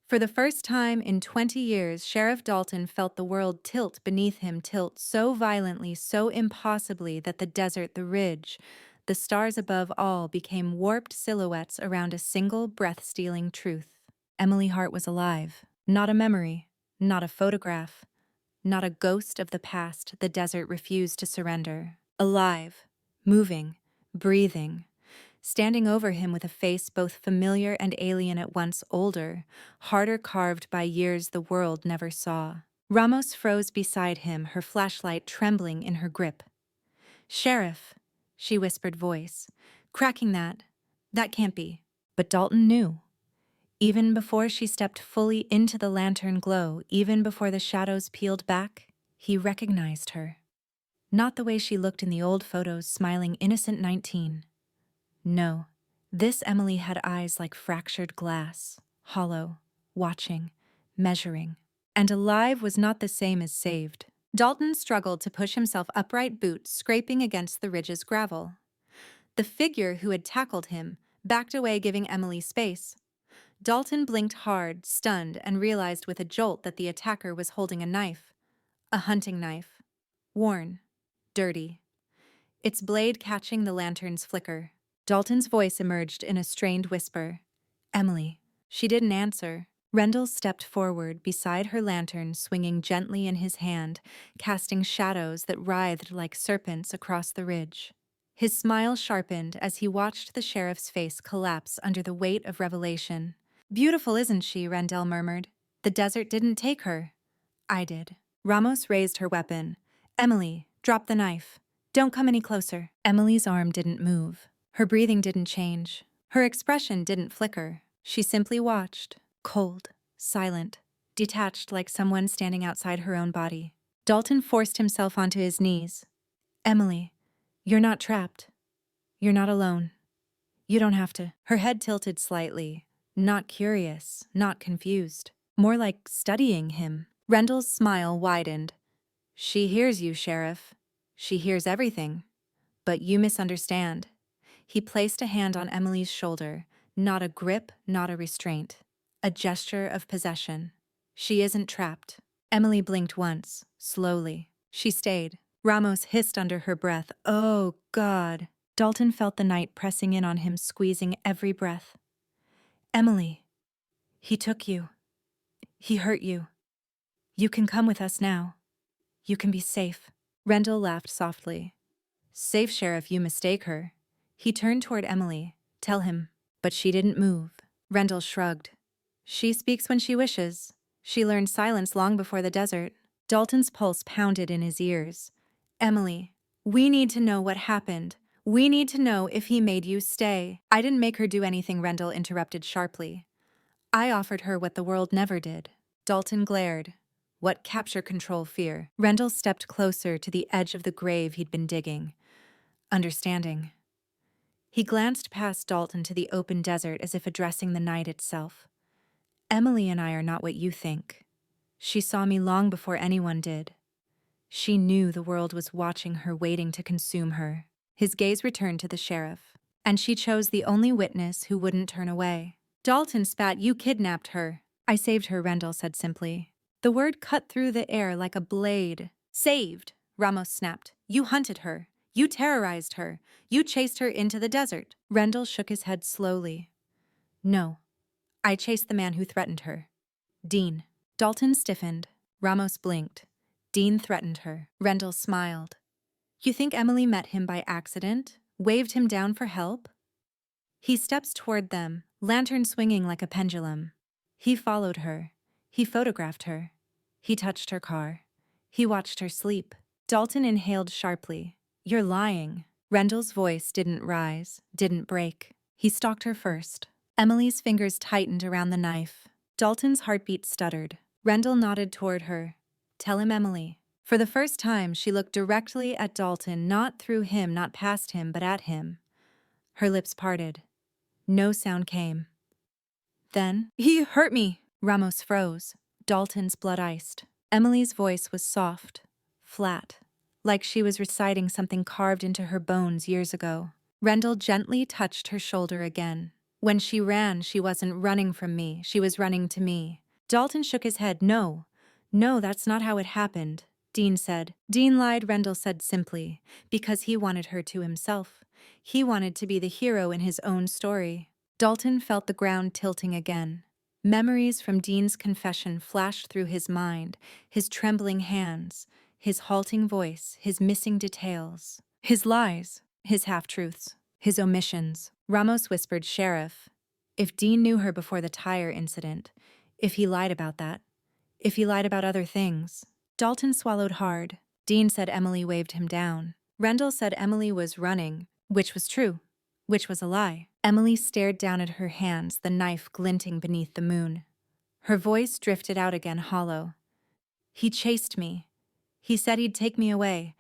For the first time in 20 years, Sheriff Dalton felt the world tilt beneath him, tilt so violently, so impossibly that the desert, the ridge, the stars above all became warped silhouettes around a single breath-stealing truth. Emily Hart was alive. Not a memory, not a photograph, not a ghost of the past the desert refused to surrender. Alive, moving, breathing, standing over him with a face both familiar and alien at once, older, harder carved by years the world never saw. Ramos froze beside him, her flashlight trembling in her grip. Sheriff, she whispered voice, cracking that can't be. But Dalton knew. Even before she stepped fully into the lantern glow, even before the shadows peeled back, he recognized her. Not the way she looked in the old photos, smiling innocent 19. No, this Emily had eyes like fractured glass, hollow, watching, measuring. And alive was not the same as saved. Dalton struggled to push himself upright, boots scraping against the ridge's gravel. The figure who had tackled him backed away, giving Emily space. Dalton blinked hard, stunned, and realized with a jolt that the attacker was holding a knife. A hunting knife. Worn. Dirty. Its blade catching the lantern's flicker. Dalton's voice emerged in a strained whisper. Emily. She didn't answer. Rendell stepped forward beside her lantern, swinging gently in his hand, casting shadows that writhed like serpents across the ridge. His smile sharpened as he watched the sheriff's face collapse under the weight of revelation. Beautiful, isn't she? Rendell murmured. The desert didn't take her. I did. Ramos raised her weapon. Emily, drop the knife. Don't come any closer. Emily's arm didn't move. Her breathing didn't change. Her expression didn't flicker. She simply watched, cold, silent, detached like someone standing outside her own body. Dalton forced himself onto his knees. Emily, you're not trapped. You're not alone. You don't have to. Her head tilted slightly, not curious, not confused, more like studying him. Rendell's smile widened. She hears you, Sheriff. She hears everything. But you misunderstand. He placed a hand on Emily's shoulder, not a grip, not a restraint. A gesture of possession. She isn't trapped. Emily blinked once, slowly. She stayed. Ramos hissed under her breath. Oh, God. Dalton felt the night pressing in on him, squeezing every breath. Emily. He took you. He hurt you. You can come with us now. You can be safe. Rendell laughed softly. Safe, Sheriff, you mistake her. He turned toward Emily. Tell him. But she didn't move. Rendell shrugged. She speaks when she wishes. She learned silence long before the desert. Dalton's pulse pounded in his ears. Emily, we need to know what happened. We need to know if he made you stay. I didn't make her do anything, Rendell interrupted sharply. I offered her what the world never did. Dalton glared. What capture control fear? Rendell stepped closer to the edge of the grave he'd been digging. Understanding. He glanced past Dalton to the open desert as if addressing the night itself. Emily and I are not what you think. She saw me long before anyone did. She knew the world was watching her, waiting to consume her. His gaze returned to the sheriff. And she chose the only witness who wouldn't turn away. Dalton spat. You kidnapped her. I saved her, Rendell said simply. The word cut through the air like a blade. Saved, Ramos snapped. You hunted her. You terrorized her. You chased her into the desert. Rendell shook his head slowly. No. I chased the man who threatened her. Dean. Dalton stiffened. Ramos blinked. Dean threatened her. Rendell smiled. You think Emily met him by accident? Waved him down for help? He steps toward them, lantern swinging like a pendulum. He followed her. He photographed her. He touched her car. He watched her sleep. Dalton inhaled sharply. You're lying. Rendell's voice didn't rise, didn't break. He stalked her first. Emily's fingers tightened around the knife. Dalton's heartbeat stuttered. Rendell nodded toward her. Tell him, Emily. For the first time, she looked directly at Dalton, not through him, not past him, but at him. Her lips parted. No sound came. Then, he hurt me. Ramos froze. Dalton's blood iced. Emily's voice was soft, flat, like she was reciting something carved into her bones years ago. Rendell gently touched her shoulder again. When she ran, she wasn't running from me. She was running to me. Dalton shook his head. No, that's not how it happened, Dean said. Dean lied, Rendell said simply, because he wanted her to himself. He wanted to be the hero in his own story. Dalton felt the ground tilting again. Memories from Dean's confession flashed through his mind, his trembling hands, his halting voice, his missing details, his lies, his half-truths, his omissions. Ramos whispered, Sheriff, if Dean knew her before the tire incident, if he lied about that, if he lied about other things. Dalton swallowed hard. Dean said Emily waved him down. Rendell said Emily was running, which was true, which was a lie. Emily stared down at her hands, the knife glinting beneath the moon. Her voice drifted out again, hollow. He chased me. He said he'd take me away.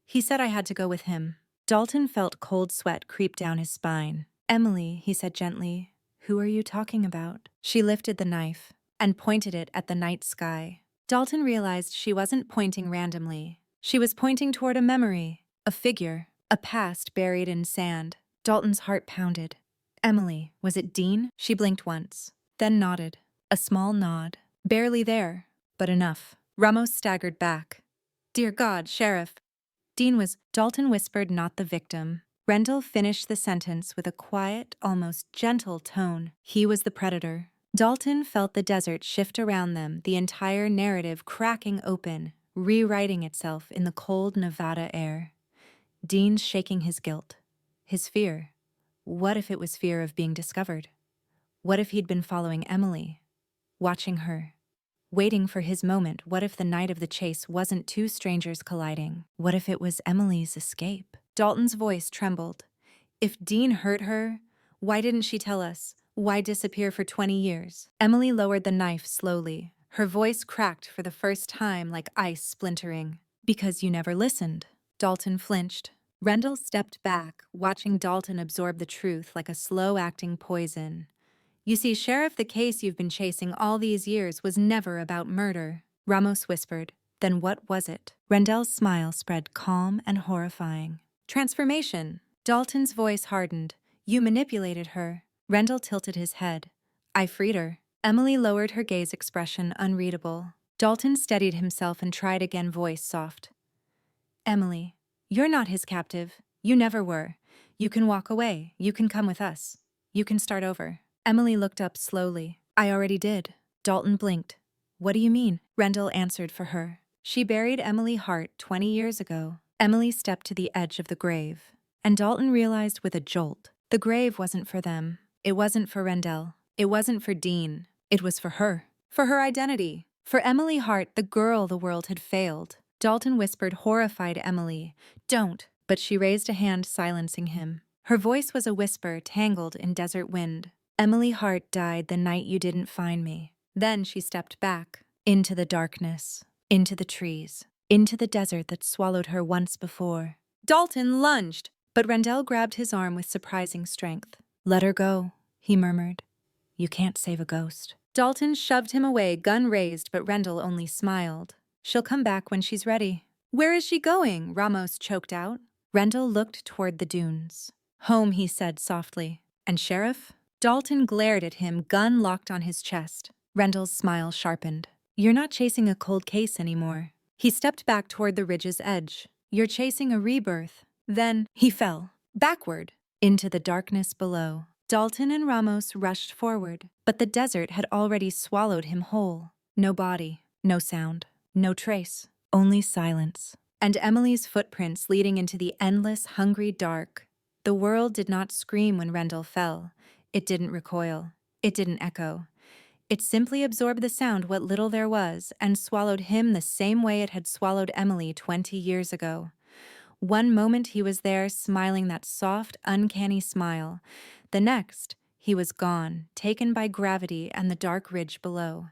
He said I had to go with him. Dalton felt cold sweat creep down his spine. Emily, he said gently, who are you talking about? She lifted the knife and pointed it at the night sky. Dalton realized she wasn't pointing randomly. She was pointing toward a memory, a figure, a past buried in sand. Dalton's heart pounded. Emily, was it Dean? She blinked once, then nodded. A small nod. Barely there, but enough. Ramos staggered back. Dear God, Sheriff. Dean was, Dalton whispered, not the victim. Rendell finished the sentence with a quiet, almost gentle tone. He was the predator. Dalton felt the desert shift around them, the entire narrative cracking open, rewriting itself in the cold Nevada air. Dean's shaking his guilt, his fear. What if it was fear of being discovered? What if he'd been following Emily, watching her, waiting for his moment? What if the night of the chase wasn't two strangers colliding? What if it was Emily's escape? Dalton's voice trembled. If Dean hurt her, why didn't she tell us? Why disappear for 20 years? Emily lowered the knife slowly. Her voice cracked for the first time like ice splintering. Because you never listened. Dalton flinched. Rendell stepped back, watching Dalton absorb the truth like a slow-acting poison. You see, Sheriff, the case you've been chasing all these years was never about murder. Ramos whispered. Then what was it? Rendell's smile spread calm and horrifying. Transformation. Dalton's voice hardened. You manipulated her. Rendell tilted his head. I freed her. Emily lowered her gaze, expression unreadable. Dalton steadied himself and tried again, voice soft. Emily, you're not his captive. You never were. You can walk away. You can come with us. You can start over. Emily looked up slowly. I already did. Dalton blinked. What do you mean? Rendell answered for her. She buried Emily Hart 20 years ago. Emily stepped to the edge of the grave. And Dalton realized with a jolt, the grave wasn't for them. It wasn't for Rendell. It wasn't for Dean. It was for her. For her identity. For Emily Hart, the girl the world had failed. Dalton whispered, horrified Emily, don't. But she raised a hand, silencing him. Her voice was a whisper tangled in desert wind. Emily Hart died the night you didn't find me. Then she stepped back, into the darkness, into the trees, into the desert that swallowed her once before. Dalton lunged, but Rendell grabbed his arm with surprising strength. Let her go, he murmured. You can't save a ghost. Dalton shoved him away, gun raised, but Rendell only smiled. She'll come back when she's ready. Where is she going? Ramos choked out. Rendell looked toward the dunes. Home, he said softly. And Sheriff? Dalton glared at him, gun locked on his chest. Rendell's smile sharpened. You're not chasing a cold case anymore. He stepped back toward the ridge's edge. You're chasing a rebirth. Then he fell, backward, into the darkness below. Dalton and Ramos rushed forward, but the desert had already swallowed him whole. No body, no sound, no trace, only silence. And Emily's footprints leading into the endless, hungry dark. The world did not scream when Rendell fell. It didn't recoil. It didn't echo. It simply absorbed the sound, what little there was, and swallowed him the same way it had swallowed Emily 20 years ago. One moment he was there, smiling that soft, uncanny smile. The next, he was gone, taken by gravity and the dark ridge below.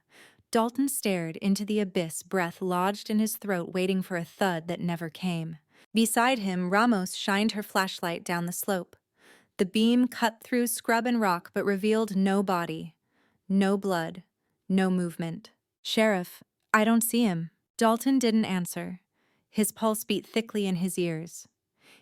Dalton stared into the abyss, breath lodged in his throat, waiting for a thud that never came. Beside him, Ramos shined her flashlight down the slope. The beam cut through scrub and rock but revealed no body, no blood, no movement. Sheriff, I don't see him. Dalton didn't answer. His pulse beat thickly in his ears.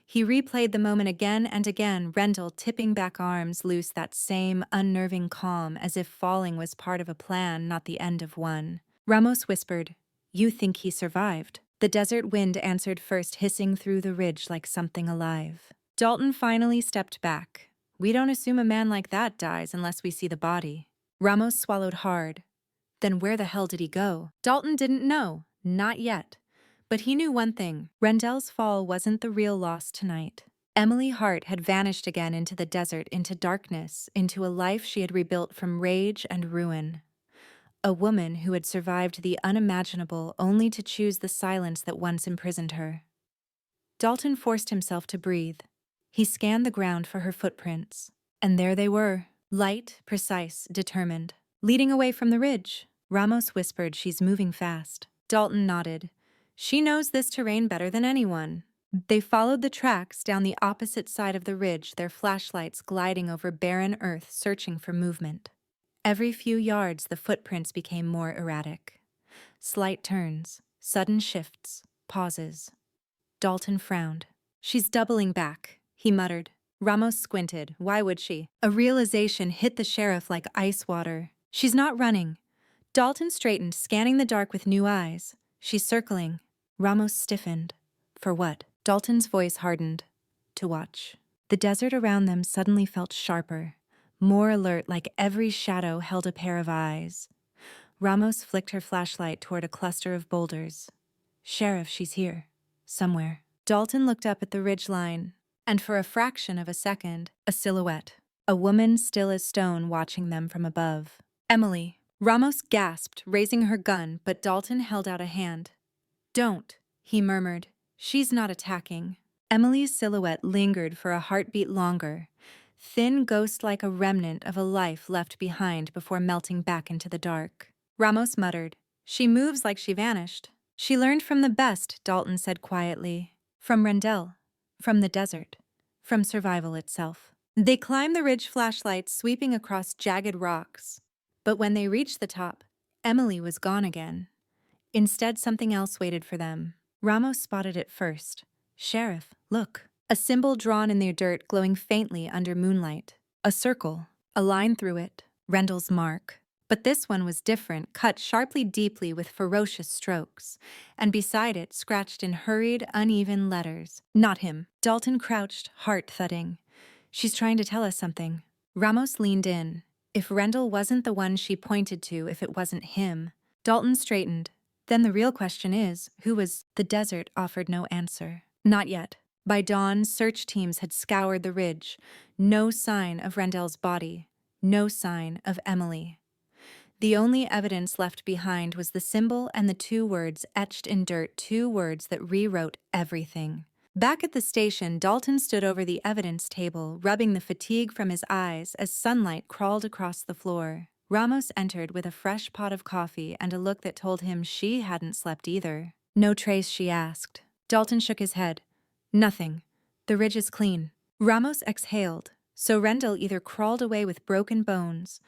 He replayed the moment again and again, Rendell tipping back, arms loose, that same unnerving calm, as if falling was part of a plan, not the end of one. Ramos whispered, You think he survived? The desert wind answered first, hissing through the ridge like something alive. Dalton finally stepped back. We don't assume a man like that dies unless we see the body. Ramos swallowed hard. Then where the hell did he go? Dalton didn't know, not yet. But he knew one thing, Rendell's fall wasn't the real loss tonight. Emily Hart had vanished again into the desert, into darkness, into a life she had rebuilt from rage and ruin. A woman who had survived the unimaginable only to choose the silence that once imprisoned her. Dalton forced himself to breathe. He scanned the ground for her footprints. And there they were, light, precise, determined. Leading away from the ridge. Ramos whispered, She's moving fast. Dalton nodded. She knows this terrain better than anyone. They followed the tracks down the opposite side of the ridge, their flashlights gliding over barren earth, searching for movement. Every few yards, the footprints became more erratic. Slight turns, sudden shifts, pauses. Dalton frowned. She's doubling back, he muttered. Ramos squinted. Why would she? A realization hit the sheriff like ice water. She's not running. Dalton straightened, scanning the dark with new eyes. She's circling. Ramos stiffened. For what? Dalton's voice hardened. To watch. The desert around them suddenly felt sharper, more alert, like every shadow held a pair of eyes. Ramos flicked her flashlight toward a cluster of boulders. Sheriff, she's here. Somewhere. Dalton looked up at the ridgeline, and for a fraction of a second, a silhouette. A woman still as stone watching them from above. Emily. Ramos gasped, raising her gun, but Dalton held out a hand. Don't, he murmured. She's not attacking. Emily's silhouette lingered for a heartbeat longer, thin ghost like a remnant of a life left behind before melting back into the dark. Ramos muttered. She moves like she vanished. She learned from the best, Dalton said quietly. From Rendell. From the desert. From survival itself. They climbed the ridge, flashlights sweeping across jagged rocks. But when they reached the top, Emily was gone again. Instead, something else waited for them. Ramos spotted it first. Sheriff, look. A symbol drawn in the dirt, glowing faintly under moonlight. A circle, a line through it, Rendell's mark. But this one was different, cut sharply, deeply, with ferocious strokes. And beside it, scratched in hurried, uneven letters. Not him. Dalton crouched, heart thudding. She's trying to tell us something. Ramos leaned in. If Rendell wasn't the one she pointed to, if it wasn't him. Dalton straightened. Then the real question is, who was? The desert offered no answer. Not yet. By dawn, search teams had scoured the ridge. No sign of Rendell's body. No sign of Emily. The only evidence left behind was the symbol and the 2 words etched in dirt, 2 words that rewrote everything. Back at the station, Dalton stood over the evidence table, rubbing the fatigue from his eyes as sunlight crawled across the floor. Ramos entered with a fresh pot of coffee and a look that told him she hadn't slept either. No trace, she asked. Dalton shook his head. Nothing. The ridge is clean. Ramos exhaled. So Rendell either crawled away with broken bones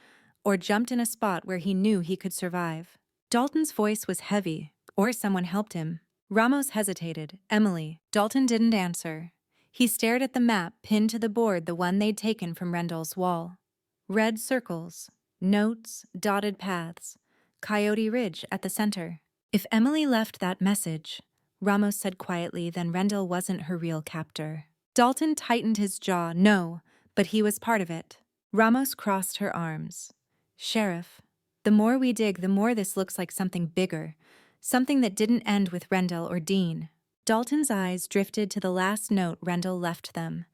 or jumped in a spot where he knew he could survive. Dalton's voice was heavy, or someone helped him. Ramos hesitated. Emily. Dalton didn't answer. He stared at the map pinned to the board, the one they'd taken from Rendell's wall. Red circles, notes, dotted paths, Coyote Ridge at the center. If Emily left that message, Ramos said quietly, then Rendell wasn't her real captor. Dalton tightened his jaw. No, but he was part of it. Ramos crossed her arms. Sheriff, the more we dig, the more this looks like something bigger, something that didn't end with Rendell or Dean. Dalton's eyes drifted to the last note Rendell left them,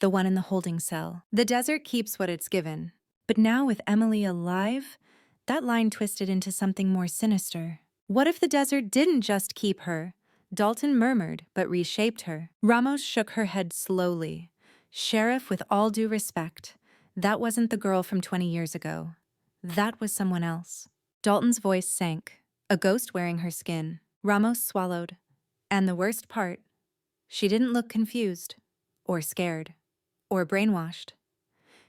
the one in the holding cell. The desert keeps what it's given. But now with Emily alive, that line twisted into something more sinister. What if the desert didn't just keep her? Dalton murmured, but reshaped her. Ramos shook her head slowly. Sheriff, with all due respect, that wasn't the girl from 20 years ago. That was someone else. Dalton's voice sank. A ghost wearing her skin. Ramos swallowed. And the worst part, she didn't look confused, or scared, or brainwashed.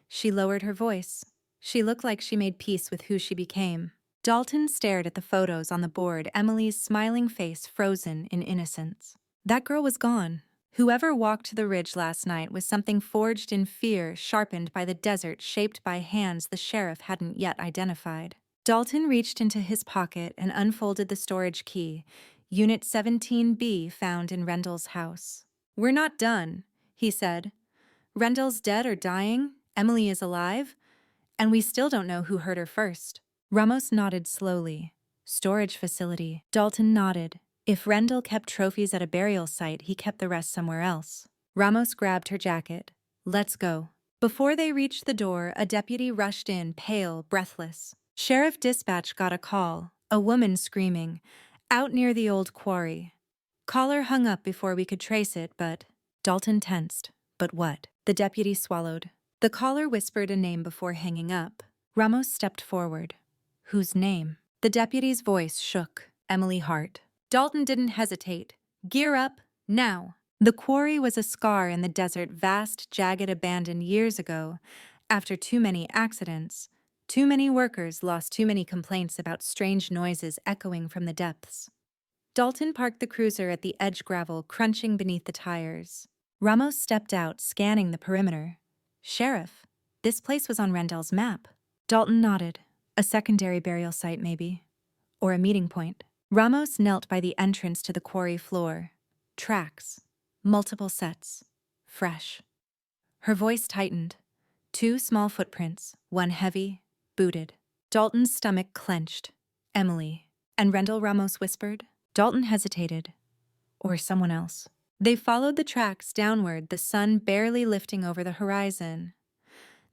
She lowered her voice. She looked like she made peace with who she became. Dalton stared at the photos on the board, Emily's smiling face frozen in innocence. That girl was gone. Whoever walked the ridge last night was something forged in fear, sharpened by the desert, shaped by hands the sheriff hadn't yet identified. Dalton reached into his pocket and unfolded the storage key, Unit 17B, found in Rendell's house. "We're not done," he said. "Rendell's dead or dying, Emily is alive, and we still don't know who hurt her first." Ramos nodded slowly. Storage facility. Dalton nodded. If Rendell kept trophies at a burial site, he kept the rest somewhere else. Ramos grabbed her jacket. "Let's go." Before they reached the door, a deputy rushed in, pale, breathless. Sheriff Dispatch got a call, a woman screaming, out near the old quarry. Caller hung up before we could trace it, but... Dalton tensed. But what? The deputy swallowed. The caller whispered a name before hanging up. Ramos stepped forward. Whose name? The deputy's voice shook. Emily Hart. Dalton didn't hesitate. Gear up, now. The quarry was a scar in the desert, vast, jagged, abandoned years ago. After too many accidents, too many workers lost too many complaints about strange noises echoing from the depths. Dalton parked the cruiser at the edge gravel, crunching beneath the tires. Ramos stepped out, scanning the perimeter. Sheriff, this place was on Rendell's map. Dalton nodded. A secondary burial site, maybe. Or a meeting point. Ramos knelt by the entrance to the quarry floor. Tracks. Multiple sets. Fresh. Her voice tightened. 2 small footprints, one heavy, booted. Dalton's stomach clenched. Emily. And Rendell, Ramos whispered. Dalton hesitated. Or someone else. They followed the tracks downward, the sun barely lifting over the horizon.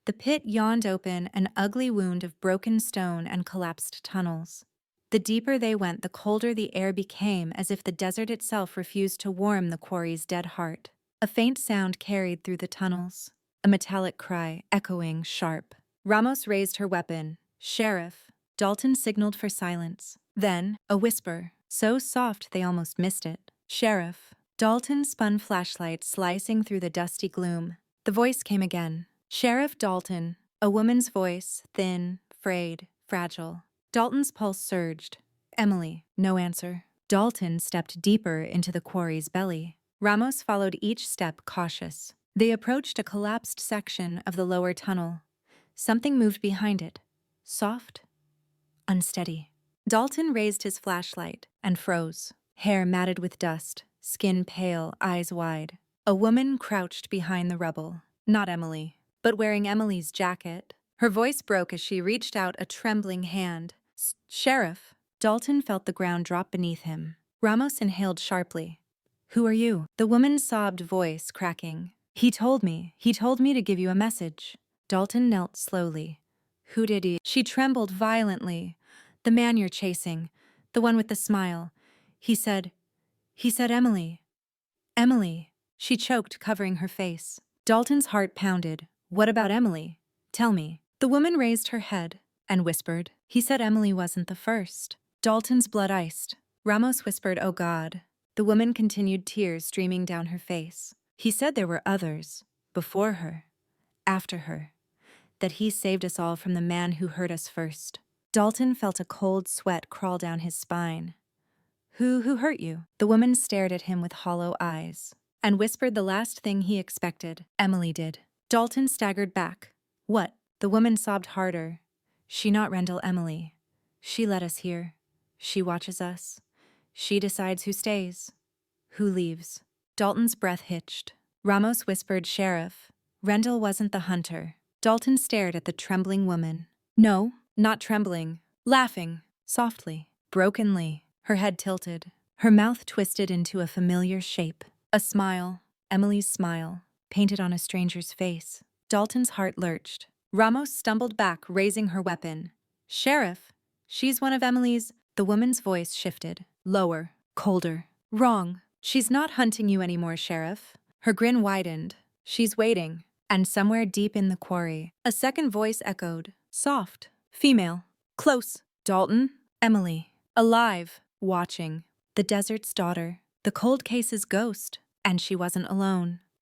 The pit yawned open, an ugly wound of broken stone and collapsed tunnels. The deeper they went, the colder the air became, as if the desert itself refused to warm the quarry's dead heart. A faint sound carried through the tunnels. A metallic cry, echoing, sharp. Ramos raised her weapon. Sheriff. Dalton signaled for silence. Then, a whisper, so soft they almost missed it. Sheriff. Dalton spun flashlight, slicing through the dusty gloom. The voice came again. Sheriff Dalton. A woman's voice, thin, frayed, fragile. Dalton's pulse surged. Emily. No answer. Dalton stepped deeper into the quarry's belly. Ramos followed each step, cautious. They approached a collapsed section of the lower tunnel. Something moved behind it. Soft, unsteady. Dalton raised his flashlight and froze. Hair matted with dust, skin pale, eyes wide. A woman crouched behind the rubble. Not Emily, but wearing Emily's jacket. Her voice broke as she reached out a trembling hand. Sheriff. Dalton felt the ground drop beneath him. Ramos inhaled sharply. Who are you? The woman's sobbed voice cracking. He told me to give you a message. Dalton knelt slowly. Who did he? She trembled violently. The man you're chasing. The one with the smile. He said Emily. Emily. She choked, covering her face. Dalton's heart pounded. What about Emily? Tell me. The woman raised her head and whispered. He said Emily wasn't the first. Dalton's blood iced. Ramos whispered, oh God. The woman continued, tears streaming down her face. He said there were others. Before her. After her. That he saved us all from the man who hurt us first. Dalton felt a cold sweat crawl down his spine. Who hurt you? The woman stared at him with hollow eyes. and whispered the last thing he expected. Emily did. Dalton staggered back. What? The woman sobbed harder. She not Rendell Emily. She let us here. She watches us. She decides who stays, who leaves. Dalton's breath hitched. Ramos whispered, Sheriff. Rendell wasn't the hunter. Dalton stared at the trembling woman. No, not trembling. Laughing, softly, brokenly. Her head tilted. Her mouth twisted into a familiar shape. A smile, Emily's smile, painted on a stranger's face. Dalton's heart lurched. Ramos stumbled back, raising her weapon. Sheriff, she's one of Emily's. The woman's voice shifted. Lower, colder. Wrong. She's not hunting you anymore, Sheriff. Her grin widened. She's waiting. And somewhere deep in the quarry, a second voice echoed. Soft. Female. Close. Dalton. Emily. Alive. Watching. The desert's daughter. The cold case's ghost. And she wasn't alone.